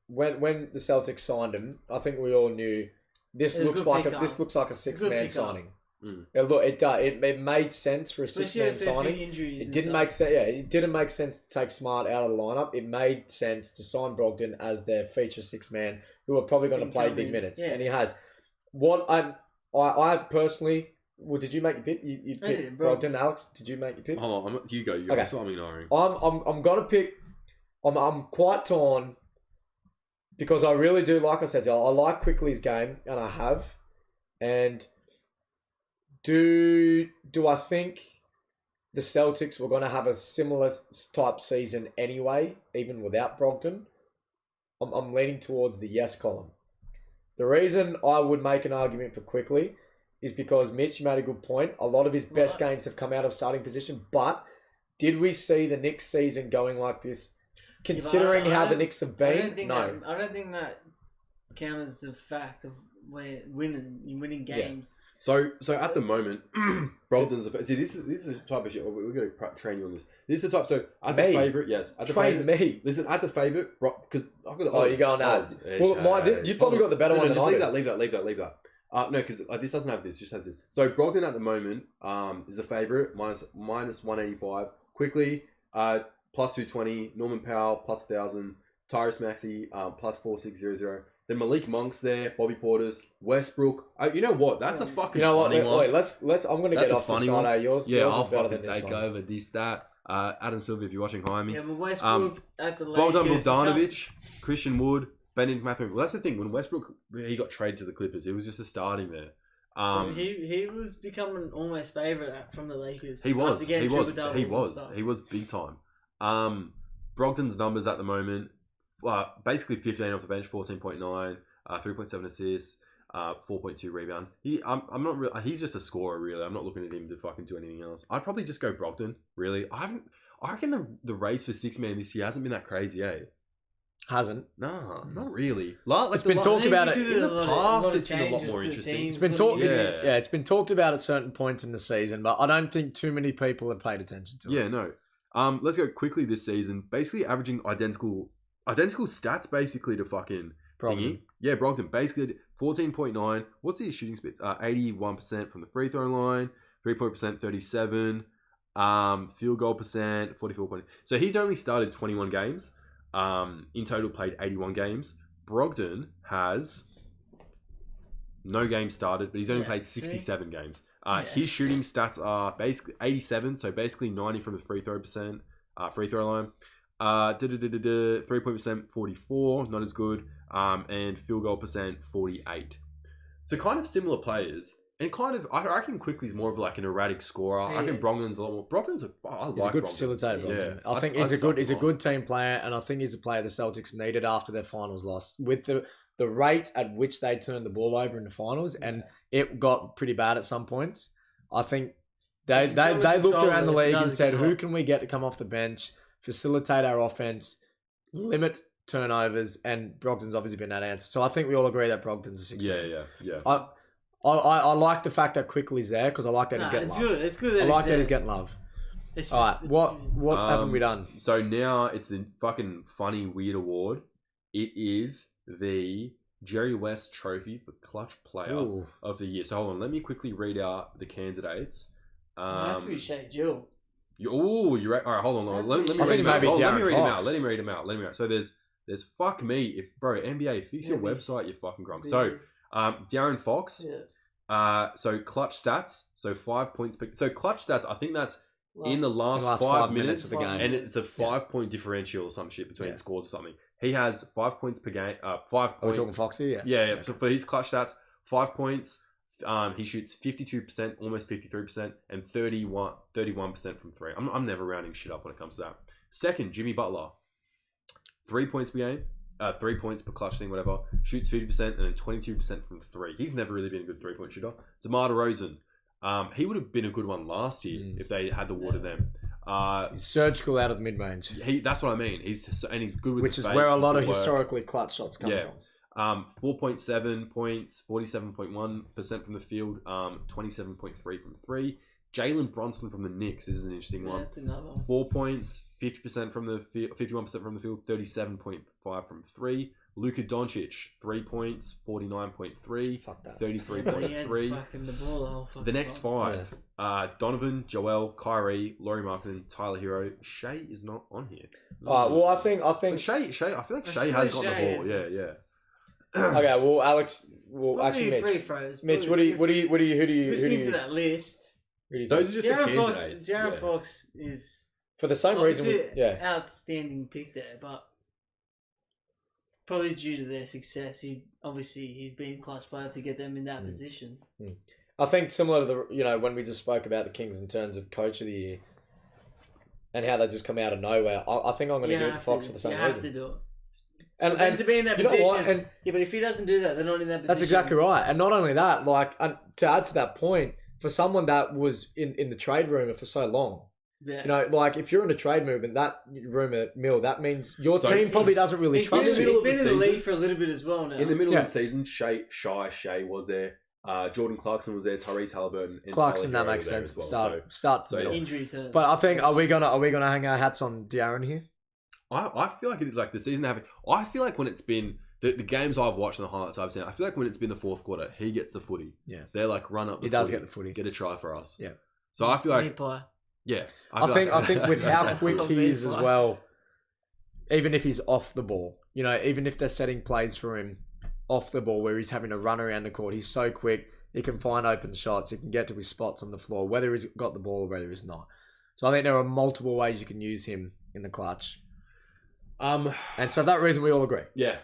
when the Celtics signed him, I think we all knew this looks like a 6-man signing. It made sense for a 6-man signing. It didn't make sense. Yeah, it didn't make sense to take Smart out of the lineup. It made sense to sign Brogdon as their feature 6-man, who are probably going to play big minutes, and he has. What I personally, well, did you make your pick? You picked Brogdon, Alex. Did you make your pick? Hold on, you go. You go. Okay. So I'm ignoring. I'm gonna pick. I'm quite torn because I really do, like I said, I like Quickly's game, and I have, and. Do I think the Celtics were going to have a similar type season anyway, even without Brogdon? I'm leaning towards the yes column. The reason I would make an argument for Quickly is because Mitch made a good point. A lot of his best games have come out of starting position, but did we see the Knicks season going like this? Considering how the Knicks have been, no. I don't think that counters the fact of winning games. Yeah. So at the moment, Brogdon's this is the type of shit we're going to train you on this. This is the type. So at the favorite, yes, at the favorite. Me. Listen, at the favorite, because I've got the odds. You're going odds. Well, you've probably got the better one than I do. Leave that. No, because this doesn't have this. Just has this. So Brogdon at the moment is a favorite minus 185. Quickly plus 220. Norman Powell plus 1,000. Tyrese Maxey plus 4600. Then Malik Monk's there, Bobby Portis, Westbrook. You know what? That's a fucking funny one. Wait, let's. I'm going to get off the side. Yours I'll is better fucking than take over that. Adam Silver, if you're watching, hi me. Yeah, but Westbrook at the Lakers. Bogdan Bogdanovic, Christian Wood, Benedict Mathurin. Well, that's the thing. When Westbrook he got traded to the Clippers, it was just a starting there. He was becoming almost favourite from the Lakers. He was big time. Brogdon's numbers at the moment. Basically 15 off the bench, 14.9, 3.7 assists, 4.2 rebounds. I'm not really. He's just a scorer, really. I'm not looking at him to fucking do anything else. I'd probably just go Brogdon. Really, I reckon the race for 6-man this year hasn't been that crazy, eh? Hasn't. No, not really. It's been talked about it in the past. It's been a lot more interesting. It's been talked. Yeah, it's been talked about at certain points in the season, but I don't think too many people have paid attention to it. Yeah, no. Let's go quickly this season. Basically, averaging identical stats basically to fucking Brogdon. Yeah, Brogdon. Basically 14.9. What's his shooting split? 81% from the free throw line, 3-point percent 37, field goal percent 44. So he's only started 21 games. In total played 81 games. Brogdon has no games started, but he's only played 67 games. His shooting stats are basically 87, so basically 90 from the free throw line. 3-point percent 44, not as good, and field goal percent 48. So kind of similar players, and kind of I reckon Quickly's more of like an erratic scorer. I reckon Brogdon's a lot more. He's a good facilitator. Yeah, I think he's a good team player, and I think he's a player the Celtics needed after their finals loss. With the rate at which they turned the ball over in the finals, and it got pretty bad at some points. I think they looked around the league and said, who can we get to come off the bench, facilitate our offense, limit turnovers, and Brogdon's obviously been that answer. So I think we all agree that Brogdon's a 6-man. Yeah. I like the fact that Quickly's there because I like that he's getting love. It's good that I like that he's getting love. It's All just, right, what haven't we done? So now it's the fucking funny weird award. It is the Jerry West Trophy for Clutch Player of the Year. So hold on, let me quickly read out the candidates. It has to be Shea Gill. You're right. All right, hold on. Let me read him out. Let me read him out. So there's fuck me if NBA fix your website, you fucking grump. So Darren Fox. Yeah. So clutch stats. So 5 points. So clutch stats. I think that's in the last 5 minutes of the game, and it's a 5-point differential or some shit between scores or something. He has 5 popoints per game. 5 points. Are we talking Foxy? Yeah. So for his clutch stats, 5 points. He shoots 52%, almost 53%, and 31% from three. I'm never rounding shit up when it comes to that. Second, Jimmy Butler. 3 points per game. 3 points per clutch thing, whatever. Shoots 50% and then 22% from three. He's never really been a good 3-point shooter. DeMar DeRozan. He would have been a good one last year if they had the water them. He's surgical out of the mid-range. That's what I mean. He's good with which the is fakes, where a lot of work. historically clutch shots come from. 4.7 points, 47.1% from the field, 27.3 from three. Jalen Brunson from the Knicks. This is an interesting one. That's another. 4 points, 50% from the field, 51% from the field, 37.5 from three. Luka Doncic, 3 points, 49.3, Fuck that. 33.3. The next five, Donovan, Joel, Kyrie, Laurie Marketing, Tyler Hero. Shea is not on here. Well, I think Shea. I feel like Shea has got the ball. Yeah. Okay, well, Alex. Well, Probably actually, free throws. Mitch, who do you? Listening to that list, those are just the candidates. Darren Fox is for the same reason. Outstanding pick there, but probably due to their success, he's been a clutch player to get them in that position. I think similar to when we just spoke about the Kings in terms of coach of the year and how they just come out of nowhere. I think I'm going to give it to Fox for the same reason. You have to do it. And to be in that position, but if he doesn't do that, they're not in that position. That's exactly right. And not only that, to add to that point, for someone that was in the trade rumor for so long, if you're in a trade movement, that rumor mill, that means your team probably doesn't really trust you. He's been in the league for a little bit as well now. In the middle of the season, Shea was there. Jordan Clarkson was there. Tyrese Halliburton. And Clarkson, that makes sense. Well. Start. Injuries hurt. But I think are we gonna hang our hats on De'Aaron here? I feel like it is like the season having. I feel like when it's been the games I've watched and the highlights I've seen, I feel like when it's been the fourth quarter, he gets the footy. Yeah, they're like run up. He does get the footy. Get a try for us. Yeah. So I feel like I think with how quick he is as well, even if he's off the ball, even if they're setting plays for him off the ball where he's having to run around the court, he's so quick. He can find open shots. He can get to his spots on the floor, whether he's got the ball or whether he's not. So I think there are multiple ways you can use him in the clutch. And so for that reason, we all agree. Yeah.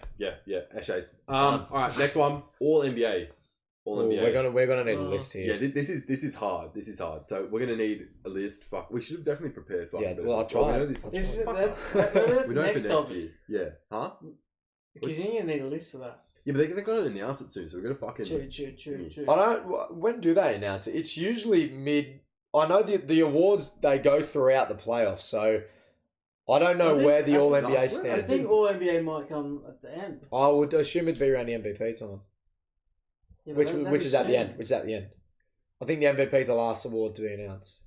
Ashay's. All right, next one. All NBA. NBA. We're gonna need a list here. Yeah, this is hard. So we're gonna need a list. Fuck, we should have definitely prepared. I'll try. We know this. That's we know next for next topic. year. Yeah. Huh? Because you're gonna need a list for that. Yeah, but they're gonna announce it soon, so we're gonna fucking. True. I don't. When do they announce it? It's usually mid. I know the awards they go throughout the playoffs, so. I don't know where the All NBA stands. I think All NBA might come at the end. I would assume it'd be around the MVP time, which is at the end. I think the MVP is the last award to be announced.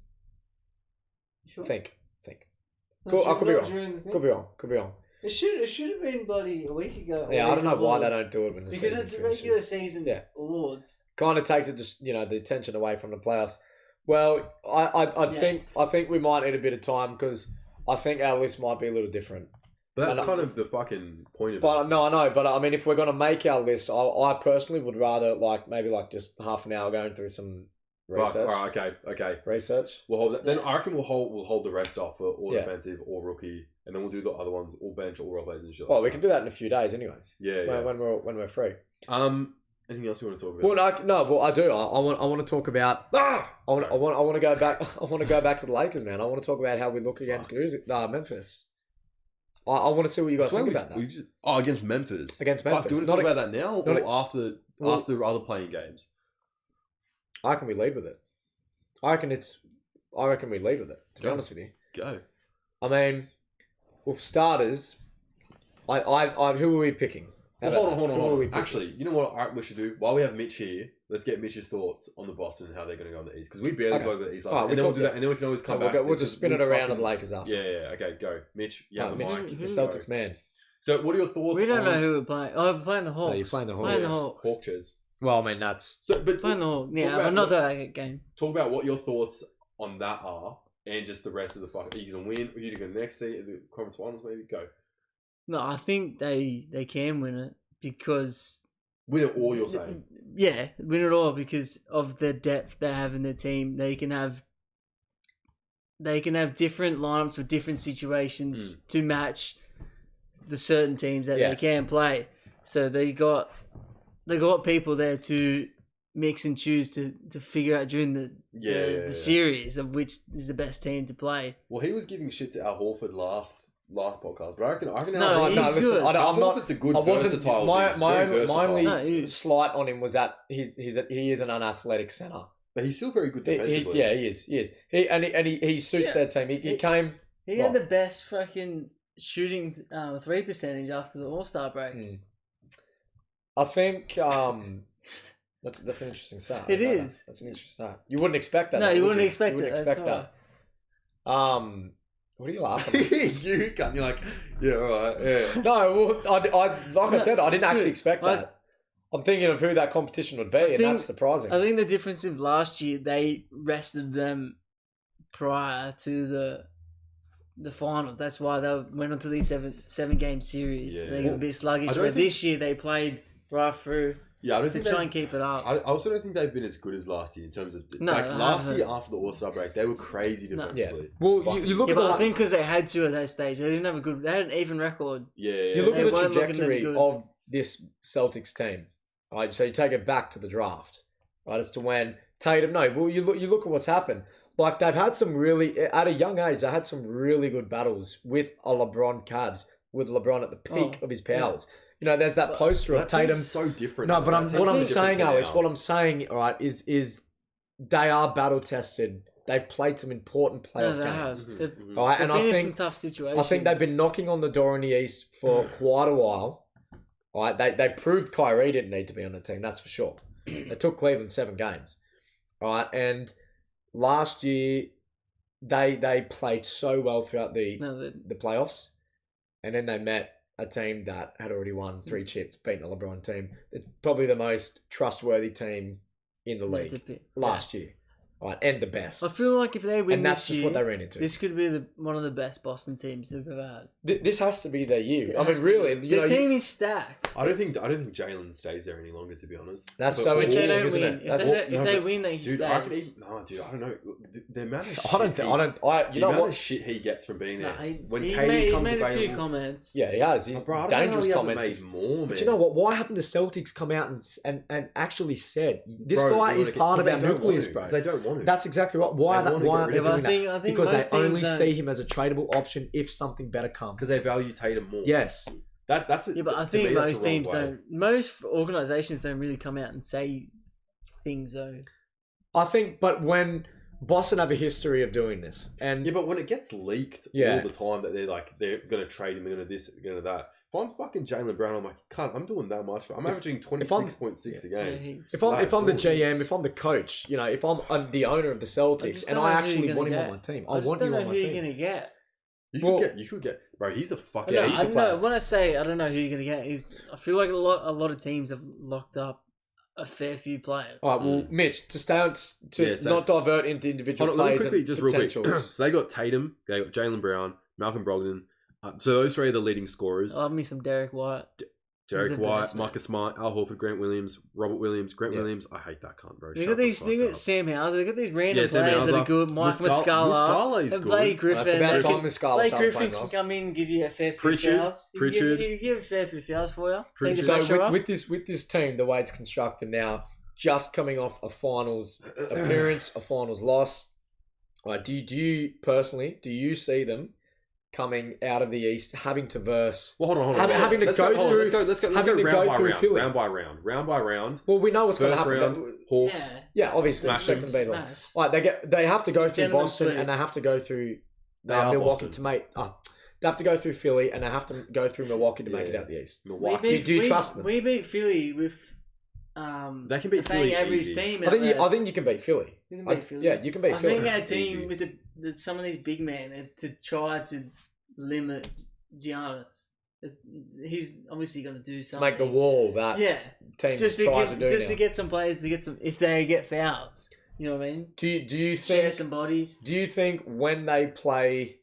Sure. Think. Cool. I could be wrong. Could be wrong. It should have been bloody a week ago. Yeah, I don't know why they don't do it when the because season it's finishes. regular season awards. Kind of takes it just the attention away from the playoffs. Well, I think we might need a bit of time because. I think our list might be a little different. But that's kind of the fucking point of it. No, I know. But I mean, if we're going to make our list, I personally would rather maybe just half an hour going through some research. Right, okay. Research. We'll hold that. Then I reckon we'll hold the rest off for all defensive, all rookie, and then we'll do the other ones, all bench, all role players and shit. Well, we can do that in a few days, anyways. Yeah. When we're free. Anything else you want to talk about? Well, I do. I want to talk about. I want to go back. I want to go back to the Lakers, man. I want to talk about how we look against Memphis. I want to see what you guys think about that. Against Memphis. Against Memphis. Do you want to talk about that now or after other playing games? I reckon we lead with it. I reckon we lead with it. To be honest with you. Go. I mean, with starters, who are we picking? Hold on. Actually, you know what we should do? While we have Mitch here, let's get Mitch's thoughts on the Boston and how they're going to go in the East because we barely spoke about the East last week. And then we'll do that, and then we can always come back. We'll just spin it around to the Lakers after. Yeah. Okay, go, Mitch. Yeah, Mitch, the Celtics man. So, what are your thoughts? We don't know who we're playing. Oh, we're playing the Hawks. No, you're playing the Hawks. Playing the Hawks. Hawks. Well, I mean that's but playing the Hawks. Yeah, but not that game. Talk about what your thoughts on that are, and just the rest of the fuck. Are you going to win? Are you going to go next seat? The conference finals, maybe go. No, I think they can win it because win it all. You're saying, yeah, win it all because of the depth they have in their team. They can have different lineups for different situations to match the certain teams that they can play. So they got people there to mix and choose to figure out during the series of which is the best team to play. Well, he was giving shit to Al Horford last podcast, but I reckon no, he's good. Al Horford's a good versatile. My only slight on him was that he is an unathletic center. But he's still very good defensively. He is. He suits their team. He had the best fucking shooting 3 percentage after the All-Star break. I think that's an interesting stat. It is. That's an interesting stat. You wouldn't expect that. No, you wouldn't expect that. What are you laughing at? You can't. You're like, yeah, all right, yeah. No, well, I said, I didn't actually expect that. I'm thinking of who that competition would be, and that's surprising. I think the difference of last year, they rested them prior to the finals. That's why they went on to these seven game series. Yeah. They got a bit sluggish. But this year they played right through. Yeah, I don't think try and keep it up. I also don't think they've been as good as last year in terms of last year after the All-Star break, they were crazy defensively. Yeah. Well, you look at I think because they had to at that stage, they didn't have they had an even record. Yeah. You look at the trajectory of this Celtics team. Right, so you take it back to the draft, right, as to when Tatum. No, well, you look at what's happened. Like they've had some really at a young age. They had some really good battles with a LeBron Cavs, with LeBron at the peak of his powers. Yeah. You know, there's that poster of Tatum. So different. No, but what I'm saying, Alex, all right, is they are battle tested. They've played some important playoff games. All right, and I think some tough situations. I think they've been knocking on the door in the East for quite a while. All right, they proved Kyrie didn't need to be on the team. That's for sure. They took Cleveland 7 games. All right, and last year they played so well throughout the playoffs, and then they met a team that had already won 3 chips, beaten a LeBron team. It's probably the most trustworthy team in the league last year. Right, and the best. I feel like if they win and that's this year, just what they ran into. This could be one of the best Boston teams they've ever had. This has to be their year. I mean, really, the team is stacked. I don't think Jalen stays there any longer. To be honest, that's so interesting, isn't it? If they win, they stays. I don't know. The amount of shit you know what shit he gets from being there. When KD comes available, a few comments. Yeah, he has. He's dangerous comments. Made more, but you know what? Why haven't the Celtics come out and actually said this guy is part of our nucleus, bro? Because they don't want to. That's exactly right. Why aren't they doing that? Because they only see him as a tradable option if something better comes. Because they value Tatum more. Yes. That's it. Yeah, but I think most teams don't. Most organizations don't really come out and say things though. I think, but when Boston have a history of doing this, and but when it gets leaked all the time that they're going to trade him, they're going to this, they're going to that. If I'm fucking Jaylen Brown, I'm like, I'm doing that much. I'm averaging 26.6 a game. If I'm the GM, if I'm the coach, you know, if I'm the owner of the Celtics, and I actually want him on my team, I want you on my team. I don't know who you're gonna get. You could get, bro. He's a fucking. I don't know. When I say I don't know who you're gonna get, I feel like a lot of teams have locked up a fair few players. All right, well, Mitch, to stay on, not divert into individual players and potentials. Real quick. So they got Tatum, they got Jaylen Brown, Malcolm Brogdon. So those 3 are the leading scorers. I love me some Derek White. Derek White, Marcus Smart, Al Horford, Grant Williams, Robert Williams, Grant Williams. I hate that cunt, bro. They got Sam Hauser. They got these random players that are good. Mike Muscala is good. Blake Griffin. That's about time Muscala Blake Griffin can come in and give you a fair few fouls. Pritchard. He give a fair few fouls for you. Take the pressure off. With this team, the way it's constructed now, just coming off a finals appearance, a finals loss. Right, do you personally see them coming out of the East, having to verse... Well, hold on. Having to let's go through... Let's go round by round. Well, we know what's going to happen. Round, Hawks. Yeah, obviously. They have to go through Boston and they have to go through Milwaukee to make... they have to go through Philly and they have to go through Milwaukee to make it out the East. Milwaukee. Do you trust them? We beat Philly with They can beat Philly average easy. team. I think you can beat Philly. You can beat Philly. Yeah, you can beat Philly. I think our team Easy. with some of these big men to try to limit Giannis. He's obviously going to do something. Make the wall that teams try to do to get some players to get some if they get fouls. You know what I mean? Do you Share think some bodies? Do you think when they play?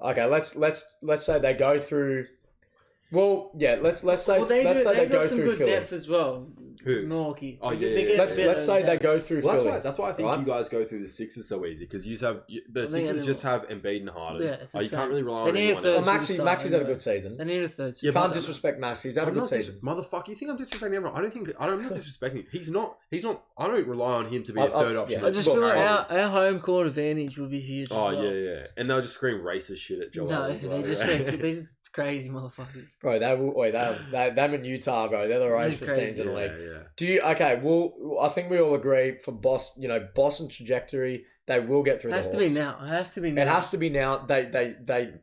Okay, let's say they go through. Well, yeah, let's say they go through some good Philly. depth as well. Who? Milwaukee. Oh, Let's say they go through Well, Philly. that's why I think right? you guys go through the Sixers so easy because the Sixers just have Embiid and Harden. Yeah, it's the You same. can't really rely They on need a anyone third else. Well, Maxi's had a good season. They need a third. Yeah, Can't but- disrespect Max. He's had a good season. Motherfucker, you think I'm disrespecting everyone? I'm not disrespecting him. He's not. I don't rely on him to be a third option. yeah. I just feel like our home court advantage will be huge. Oh as well. yeah. And they'll just scream racist shit at Joel. No, as well. they're just crazy motherfuckers. Bro, them in Utah, bro. They're the racist teams in the league. Yeah. Do you? Okay, well, I think we all agree for Boston's trajectory, they will get through. It has the to be Hawks. now. It has to be now. It has to be now. They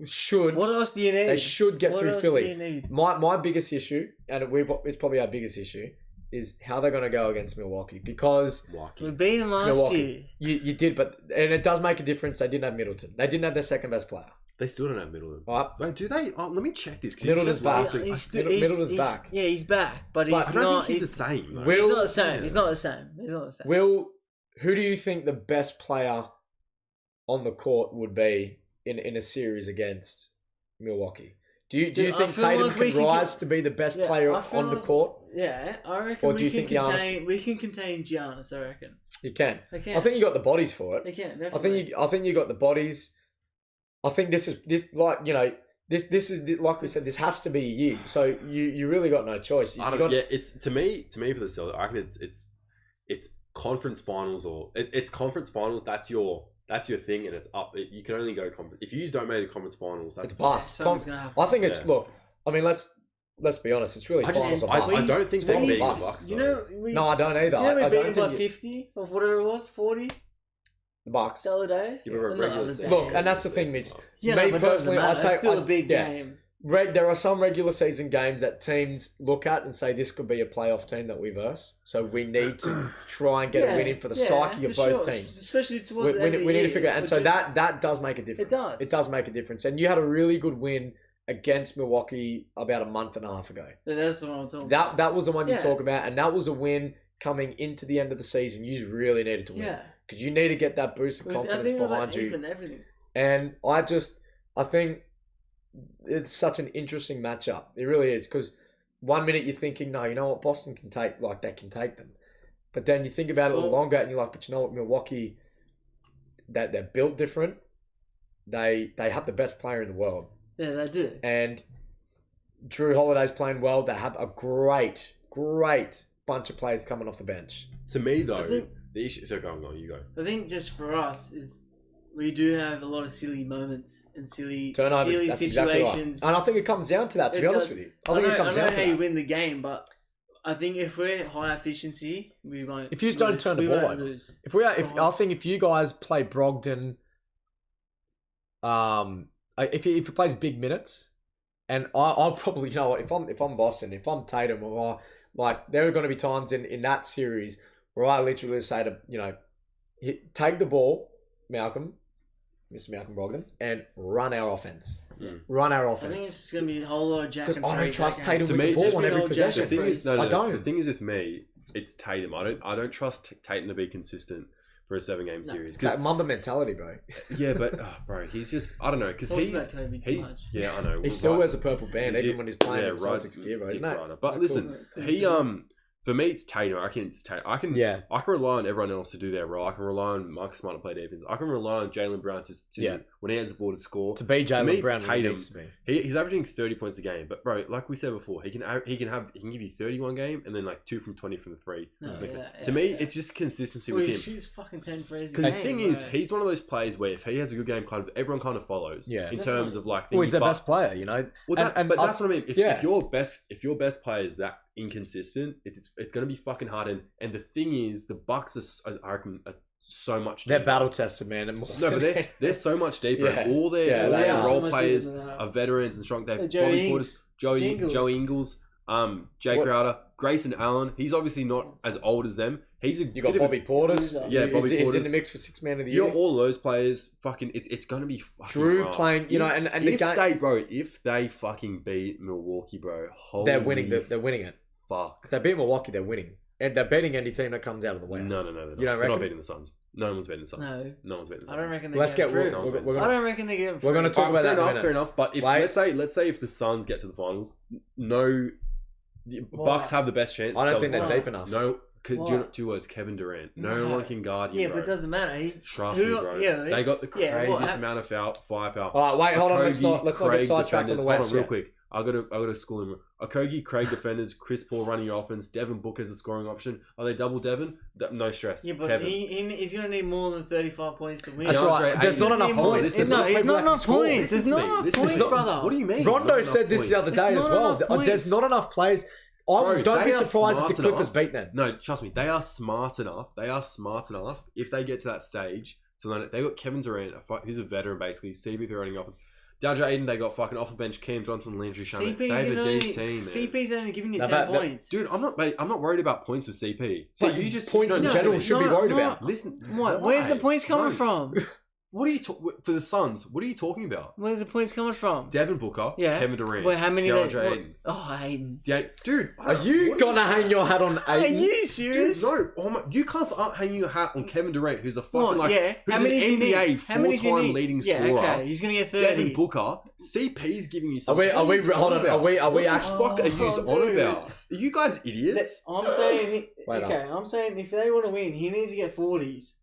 should. What else do you need? They should get through Philly. Do you need? My biggest issue, and it's probably our biggest issue, is how they're going to go against Milwaukee because We beat them last Milwaukee. year. You did, and it does make a difference. They didn't have Middleton. They didn't have their second best player. They still don't have Middleton. Right? Wait, do they? Oh, let me check this. Middleton's back. Middleton's back. Yeah, he's back, but I he's don't not. think he's the same. though. Will- He's not the same. He's not the same. He's not the same. Who do you think the best player on the court would be in a series against Milwaukee? Do you Dude, I think feel Tatum like we can can rise to be the best player I feel on the like- court? Yeah, I reckon Or do we you can think Giannis- contain. We can contain Giannis. I reckon You can. they can. I think you got the bodies for it. they can. I Definitely. think you got the bodies. I think this is like we said. This has to be a year. So you really got no choice. I don't. It's to me for the Celtics. I reckon it's conference finals or it's conference finals. That's your thing, and it's up. You can only go conference if you don't make a conference finals. That's It's bust. Something's gonna happen. I think it's Yeah. look. I mean, let's be honest. It's really finals or I bust. don't think Finals they're or big bust. Bucks. You though. know, we, No, I don't either. you know I we beat don't them by think 50 or whatever it was, 40 the Bucks. the other day. Yeah, but Or the regular other season. day. Look, and that's the thing, Mitch. Yeah, Me no, but it doesn't personally, matter. It's still a big yeah. game. There are some regular season games that teams look at and say this could be a playoff team that we verse. So we need to try and get a win in for the psyche of for both sure. teams. Especially We, towards the we, end of the we need to year, figure out, and which so is- that does make a difference. does. It does make a difference. And you had a really good win against Milwaukee about a month and a half ago. That's what I'm talking about. That was the one you Yeah. talk about, and that was a win coming into the end of the season. You really needed to win Yeah. because you need to get that boost of I confidence think it was behind like you. even everything. And I think it's such an interesting matchup. It really is because 1 minute you're thinking, no, you know what, Boston can take, like they can take them. But then you think about it a little longer and you're like, but you know what, Milwaukee, that they're built different. They have the best player in the world. Yeah, they do. And Drew Holiday's playing well. They have a great bunch of players coming off the bench. To me though, I think- the issue. So go on, you go. I think just for us is we do have a lot of silly moments and silly Turnovers, that's exactly right. situations. And I think it comes down to that, to be honest with you. I think it comes down to how you that. win the game, but I think if we're high efficiency, we won't. If you just don't turn the we ball won't over. lose. I think if you guys play Brogdon, if he plays big minutes, and I'll probably, you know what, if I'm Boston, if I'm Tatum, or like there are going to be times in that series where I literally say to take the ball, Mr. Malcolm Brogdon, and run our offense. Run our I think offense. it's going to be a whole lot of Jack Because and I don't Freeze trust that game. Tatum To with me, the ball just on be every all possession. Jack The thing is, I no, don't. The thing is with me, it's Tatum. I don't trust Tatum to be consistent for a 7-game series. It's that Mamba mentality, bro. Yeah, but bro, he's just I don't know because Talks about Kobe too he's much. yeah I know. He still wears a purple band Legit- even when he's playing in right, Celtics gear, bro. dick Isn't that? rider. But that listen, cool? he for me it's Tatum. I reckon it's Tatum. I can rely on everyone else to do their role. I can rely on Marcus Smart to play defense. I can rely on Jaylen Brown to when he has the ball to score. To be me, Jaylen it's Brown, when he Tatum. needs to be. He's averaging 30 points a game, but bro, like we said before, he can give you 31 game and then like 2 from 20 from the 3. To me, it's just consistency with He him. shoots fucking 10 threes. Because the thing is, he's one of those players where if he has a good game, kind of everyone kind of follows. Yeah. In terms of like, Well, he's thinking, their best player, you know. Well, but that's what I mean. If your best player is that inconsistent, it's going to be fucking hard. And the thing is, the Bucks are so much deeper. They're battle tested, man. No, but they're so much deeper. Yeah. All their they are. role So much players deeper than that. are veterans and strong. They've Joe Bobby Ings, Portis, Joe Ingles. Ingles. Jake Crowder, Grayson Allen. He's obviously not as old as them. He's a You got Bobby Portis. Yeah, Bobby Portis. He's in the mix for 6th man of the year. You're all those players. Fucking, it's gonna be fucking Drew rough. playing, you know, and the game. If they fucking beat Milwaukee, bro, holy They're winning. They're winning it. Fuck. If they beat Milwaukee, they're winning. And they're beating any team that comes out of the West. No. They're not beating the Suns. No one's beating the Suns. No one's beating the Suns. I don't reckon they Let's get get. through. We're I don't reckon they get through. We're going to talk about that in a minute. Fair enough. But if let's say if the Suns get to the finals, the Bucks have the best chance. I don't think they're deep enough. No. Two words, Kevin Durant. No one can guard him. Yeah, bro. but it doesn't matter. Trust me, bro. Yeah, they got the craziest amount of firepower. All right, wait, hold on. Let's not get sidetracked on the West. Hold on, real quick. I gotta school him. Okogie, Craig defenders, Chris Paul running your offense, Devin Booker as a scoring option. Are they double Devin? No stress. Yeah, but Kevin. he's gonna need more than 35 points to win. That's right. There's not enough points. There's not enough points. There's not enough points, brother. What do you mean? Rondo said this the other day as well. There's not enough players. Don't be surprised if the Clippers beat them. No, trust me. They are smart enough. If they get to that stage. So they got Kevin Durant, who's a veteran basically. CP3 running offense. DeAndre Ayton, they got fucking off the bench Cam Johnson, Landry Shamet. They have a deep team, man. CP's only giving you 10 points. Dude, I'm not worried about points with CP. So you just points in general should be worried about. Listen, where's the points coming from? What are you for the Suns? What are you talking about? Where's the points coming from? Devin Booker, Kevin Durant. Wait, how many? DeAndre Ayton. Oh, Ayton. Dude, are you gonna hang your hat on Ayton? Are you serious? Dude, no. You can't start hanging your hat on Kevin Durant, who's a fucking who's an NBA four-time leading scorer. Okay, he's gonna get 30. Devin Booker, CP's giving you something. Are we actually? What the fuck are you on about? Are you guys idiots? I'm saying if they want to win, he needs to get 40s.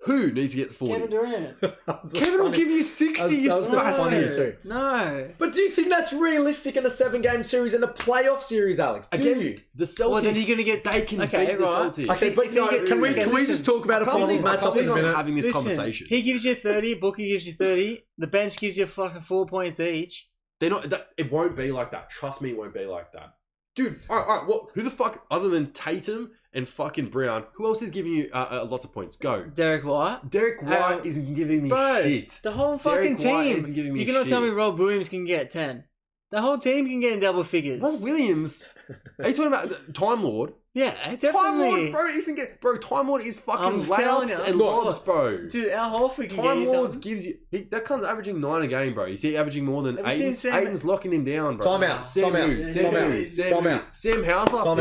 Who needs to get the 40? Kevin Durant. Kevin will give you 60, you spastic. No. But do you think that's realistic in a 7-game series and a playoff series, Alex? Against the Celtics. Well, then you're going to get they can beat the Celtics. Okay, but can we just talk about a finals matchup in a minute? Having this conversation. He gives you 30, Booker gives you 30, the bench gives you fucking 4 points each. They're not. It won't be like that. Trust me, it won't be like that. Dude, all right. Who the fuck, other than Tatum and fucking Brown, who else is giving you lots of points? Go. Derek White. Derek White isn't giving me shit. The whole fucking team. Isn't giving me you cannot tell me Rob Williams can get 10. The whole team can get in double figures. Rob Williams? Are you talking about Time Lord? Yeah, definitely. Time Lord, bro, Time Lord is fucking layups and lobs, bro. Dude, our Horford can Time Lord gives you... that comes averaging 9 a game, bro. You see averaging more than Ayton. Ayton's locking him down, bro. Time out. Sam Hauser,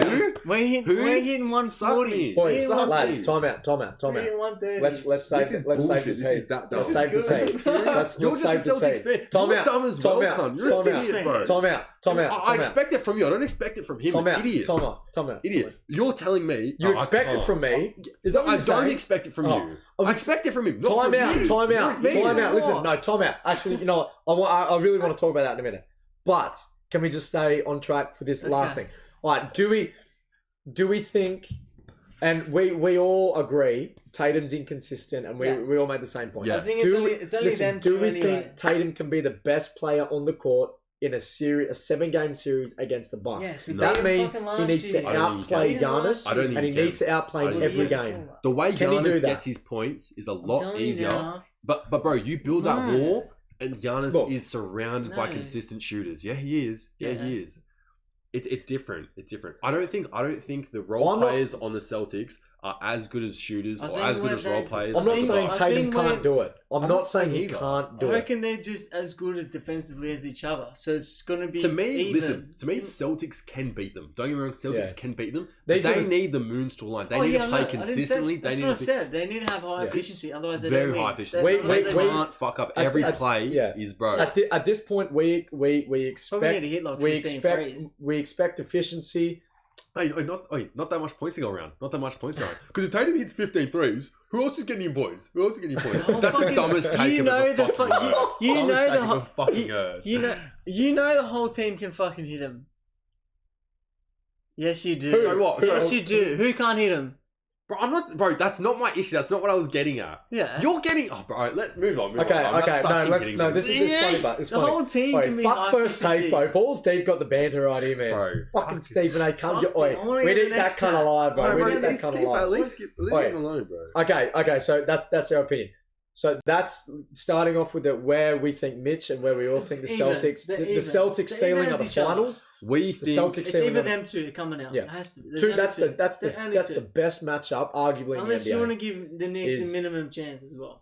who? We're hitting 140. Boys, lads, time out. Let's save this heat. Let's save this heat. You're just a Celtics fan. You're dumb as well, cunt. You're an idiot, bro. Time out. I expect it from you. I don't expect it from him. Idiot. Time out. Idiot. You're telling me you expect it from me. Is that what you're saying? I don't expect it from you. I expect it from him. Time out. Listen, no, time out. Actually, you know what? I really want to talk about that in a minute. But can we just stay on track for this last thing? All right. Do we think? And we all agree Tatum's inconsistent, and we all made the same point. Yeah. I think it's only them two. Do we think Tatum can be the best player on the court in a 7-game series against the Bucks? Yes, that means he needs to outplay Giannis, and he needs to outplay him every game. The way Giannis gets his points is a lot easier. But bro, you build that wall, and Giannis is surrounded by consistent shooters. Yeah, he is. Yeah, he is. It's different. I don't think the role players on the Celtics are as good as shooters or as good as role players. I'm not saying Tatum can't do it. I'm not saying he can't do it. I reckon they're just as good as defensively as each other. So it's going to be to me. even. Listen, to me, Celtics can beat them. Don't get me wrong, Celtics can beat them. They need the moonstool line. They need to play consistently. That's what I said. They need to have high efficiency. Otherwise, they very don't high efficiency. They can't fuck up every play. Is bro. At this point, we expect need to hit like 15 threes. We expect efficiency. Not that much points to go around. Because if Tatum hits 15 threes, who else is getting you points? That's the dumbest take of the fucking earth. You know the whole team can fucking hit him. Yes, you do. So what? Yes, you do. Who can't hit him? Bro, that's not my issue. That's not what I was getting at. Yeah. You're getting... Oh, bro, let's move on. No, this is funny, but it's the funny. Whole team can be high first take, bro. Paul Steve got the banter right here, man. Bro. Fucking Stephen A. We need that kind of live, bro. We need that kind of live. Leave him alone, bro. Okay, so that's our opinion. So that's starting off with where we think Mitch and where we all think the Celtics. The Celtics ceiling are the finals. We think Celtics it's ceiling either them two coming out. Yeah. It has to be. That's the best matchup, arguably. Unless in the NBA. you want to give the Knicks a minimum chance as well,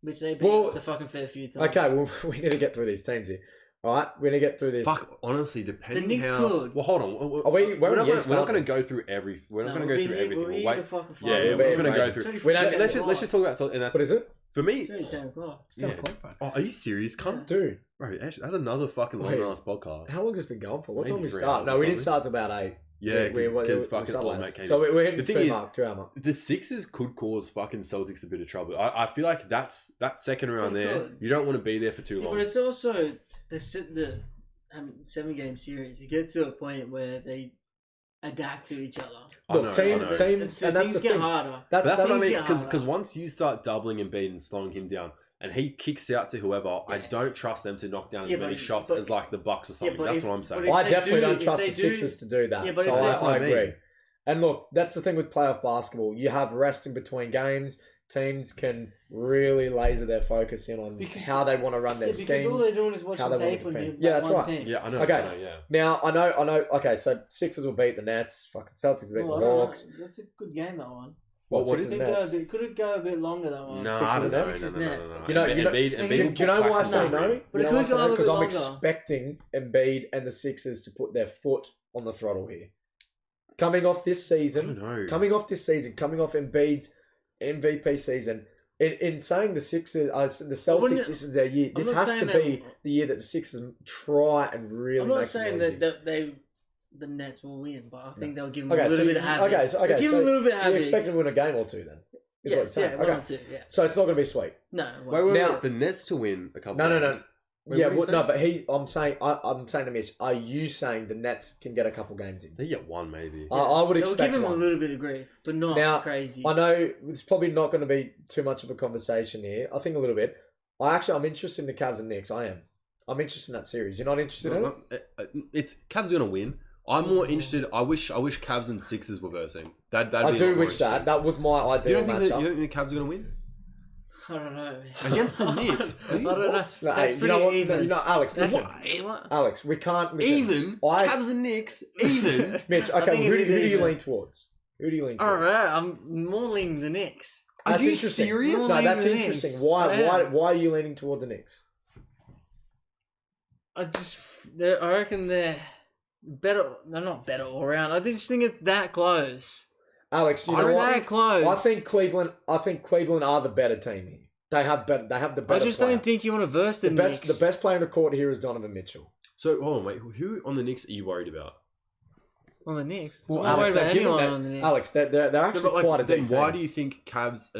which they beat us a fucking fair few times. Okay, well, we need to get through these teams here. All right, we're gonna get through this. Fuck, honestly, depending the Knicks how. could. Well, hold on. We're not going to go through every. We're not going to go through everything. We'll wait. We're going to go through. Let's just talk about. And that's what is it? For me, it's only 10 o'clock. It's 10 o'clock. Oh, are you serious, cunt? Dude. Bro, actually, that's another fucking long ass podcast. How long has it been going for? What time Maybe we 3 start? hours No, or we didn't something. start till about 8. Yeah, because fucking old mate came in. So we're hitting The thing is, 2 hour mark. The Sixers could cause fucking Celtics a bit of trouble. I feel like that's that second round They there. could. You don't want to be there for too Yeah, long. but it's also the 7-game series. It gets to a point where they adapt to each other. Look, teams, and that's the things get thing. harder. That's what I things mean. get Because once you start doubling Embiid and slowing him down, and he kicks out to whoever, I don't trust them to knock down as many shots as like the Bucks or something. That's what I'm saying. I definitely don't trust the Sixers to do that. So I agree. And look, that's the thing with playoff basketball. You have rest in between games. Teams can really laser their focus in on how they want to run their schemes. Because all they're doing is watching tape on you. Yeah, that's right. Team. Yeah, I know. Okay. I know, yeah. Now, I know. Okay, so Sixers will beat the Nets. Fucking Celtics will beat the Hawks. That's a good game, that one. What is it? Could it go a bit longer, that one? No, I don't know. No. You know, Embiid do you know why I say no? But it could go a bit because I'm longer. expecting Embiid and the Sixers to put their foot on the throttle here. Coming off this season, coming off Embiid's MVP season, in saying the Sixers, the Celtics, this is their year. This has to be the year that the Sixers try and really. I'm not make saying it that the Nets will win, but I think they'll give them a little bit of havoc. Give them a little bit of havoc. You expect them to win a game or two then? Yes, yeah, 1 or 2, yeah. So it's not going to be sweet. No. Wait. The Nets to win a couple. No. Wait, yeah, but I'm saying to Mitch, are you saying the Nets can get a couple games in? They get one maybe. Yeah. I would expect they'll give him one. a little bit of grief, but not crazy. I know it's probably not going to be too much of a conversation here. I think a little bit. I'm interested in the Cavs and Knicks. I am. I'm interested in that series. You're not interested in it? It's Cavs are going to win. I'm more interested. I wish Cavs and Sixers were versing. I do wish that. That was my ideal matchup. You don't think the Cavs are going to win? I don't know. Against the Knicks? I don't know. That's pretty even. You know, Alex, listen. What? Alex, we can't listen. Even? Cavs and Knicks? Even? Mitch, okay, who do you lean towards? All right, I'm more leaning the Knicks. Are you serious? No, that's interesting. Why are you leaning towards the Knicks? I reckon they're better. They're not better all around. I just think it's that close. Alex, you know what? That close. I think Cleveland are the better team here. They have the better. I just don't think you want to verse the Knicks. The best player in the court here is Donovan Mitchell. So hold on, wait. Who on the Knicks are you worried about? On the Knicks. Well, I'm not worried about anyone on the Knicks. Alex, they're actually quite a deep team. Why do you think Cavs?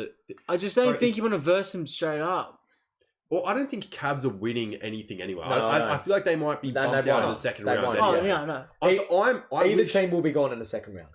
I just don't think you want to verse them straight up. Well, I don't think Cavs are winning anything anyway. No. I feel like they might be bumped out in the second round. No. Either team will be gone in the second round.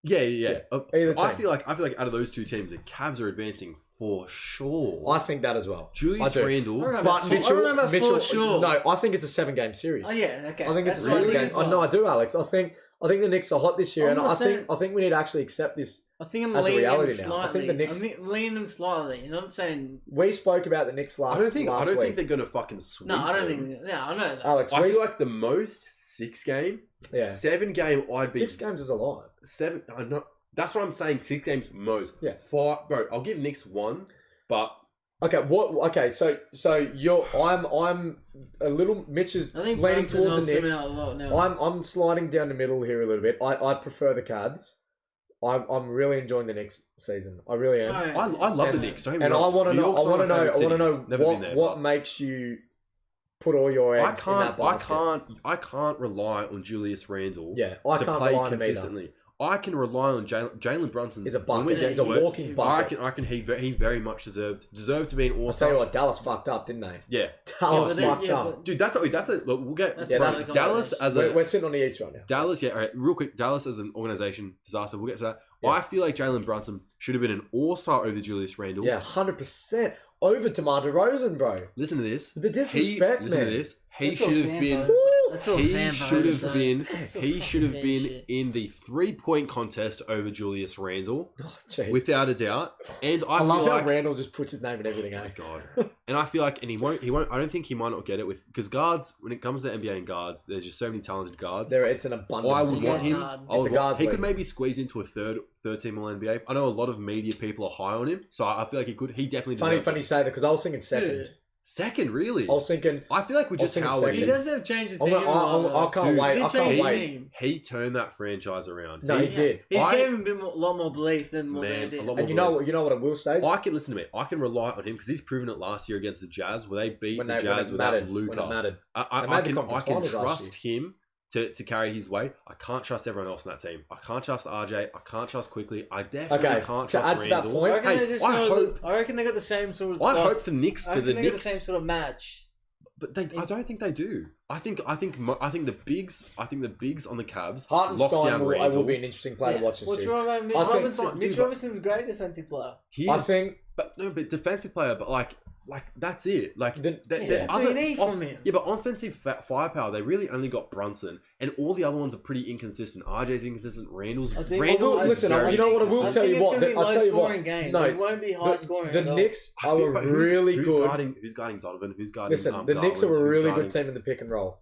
Yeah. Either I team. feel like out of those two teams, the Cavs are advancing for sure. I think that as well. Julius Randle, but Mitchell. For sure. No, I think it's a 7-game series. Oh yeah, okay. I think it's a 7 games. Well. No, I do, Alex. I think the Knicks are hot this year, I'm and not saying- I think we need to actually accept this. I think I'm as a leaning them reality now. slightly. I think the Knicks. I'm leaning them slightly. You know what I'm saying? We spoke about the Knicks last. I don't think week. they're gonna fucking sweep. No, I don't them. think. Yeah, I know that. Alex, I feel like the most 6-game, 7-game. I'd be 6 games is a lot. 7. I'm not. That's what I'm saying. 6 games most. Yeah. 5, bro. I'll give Knicks 1, but Okay, Okay, so I'm a little. Mitch is I think leaning Brunson towards the helps him Knicks. out a lot now. I'm sliding down the middle here a little bit. I prefer the Cavs. I'm really enjoying the Knicks season. I really am. Alright. I love the Knicks. Don't get me And wrong. I want to New know. York's one of my favourite cities. Never been there, what but makes you put all your eggs in that basket. I can't rely on Julius Randle. Yeah, I to can't play rely on him either. consistently. I can rely on Jalen Brunson. He's a bucket. When we get He's to a it, walking bucket. I reckon he very much deserved to be an I'll tell you all-star. what, Dallas fucked up, didn't they? Yeah, Dallas Yeah, but fucked yeah, up. dude, that's a look. We'll get That's bro, another Dallas as a We're sitting on the East right now. Dallas. Yeah, all right, real quick. Dallas as an organization disaster. We'll get to that. Yeah. I feel like Jalen Brunson should have been an all-star over Julius Randle. Yeah, 100% over DeMar DeRozan, bro. Listen to this. The disrespect, Listen man. to this. He That's not should have fair, been. bro. That's all He fan should votes, have though. been. That's all He fucking should have fan been shit. in the 3-point contest over Julius Randle, Oh, jeez. without a doubt. And I I feel love how like, Randall just puts his name in everything. oh my Eh? god. And I feel like, and he won't. I don't think he might not get it with because guards. When it comes to NBA and guards, there's just so many talented guards. It's an abundance. I would Yeah, want it's him. hard. I would It's a guard he could league. maybe squeeze into a third team All NBA. I know a lot of media people are high on him, so I feel like he could. He definitely Funny deserves you it. say that because I was thinking second. Yeah. Second, really. I was thinking. I feel like we just I was how thinking it He second. is. does have changed the I team. can't Dude, wait. He I changed can't the wait. team. He turned that franchise around. No, he did. He's I- gave him a bit more, lot more belief than what Man, they did. a lot more And you know what I will say? I can listen to me. I can rely on him because he's proven it last year against the Jazz, where they beat When the it Jazz without mattered. When it Luka. mattered. They I made the can conference finals last trust him to carry his weight. I can't trust everyone else in that team. I can't trust RJ. I can't trust Quickly. I definitely Okay, can't to trust add to that Randall. point- I reckon, Hey, they just I know- hope. I reckon they got the same sort of. I hope the Knicks I for the reckon they got Knicks, the same sort of match. but I don't think they do. I think the bigs. I think the bigs on the Cavs lock Hartenstein down will Randall. be an interesting player to watch this What's season. wrong with Mitch I think- Robinson? Mitch dude, Robinson's a great defensive player. He I is, think but defensive player. But like that's it. Like The- the That's what you need from him. Yeah, but offensive firepower, they really only got Brunson, and all the other ones are pretty inconsistent. RJ's inconsistent. Randall's I think- Randall. Well, is listen, very you know what I will inconsistent. tell you it's what, gonna be I'll tell you what. low-scoring games. No, It won't be high-scoring The at all. Knicks I are feel- a but really who's good. Who's guarding Donovan? Who's guarding? Listen, the Knicks are Garland? a Who's really guarding- good team in the pick and roll.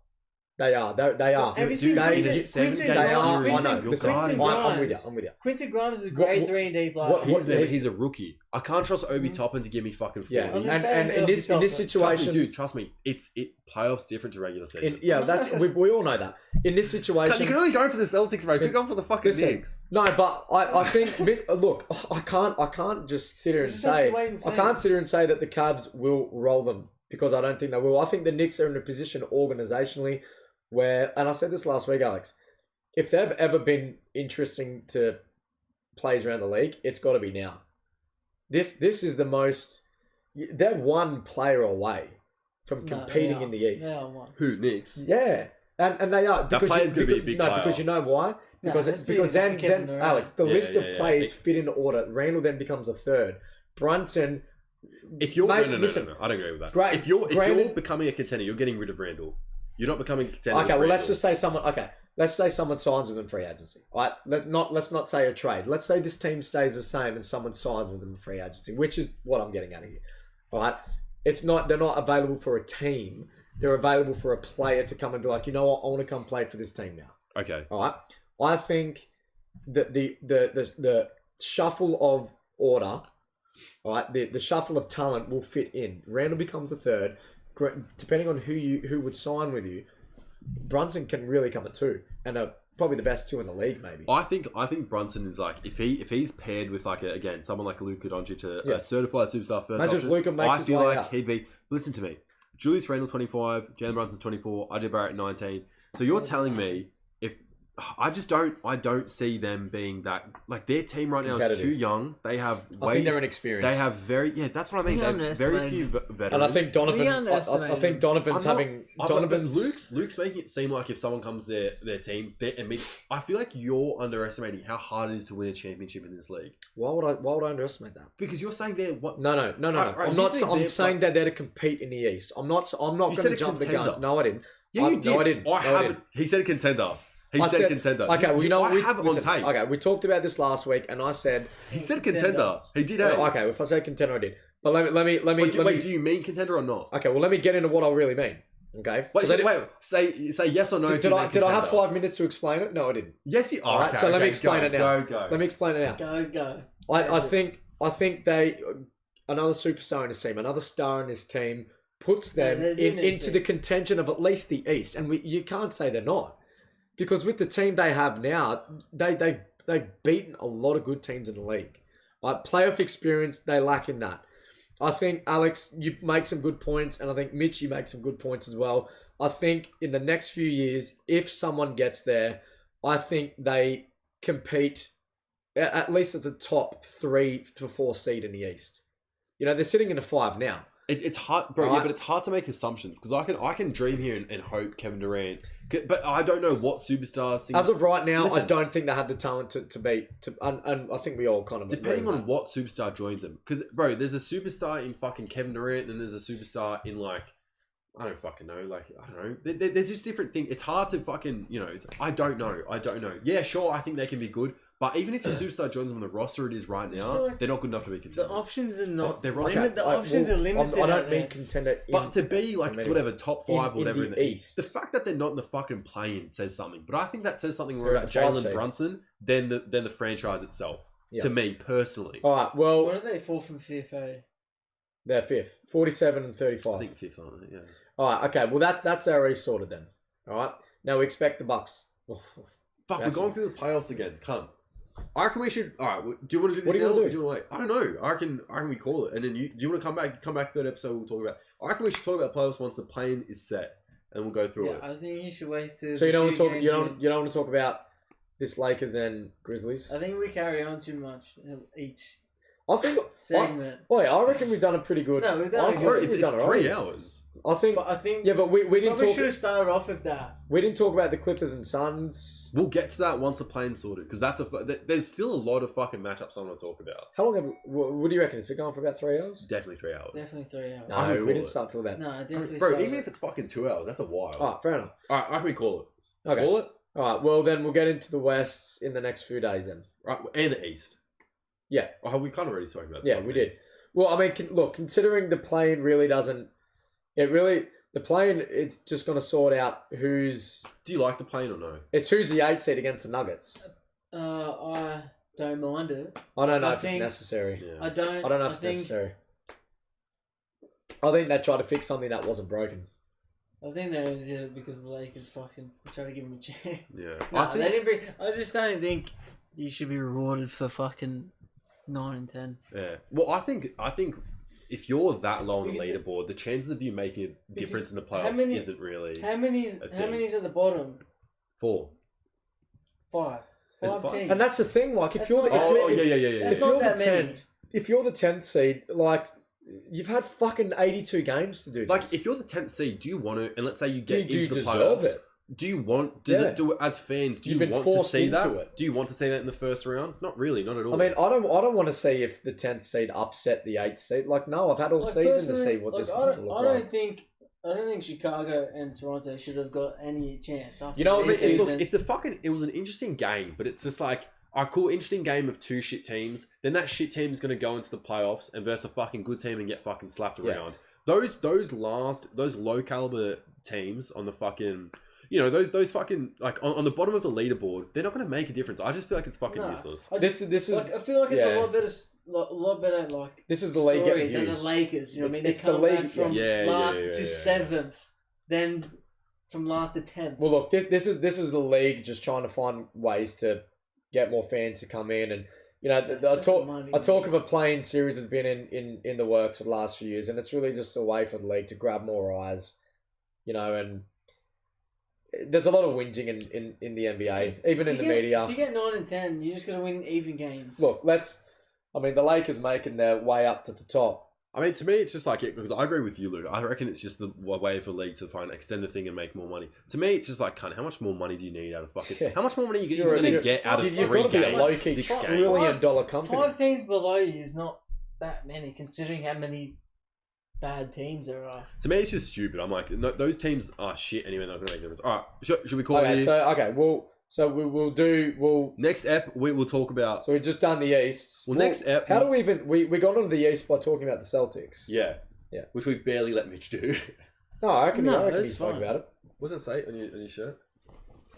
They are. They are. Have you seen They- Quinton- they- Quinton they Grimes? are. I know. Quinton- Listen, Quinton I'm with you. Grimes. I'm with you. Quinton Grimes is a What- grade what- 3-and-D player. what- He's a rookie. I can't trust Obi Toppin to give me fucking 40. Yeah, I'm and just saying, in this Trust situation, Trust me, dude. Trust me. It's playoffs different to regular season. that's we all know that. In this situation, You can only go for the Celtics, bro. You can go for the fucking Listen, Knicks. no, but I think look, I can't just sit here and just have to say wait and see. I can't sit here and say that the Cavs will roll them because I don't think they will. I think the Knicks are in a position organizationally where, and I said this last week, Alex, if they've ever been interesting to players around the league, it's got to be now. This is the most. They're one player away from competing in the East. They are one. Who Knicks? Yeah, and they are. That player's gonna be a big no, player. because you know why? Because it's because pretty then Kevin Durant. Alex, the Yeah, list yeah, of yeah. players fit in order. Randall then becomes a third. Brunson. If you're Mate, no, listen, I don't agree with that. Great, If you're granted- becoming a contender, you're getting rid of Randall. You're not becoming a contender. Okay, with well let's Randall. just say someone. Okay, let's say someone signs with them free agency. All right, let's not say a trade. Let's say this team stays the same and someone signs with them free agency, which is what I'm getting at here. All right, it's not. They're not available for a team. They're available for a player to come and be like, you know what, I want to come play for this team now. Okay. All right. I think that the shuffle of order, all right, the shuffle of talent will fit in. Randall becomes a third, depending on who would sign with you. Brunson can really come at two, and are probably the best two in the league, maybe. I think Brunson is like if he's paired with like someone like Luka Doncic, a certified superstar first Imagine if option. Luka makes I his feel way like out. he'd be. Listen to me, Julius Randle 25, Jalen Brunson 24, RJ Barrett 19. So you're telling me if I don't see them being that like their team right now is Competitive. too young. They have I think they're inexperienced. They have that's what I mean. We They have very underestimated few them. veterans. and I think Donovan. We I underestimated think them. Donovan's having but Donovan's. Luke's making it seem like if someone comes to their team, I feel like you're underestimating how hard it is to win a championship in this league. Why would I underestimate that? Because you're saying they're what? No. Right, I'm not. use an I'm example. saying that they're to compete in the East. I'm not You going said to a jump the contender. gun. No, I didn't. Yeah, you did. No, I didn't. I haven't. He said contender. He said contender. Okay, well, you know what? I have it on tape. Okay, we talked about this last week, and I said. He said contender. He did. Hey. Okay, if I say contender, I did. But let me. Wait, do you mean contender or not? Okay, well, let me get into what I really mean. Okay. Wait, 'Cause I so, didn't- say yes or no. if Did you I meant did I have contender. 5 minutes to explain it? No, I didn't. Yes, you. All right, so let me explain it now. Go. Let me explain it now. Go. I think they another superstar in his team, another star in his team puts them Yeah, they do need into the this. contention of at least the East, and you can't say they're not, because with the team they have now, they've beaten a lot of good teams in the league. Playoff experience, they lack in that. I think Alex, you make some good points, and I think Mitch, you make some good points as well. I think in the next few years, if someone gets there, I think they compete at least as a top 3 to 4 seed in the East. You know, they're sitting in a 5 now. It's hard, bro. Right. Yeah, but it's hard to make assumptions because I can dream here and hope Kevin Durant, but I don't know what superstars. As of right now, I Listen. don't think they have the talent to beat. And I think we all kind of Depending agree on with what superstar joins them, because bro, there's a superstar in fucking Kevin Durant, and there's a superstar in like I don't fucking know. Like, I don't know. There's just different things. It's hard to fucking, I don't know. Yeah, sure, I think they can be good. But even if your superstar joins them on the roster it is right now, they're not good enough to be contenders. The options are not. They're The options are limited. I don't mean contender. But to be like whatever top 5 or whatever in the East, the fact that they're not in the fucking play-in says something. But I think that says something more about They're in the Jalen five Brunson than the franchise itself. Yeah. To me personally. All right. Well, what are they? 4th from CFA. They're 5th, 47 and 35. I think 5th, aren't they? Yeah. All right. Okay. Well, that's already sorted then. All right. Now we expect the Bucks. Fuck, we're going through the playoffs again. Come. I reckon we should. All right. Do you want to do this now? Or do you want to wait? I don't know. I reckon we call it, and then do you want to come back third episode? We'll talk about. I reckon we should talk about playoffs once the plane is set, and we'll go through it. I think you should wait till. So you don't want to talk. You don't want to talk about this Lakers and Grizzlies. I think we carry on too much each. I think segment. I reckon we've done a pretty good. No, we've done it's 3 hours. I think. Yeah, but we didn't talk. We should have started off with that. We didn't talk about the Clippers and Suns. We'll get to that once the plane's sorted, because there's still a lot of fucking matchups I want to talk about. How long what do you reckon? Is it going for about 3 hours? Definitely 3 hours. Definitely 3 hours. No, we didn't start till about. No, definitely. Bro, even if it's fucking 2 hours, that's a while. All right, fair enough. All right, I reckon we call it. Okay. Call it. All right. Well, then we'll get into the Wests in the next few days. Then. Right, and the East. Yeah. Oh, we kind of already spoke about that. Yeah, we did. Well, I mean, look, considering the plane really doesn't... The plane, it's just going to sort out who's... Do you like the plane or no? It's who's the 8 seed against the Nuggets. I don't mind it. I don't know if it's necessary. Yeah. I don't know if it's necessary. I think they tried to fix something that wasn't broken. I think they did it because the Lakers fucking tried to give them a chance. Yeah. No, they didn't bring... I just don't think you should be rewarded for fucking 9 and 10. Yeah. Well, I think if you're that low on the leaderboard, the chances of you making a difference in the playoffs isn't really. How many's at the bottom? 4. 5. 5 teams. And that's the thing. Like, if you're the That's not that many. If you're the 10th seed, like, you've had fucking 82 games to do this. Like, if you're the 10th seed, do you want to? And let's say you get into the playoffs. It? Do you want? As fans? Do you want to see that? Do you want to see that in the first round? Not really, not at all. I mean, I don't want to see if the 10th seed upset the 8th seed. Like, no, I've had all season to see what this is going to look like. I don't think Chicago and Toronto should have got any chance. After it was an interesting game, but it's just like a cool, interesting game of 2 shit teams. Then that shit team's going to go into the playoffs and versus a fucking good team and get fucking slapped around. Those low caliber teams on the fucking. Those fucking, like, on the bottom of the leaderboard, they're not going to make a difference. I just feel like it's fucking useless. This is... Like, I feel like it's a lot better, like... This is the league getting than views. the Lakers, you know what I mean? They come back from last to 7th, then from last to 10th. Well, look, this is the league just trying to find ways to get more fans to come in. And, a talk of a playing series has been in the works for the last few years, and it's really just a way for the league to grab more eyes, and... There's a lot of whinging in the NBA, even in the media. To get 9 and 10, you just got to win even games. Look, the Lakers making their way up to the top. I mean, to me, it's just like it, because I agree with you, Luke. I reckon it's just the way for the league to extend the thing and make more money. To me, it's just like, how much more money do you need out of fucking... Yeah. How much more money are you going to get out of 3 games, 6 games? $1 million company. 5 teams below you is not that many, considering how many... bad teams there are. To me, it's just stupid. I'm like, no, those teams are shit anyway. They're not going to make a difference. All right, should we call it? We'll next ep. We will talk about. So we've just done the East. Next ep. How do we even we got onto the East by talking about the Celtics? Yeah, which we barely let Mitch do. No, I reckon he spoke about it. What does it say on your shirt?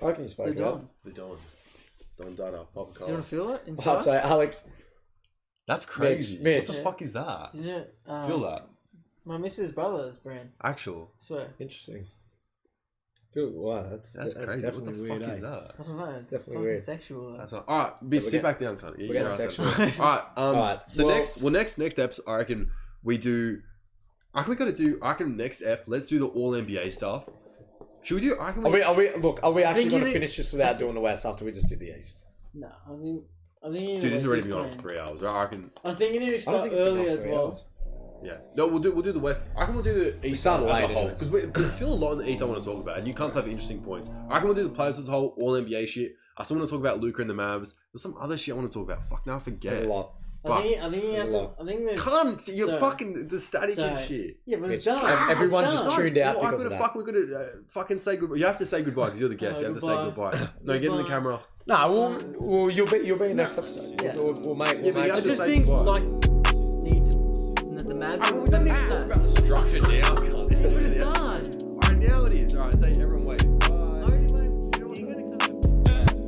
I reckon you spoke about it. The Don Dada, pop color. Do you want to feel it inside? I'd say Alex. That's crazy. Mitch. What the fuck is that? Feel that. My missus' brother's brand. Actual. I swear. Interesting. Wow, that's crazy. What the fuck is that? I don't know. It's definitely weird. Sexual. That's not, all right, bitch, sit back down, cunt. We're getting sexual. All right. So next eps, I reckon we do. I reckon we got to do. I reckon next ep, let's do the All NBA stuff. Should we do? I reckon are we actually going to finish this without doing the West after we just did the East? No, I think. Dude, this has already been on for 3 hours. I reckon. I think you need to start early as well. Yeah. No, we'll do the West. I reckon we'll do the East as a whole. Because there's still a lot in the East I want to talk about. And you can't have interesting points. I reckon we'll do the players as a whole, all NBA shit. I still want to talk about Luka and the Mavs. There's some other shit I want to talk about. Fuck, now I forget. There's a lot. I think you have to. I think there's Cunt, you're so- fucking the static and so- shit. Yeah, but it's Mitch, done. everyone It's just done. tuned out Well, because of that. we're gonna fucking say goodbye. You have to say goodbye because you're the guest. You have to say Goodbye. goodbye. No, get in the Goodbye. camera. No, you'll be in next episode. Yeah. We'll make. Yeah, but you I have to just say think goodbye. like need to the Mavs. We don't need to talk about the structure now, cunt.